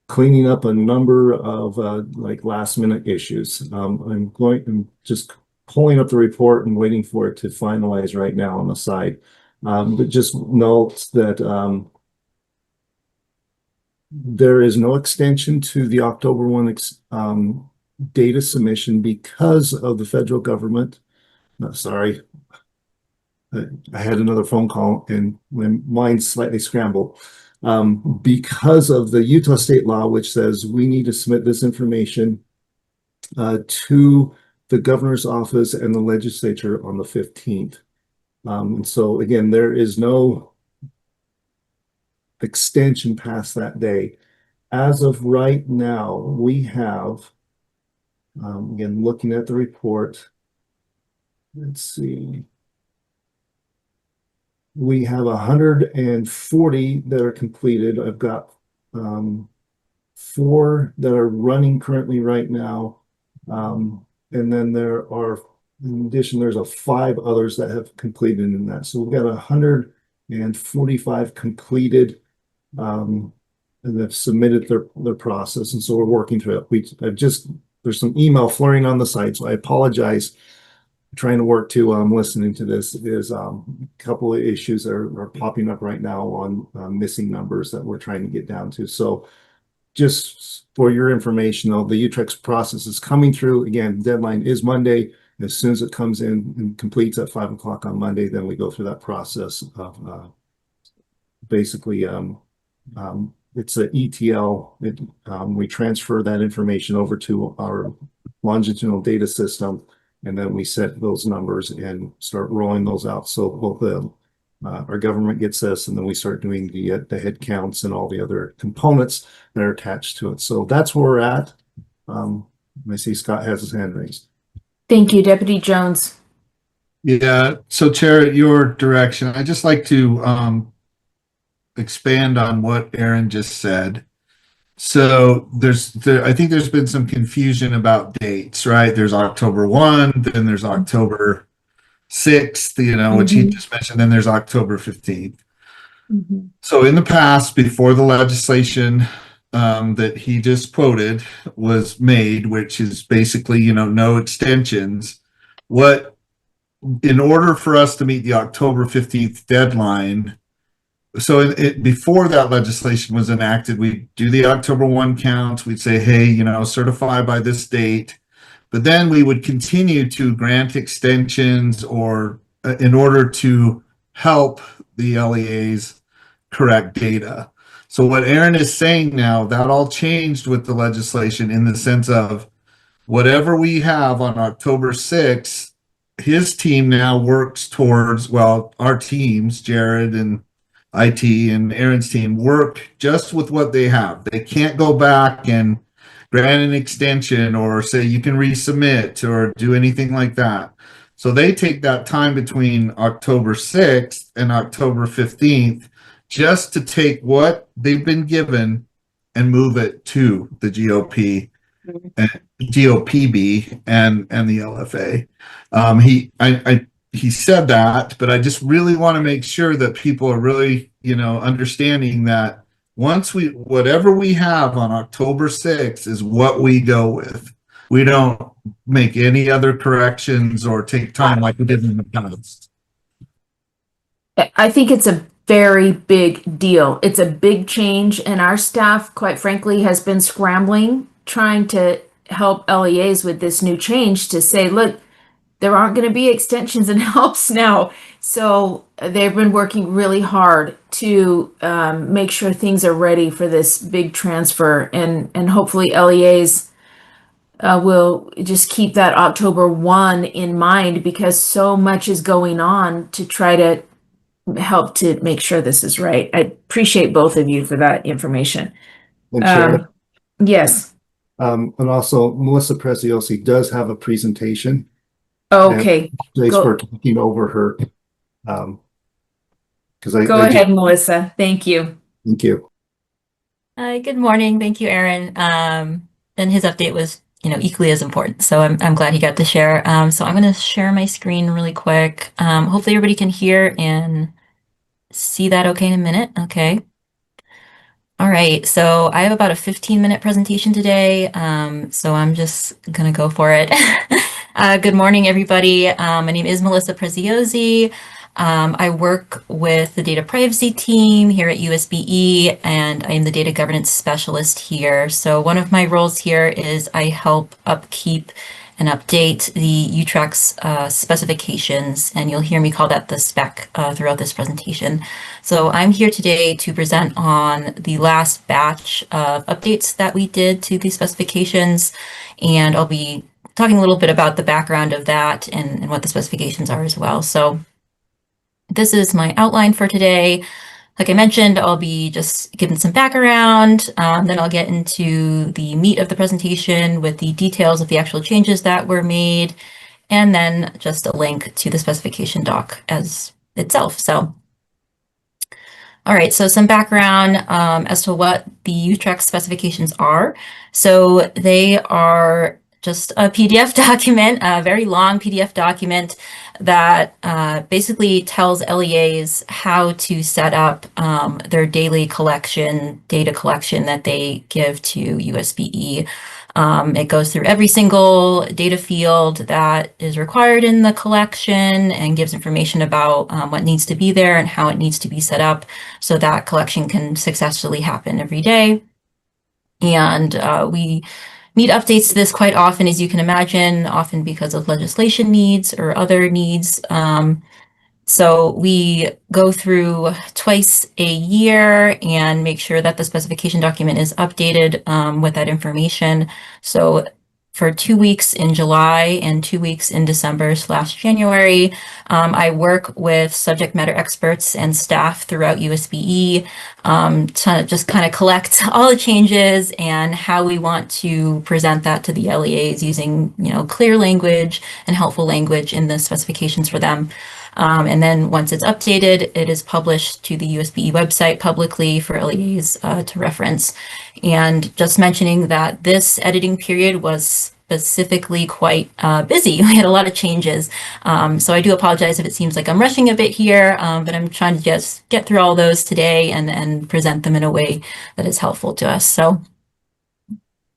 cleaning up a number of like last minute issues. I'm just pulling up the report and waiting for it to finalize right now on the side. But just note that there is no extension to the October 1 data submission because of the federal government. No, sorry. I had another phone call and my mind's slightly scrambled. Because of the Utah state law, which says we need to submit this information to the governor's office and the legislature on the 15th. And so again, there is no extension past that day. As of right now, we have, again, looking at the report, let's see. We have 140 that are completed. I've got 4 that are running currently right now. And then there are, in addition, there's 5 others that have completed in that. So we've got 145 completed and they've submitted their process. And so we're working through it. There's some email flurrying on the site, so I apologize. Trying to work to listening to this is a couple of issues that are popping up right now on missing numbers that we're trying to get down to. So just for your information, though, the UTREx process is coming through. Again, deadline is Monday. As soon as it comes in and completes at 5 o'clock on Monday, then we go through that process of basically it's a ETL. We transfer that information over to our longitudinal data system. And then we set those numbers and start rolling those out. So both our government gets this, and then we start doing the head counts and all the other components that are attached to it. So that's where we're at. I see Scott has his hand raised. Thank you, Deputy Jones. Yeah. So, Chair, at your direction, I'd just like to expand on what Aaron just said. So I think there's been some confusion about dates, right? There's October 1, then there's October 6th, which he just mentioned, then there's October 15th. So in the past, before the legislation that he just quoted was made, which is basically, no extensions, in order for us to meet the October 15th deadline, so before that legislation was enacted, we do the October 1 counts. We'd say, hey, certify by this date. But then we would continue to grant extensions or in order to help the LEAs correct data. So what Aaron is saying now, that all changed with the legislation in the sense of whatever we have on October 6th, his team now works towards, well, our teams, Jared and IT and Aaron's team work just with what they have. They can't go back and grant an extension or say you can resubmit or do anything like that. So they take that time between October 6th and October 15th just to take what they've been given and move it to the GOP and GOPB and the LFA. He said that, but I just really want to make sure that people are really, understanding that once whatever we have on October 6th is what we go with. We don't make any other corrections or take time like we did in the past. I think it's a very big deal. It's a big change, and our staff, quite frankly, has been scrambling, trying to help LEAs with this new change to say, look, there aren't going to be extensions and helps now. So they've been working really hard to make sure things are ready for this big transfer, and hopefully LEAs will just keep that October 1 in mind, because so much is going on to try to help to make sure this is right. I appreciate both of you for that information. And Chair, Yes. and also Melissa Preziosi does have a presentation. Okay. Thanks for talking over her. Go ahead, Melissa. Thank you. Thank you. Good morning. Thank you, Aaron. And his update was, equally as important. So I'm glad he got to share. So I'm going to share my screen really quick. Hopefully everybody can hear and see that okay in a minute. Okay. All right. So I have about a 15-minute presentation today. So I'm just going to go for it. Good morning, everybody. My name is Melissa Preziosi. I work with the data privacy team here at USBE, and I am the data governance specialist here. So one of my roles here is I help upkeep and update the UTREx specifications, and you'll hear me call that the spec throughout this presentation. So I'm here today to present on the last batch of updates that we did to these specifications, and I'll be talking a little bit about the background of that and what the specifications are as well. So this is my outline for today. Like I mentioned, I'll be just giving some background, then I'll get into the meat of the presentation with the details of the actual changes that were made, and then just a link to the specification doc as itself. So, all right, so some background as to what the UTREx specifications are. So they are just a PDF document, a very long PDF document that basically tells LEAs how to set up their daily data collection that they give to USBE. It goes through every single data field that is required in the collection and gives information about what needs to be there and how it needs to be set up so that collection can successfully happen every day. And we need updates to this quite often, as you can imagine, often because of legislation needs or other needs. So we go through twice a year and make sure that the specification document is updated with that information. So for 2 weeks in July and 2 weeks in December/January, I work with subject matter experts and staff throughout USBE to just kind of collect all the changes and how we want to present that to the LEAs using, clear language and helpful language in the specifications for them. And then once it's updated, it is published to the USBE website publicly for LEAs to reference. And just mentioning that this editing period was specifically quite busy. We had a lot of changes. So I do apologize if it seems like I'm rushing a bit here, but I'm trying to just get through all those today and present them in a way that is helpful to us. So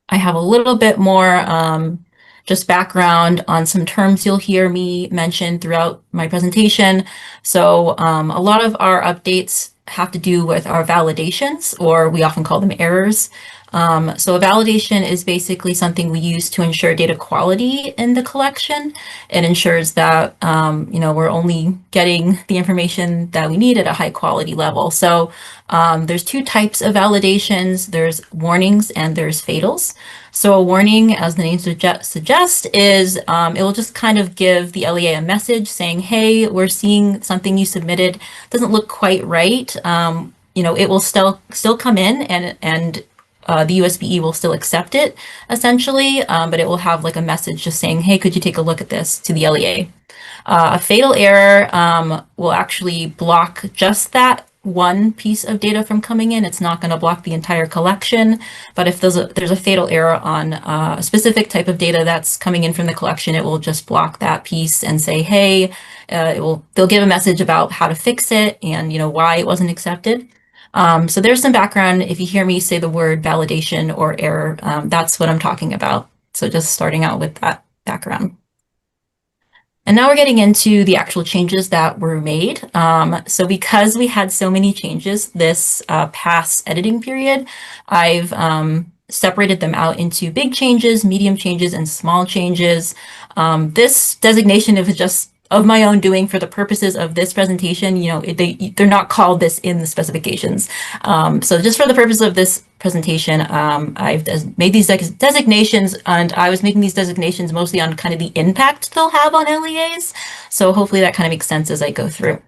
I have a little bit more just background on some terms you'll hear me mention throughout my presentation. So a lot of our updates have to do with our validations, or we often call them errors. So a validation is basically something we use to ensure data quality in the collection. It ensures that, we're only getting the information that we need at a high quality level. So there's two types of validations. There's warnings and there's fatals. So a warning, as the name suggests, is it will just kind of give the LEA a message saying, hey, we're seeing something you submitted doesn't look quite right. It will still come in and the USBE will still accept it essentially, but it will have like a message just saying, hey, could you take a look at this to the LEA? A fatal error will actually block just that one piece of data from coming in. It's not going to block the entire collection, but if there's a fatal error on a specific type of data that's coming in from the collection, it will just block that piece and say, hey, they'll give a message about how to fix it and why it wasn't accepted. So there's some background. If you hear me say the word validation or error, that's what I'm talking about. So just starting out with that background. And now we're getting into the actual changes that were made. So because we had so many changes this past editing period, I've separated them out into big changes, medium changes, and small changes. This designation is just of my own doing for the purposes of this presentation. They're not called this in the specifications. So just for the purpose of this presentation, I've made these designations, and I was making these designations mostly on kind of the impact they'll have on LEAs. So hopefully that kind of makes sense as I go through.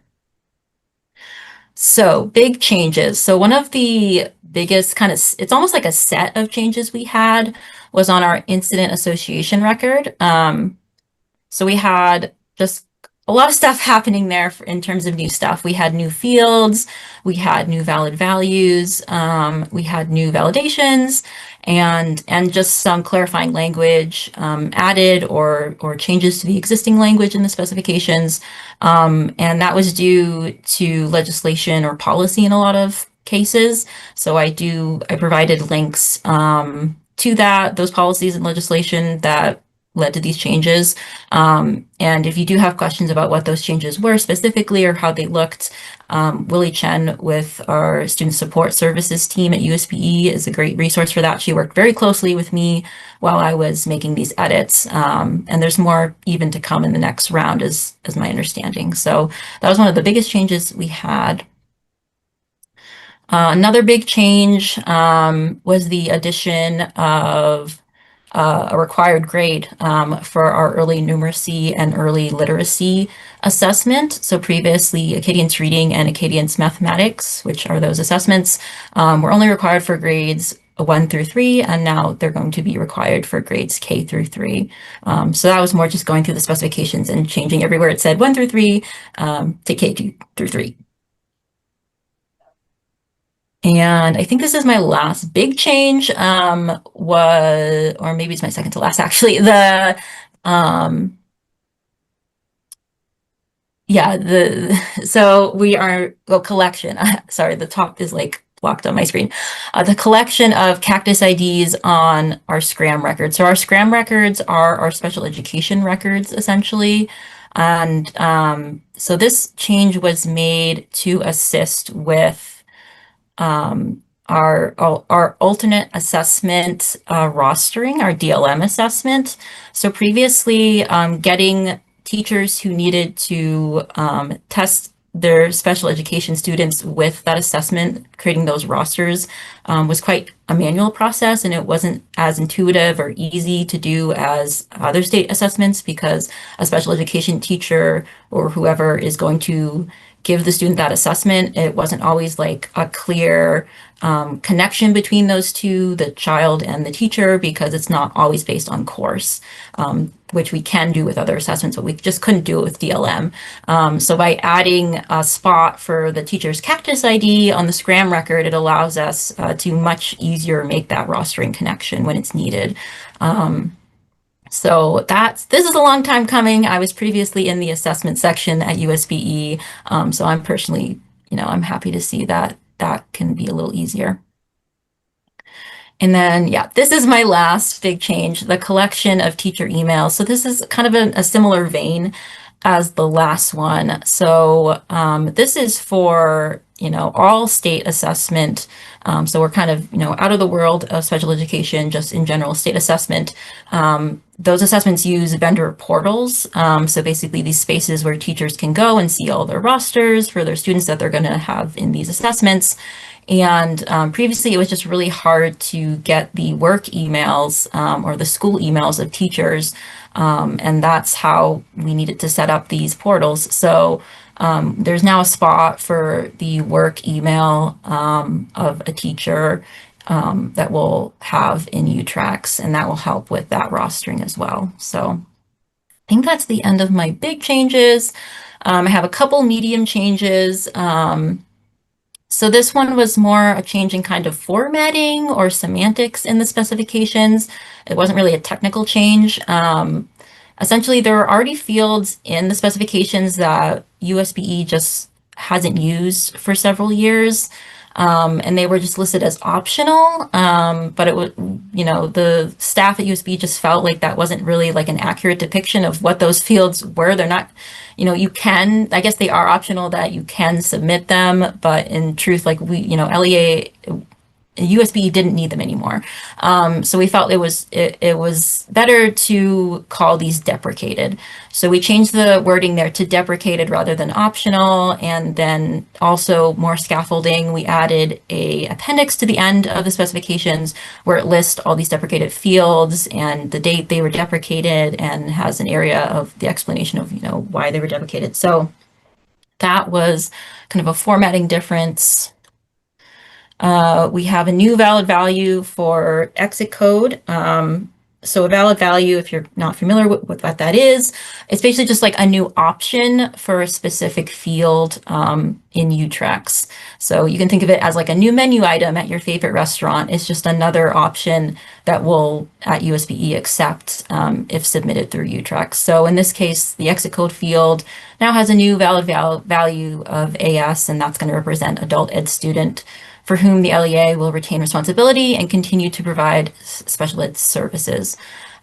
So big changes. So one of the biggest it's almost like a set of changes we had was on our incident association record. So we had just a lot of stuff happening there in terms of new stuff. We had new fields, we had new valid values, we had new validations, and just some clarifying language added or changes to the existing language in the specifications. And that was due to legislation or policy in a lot of cases. So I provided links to those policies and legislation that led to these changes. And if you do have questions about what those changes were specifically or how they looked, Willie Chen with our student support services team at USBE is a great resource for that. She worked very closely with me while I was making these edits. And there's more even to come in the next round as my understanding. So that was one of the biggest changes we had. Another big change was the addition of a required grade for our early numeracy and early literacy assessment. So previously, Acadience Reading and Acadience Mathematics, which are those assessments, were only required for grades 1 through 3, and now they're going to be required for grades K through 3. So that was more just going through the specifications and changing everywhere it said 1 through 3 to K through 3. And I think this is my last big change, or maybe it's my second to last, actually. So we are, collection, sorry, the top is like blocked on my screen. The collection of cactus IDs on our SCRAM records. So our SCRAM records are our special education records, essentially. And so this change was made to assist with our alternate assessment rostering, our DLM assessment. So previously, getting teachers who needed to test their special education students with that assessment, creating those rosters, was quite a manual process, and it wasn't as intuitive or easy to do as other state assessments, because a special education teacher or whoever is going to give the student that assessment, it wasn't always like a clear connection between those two, the child and the teacher, because it's not always based on course, which we can do with other assessments, but we just couldn't do it with DLM. So by adding a spot for the teacher's cactus ID on the SCRAM record, it allows us to much easier make that rostering connection when it's needed. So this is a long time coming. I was previously in the assessment section at USBE. So I'm personally, I'm happy to see that can be a little easier. And then, this is my last big change, the collection of teacher emails. So this is kind of a similar vein. as the last one. So this is for, all state assessment. So we're kind of, out of the world of special education, just in general state assessment. Those assessments use vendor portals. So basically these spaces where teachers can go and see all their rosters for their students that they're going to have in these assessments. And previously, it was just really hard to get the work emails or the school emails of teachers. And that's how we needed to set up these portals. So there's now a spot for the work email of a teacher that we'll have in UTREx, and that will help with that rostering as well. So I think that's the end of my big changes. I have a couple medium changes. So this one was more a change in kind of formatting or semantics in the specifications. It wasn't really a technical change. Essentially, there are already fields in the specifications that USBE just hasn't used for several years. And they were just listed as optional, but it was, the staff at USB just felt like that wasn't really like an accurate depiction of what those fields were. They're not, I guess they are optional, that you can submit them, but in truth, like LEA, USB didn't need them anymore. So we felt it was better to call these deprecated. So we changed the wording there to deprecated rather than optional. And then also more scaffolding. We added a appendix to the end of the specifications where it lists all these deprecated fields and the date they were deprecated, and has an area of the explanation of, why they were deprecated. So that was kind of a formatting difference. We have a new valid value for exit code. So a valid value, if you're not familiar with what that is, it's basically just like a new option for a specific field in UTREx. So you can think of it as like a new menu item at your favorite restaurant. It's just another option that will at USBE accept if submitted through UTREx. So in this case, the exit code field now has a new valid value of AS, and that's going to represent adult ed student, for whom the LEA will retain responsibility and continue to provide special ed services.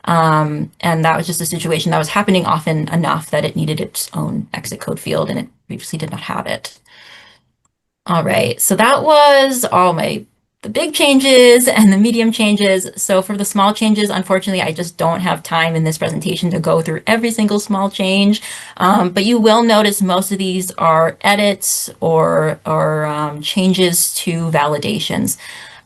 And that was just a situation that was happening often enough that it needed its own exit code field, and it previously did not have it. All right, so that was all the big changes and the medium changes. So for the small changes, unfortunately, I just don't have time in this presentation to go through every single small change. But you will notice most of these are edits or changes to validations.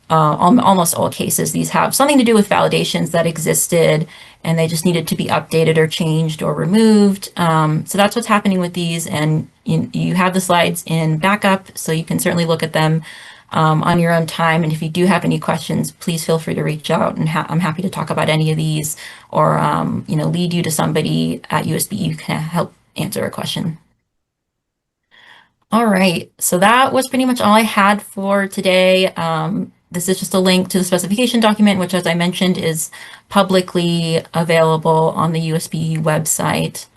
Almost all cases, these have something to do with validations that existed and they just needed to be updated or changed or removed. So that's what's happening with these. And you have the slides in backup, so you can certainly look at them on your own time. And if you do have any questions, please feel free to reach out, and I'm happy to talk about any of these, or lead you to somebody at USBE who can help answer a question. All right, so that was pretty much all I had for today. This is just a link to the specification document, which, as I mentioned, is publicly available on the USBE website.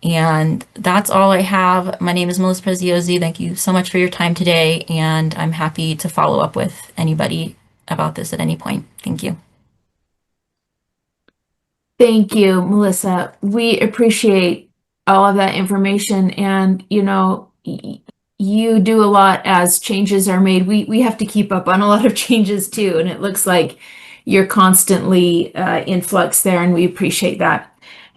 And that's all I have. My name is Melissa Preziosi. Thank you so much for your time today, and I'm happy to follow up with anybody about this at any point. Thank you. Thank you, Melissa. We appreciate all of that information, and you do a lot as changes are made. We have to keep up on a lot of changes too, and it looks like you're constantly in flux there, and we appreciate that.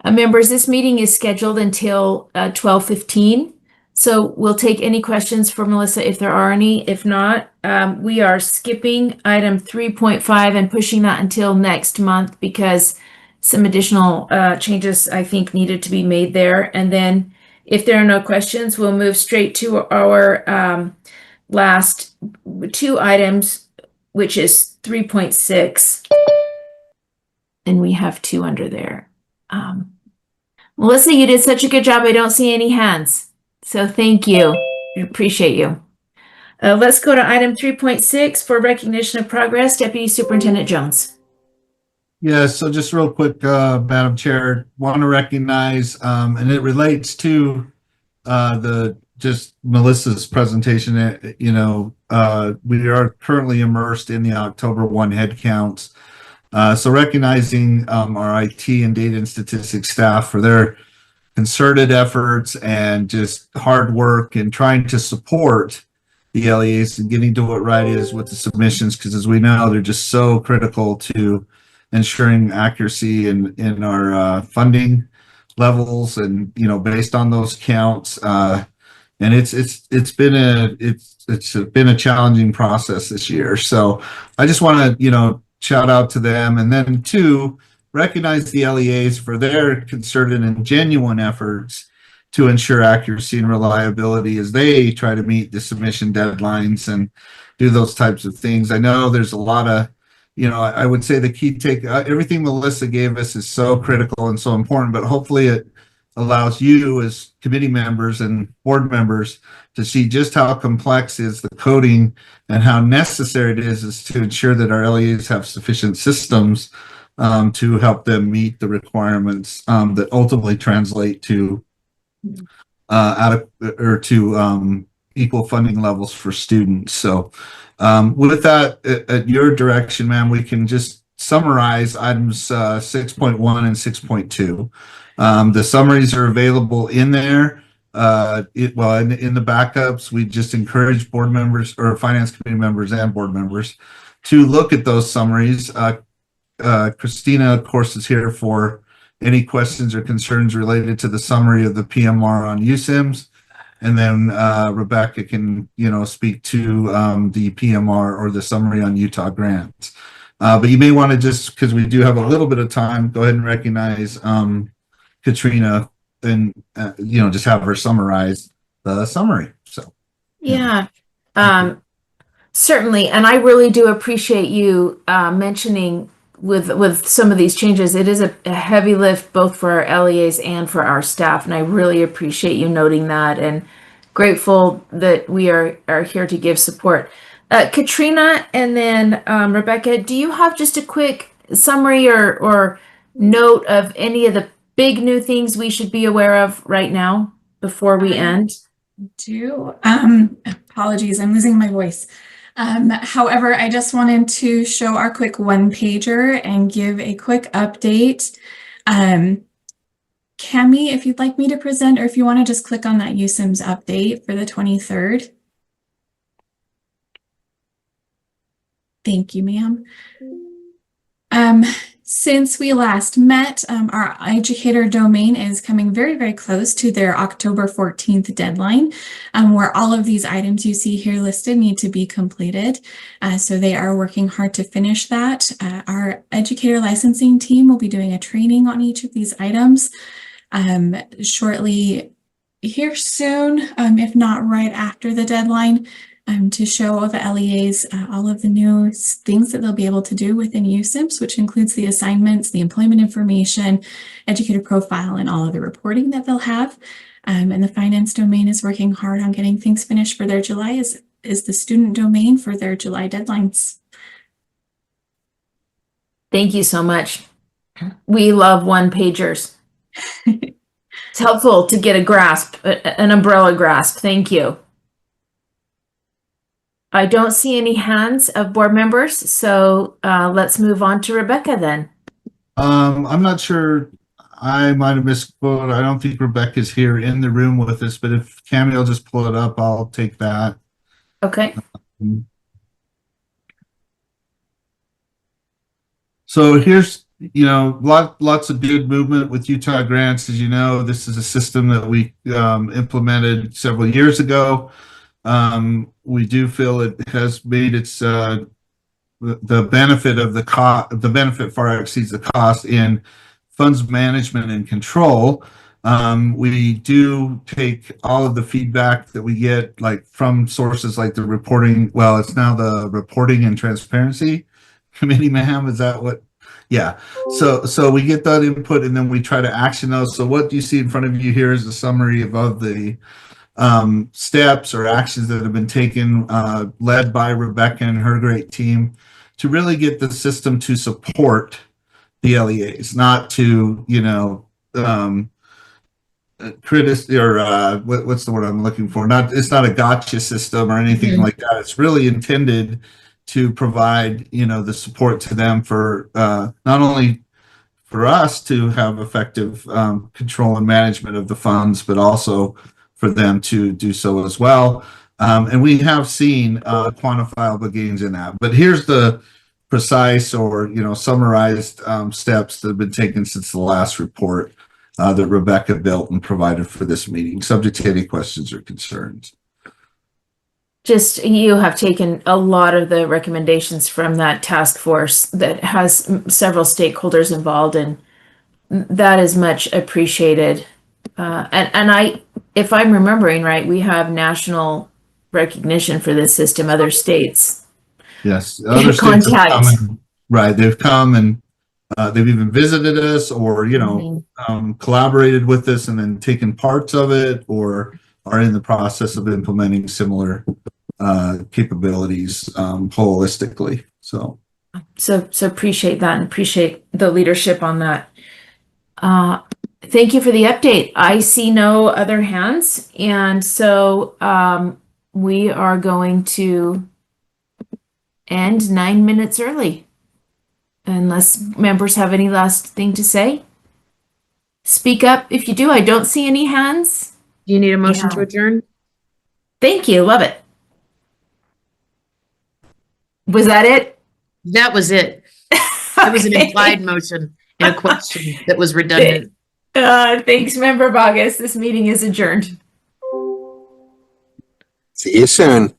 Members, this meeting is scheduled until 12:15, so we'll take any questions for Melissa if there are any. If not, we are skipping item 3.5 and pushing that until next month because some additional changes I think needed to be made there. And then if there are no questions, we'll move straight to our last two items, which is 3.6. And we have two under there. Melissa, you did such a good job. I don't see any hands. So thank you. I appreciate you. Let's go to item 3.6 for recognition of progress. Deputy Superintendent Jones. Yeah, so just real quick, Madam Chair, want to recognize, and it relates to just Melissa's presentation. We are currently immersed in the October 1 head counts. So recognizing our IT and data and statistics staff for their concerted efforts and just hard work and trying to support the LEAs and getting to what right is with the submissions, because as we know, they're just so critical to ensuring accuracy in our funding levels, and based on those counts. And it's been a challenging process this year. So I just want to shout out to them, and then two, recognize the LEAs for their concerted and genuine efforts to ensure accuracy and reliability as they try to meet the submission deadlines and do those types of things. I know there's a lot of, I would say the key take, everything Melissa gave us is so critical and so important, but hopefully it allows you as committee members and board members to see just how complex is the coding and how necessary it is to ensure that our LEAs have sufficient systems to help them meet the requirements that ultimately translate to equal funding levels for students. So with that, at your direction, ma'am, we can just summarize items 6.1 and 6.2. The summaries are available in there. In the backups, we just encourage board members or finance committee members and board members to look at those summaries. Christina, of course, is here for any questions or concerns related to the summary of the PMR on USIMS. And then Rebecca can, speak to the PMR or the summary on Utah grants. But you may want to just, because we do have a little bit of time, go ahead and recognize Katrina and, just have her summarize the summary. So, yeah. Certainly. And I really do appreciate you mentioning with some of these changes. It is a heavy lift both for our LEAs and for our staff, and I really appreciate you noting that, and grateful that we are here to give support. Katrina and then Rebecca, do you have just a quick summary or note of any of the big new things we should be aware of right now before we end? Apologies, I'm losing my voice. However, I just wanted to show our quick one-pager and give a quick update. Cami, if you'd like me to present, or if you want to just click on that USIMS update for the 23rd. Thank you, ma'am. Since we last met, our educator domain is coming very, very close to their October 14th deadline, where all of these items you see here listed need to be completed. So they are working hard to finish that. Our educator licensing team will be doing a training on each of these items shortly here soon, if not right after the deadline. To show the LEAs all of the new things that they'll be able to do within USIMS, which includes the assignments, the employment information, educator profile, and all of the reporting that they'll have. And the finance domain is working hard on getting things finished for their July, is the student domain for their July deadlines. Thank you so much. We love one-pagers. It's helpful to get a grasp, an umbrella grasp. Thank you. I don't see any hands of board members, so let's move on to Rebecca then. I'm not sure. I might have misquoted. I don't think Rebecca's here in the room with us, but if Cami will just pull it up, I'll take that. Okay. So here's, lots of good movement with Utah grants. As you know, this is a system that we implemented several years ago. We do feel it has made its the benefit of the benefit far exceeds the cost in funds management and control. We do take all of the feedback that we get, like from sources like the reporting. Well, it's now the Reporting and Transparency Committee, ma'am. Is that what? Yeah. So we get that input and then we try to action those. So what you see in front of you here is a summary of the steps or actions that have been taken, led by Rebecca and her great team, to really get the system to support the LEAs, not to, what's the word I'm looking for? It's not a gotcha system or anything like that. It's really intended to provide, the support to them for not only for us to have effective control and management of the funds, but also for them to do so as well. And we have seen quantifiable gains in that. But here's the precise or summarized steps that have been taken since the last report that Rebecca built and provided for this meeting, subject to any questions or concerns. Just, you have taken a lot of the recommendations from that task force that has several stakeholders involved, and that is much appreciated. And if I'm remembering right, we have national recognition for this system. Other states, yes, other states have contact. come, right? They've come and they've even visited us, or collaborated with us, and then taken parts of it, or are in the process of implementing similar capabilities holistically. So appreciate that and appreciate the leadership on that. Thank you for the update. I see no other hands, and so we are going to end 9 minutes early, unless members have any last thing to say. Speak up if you do. I don't see any hands. Do you need a motion to adjourn? Thank you. Love it. Was that it? That was it. It was an implied motion and a question that was redundant. Thanks, Member Bogus. This meeting is adjourned. See you soon.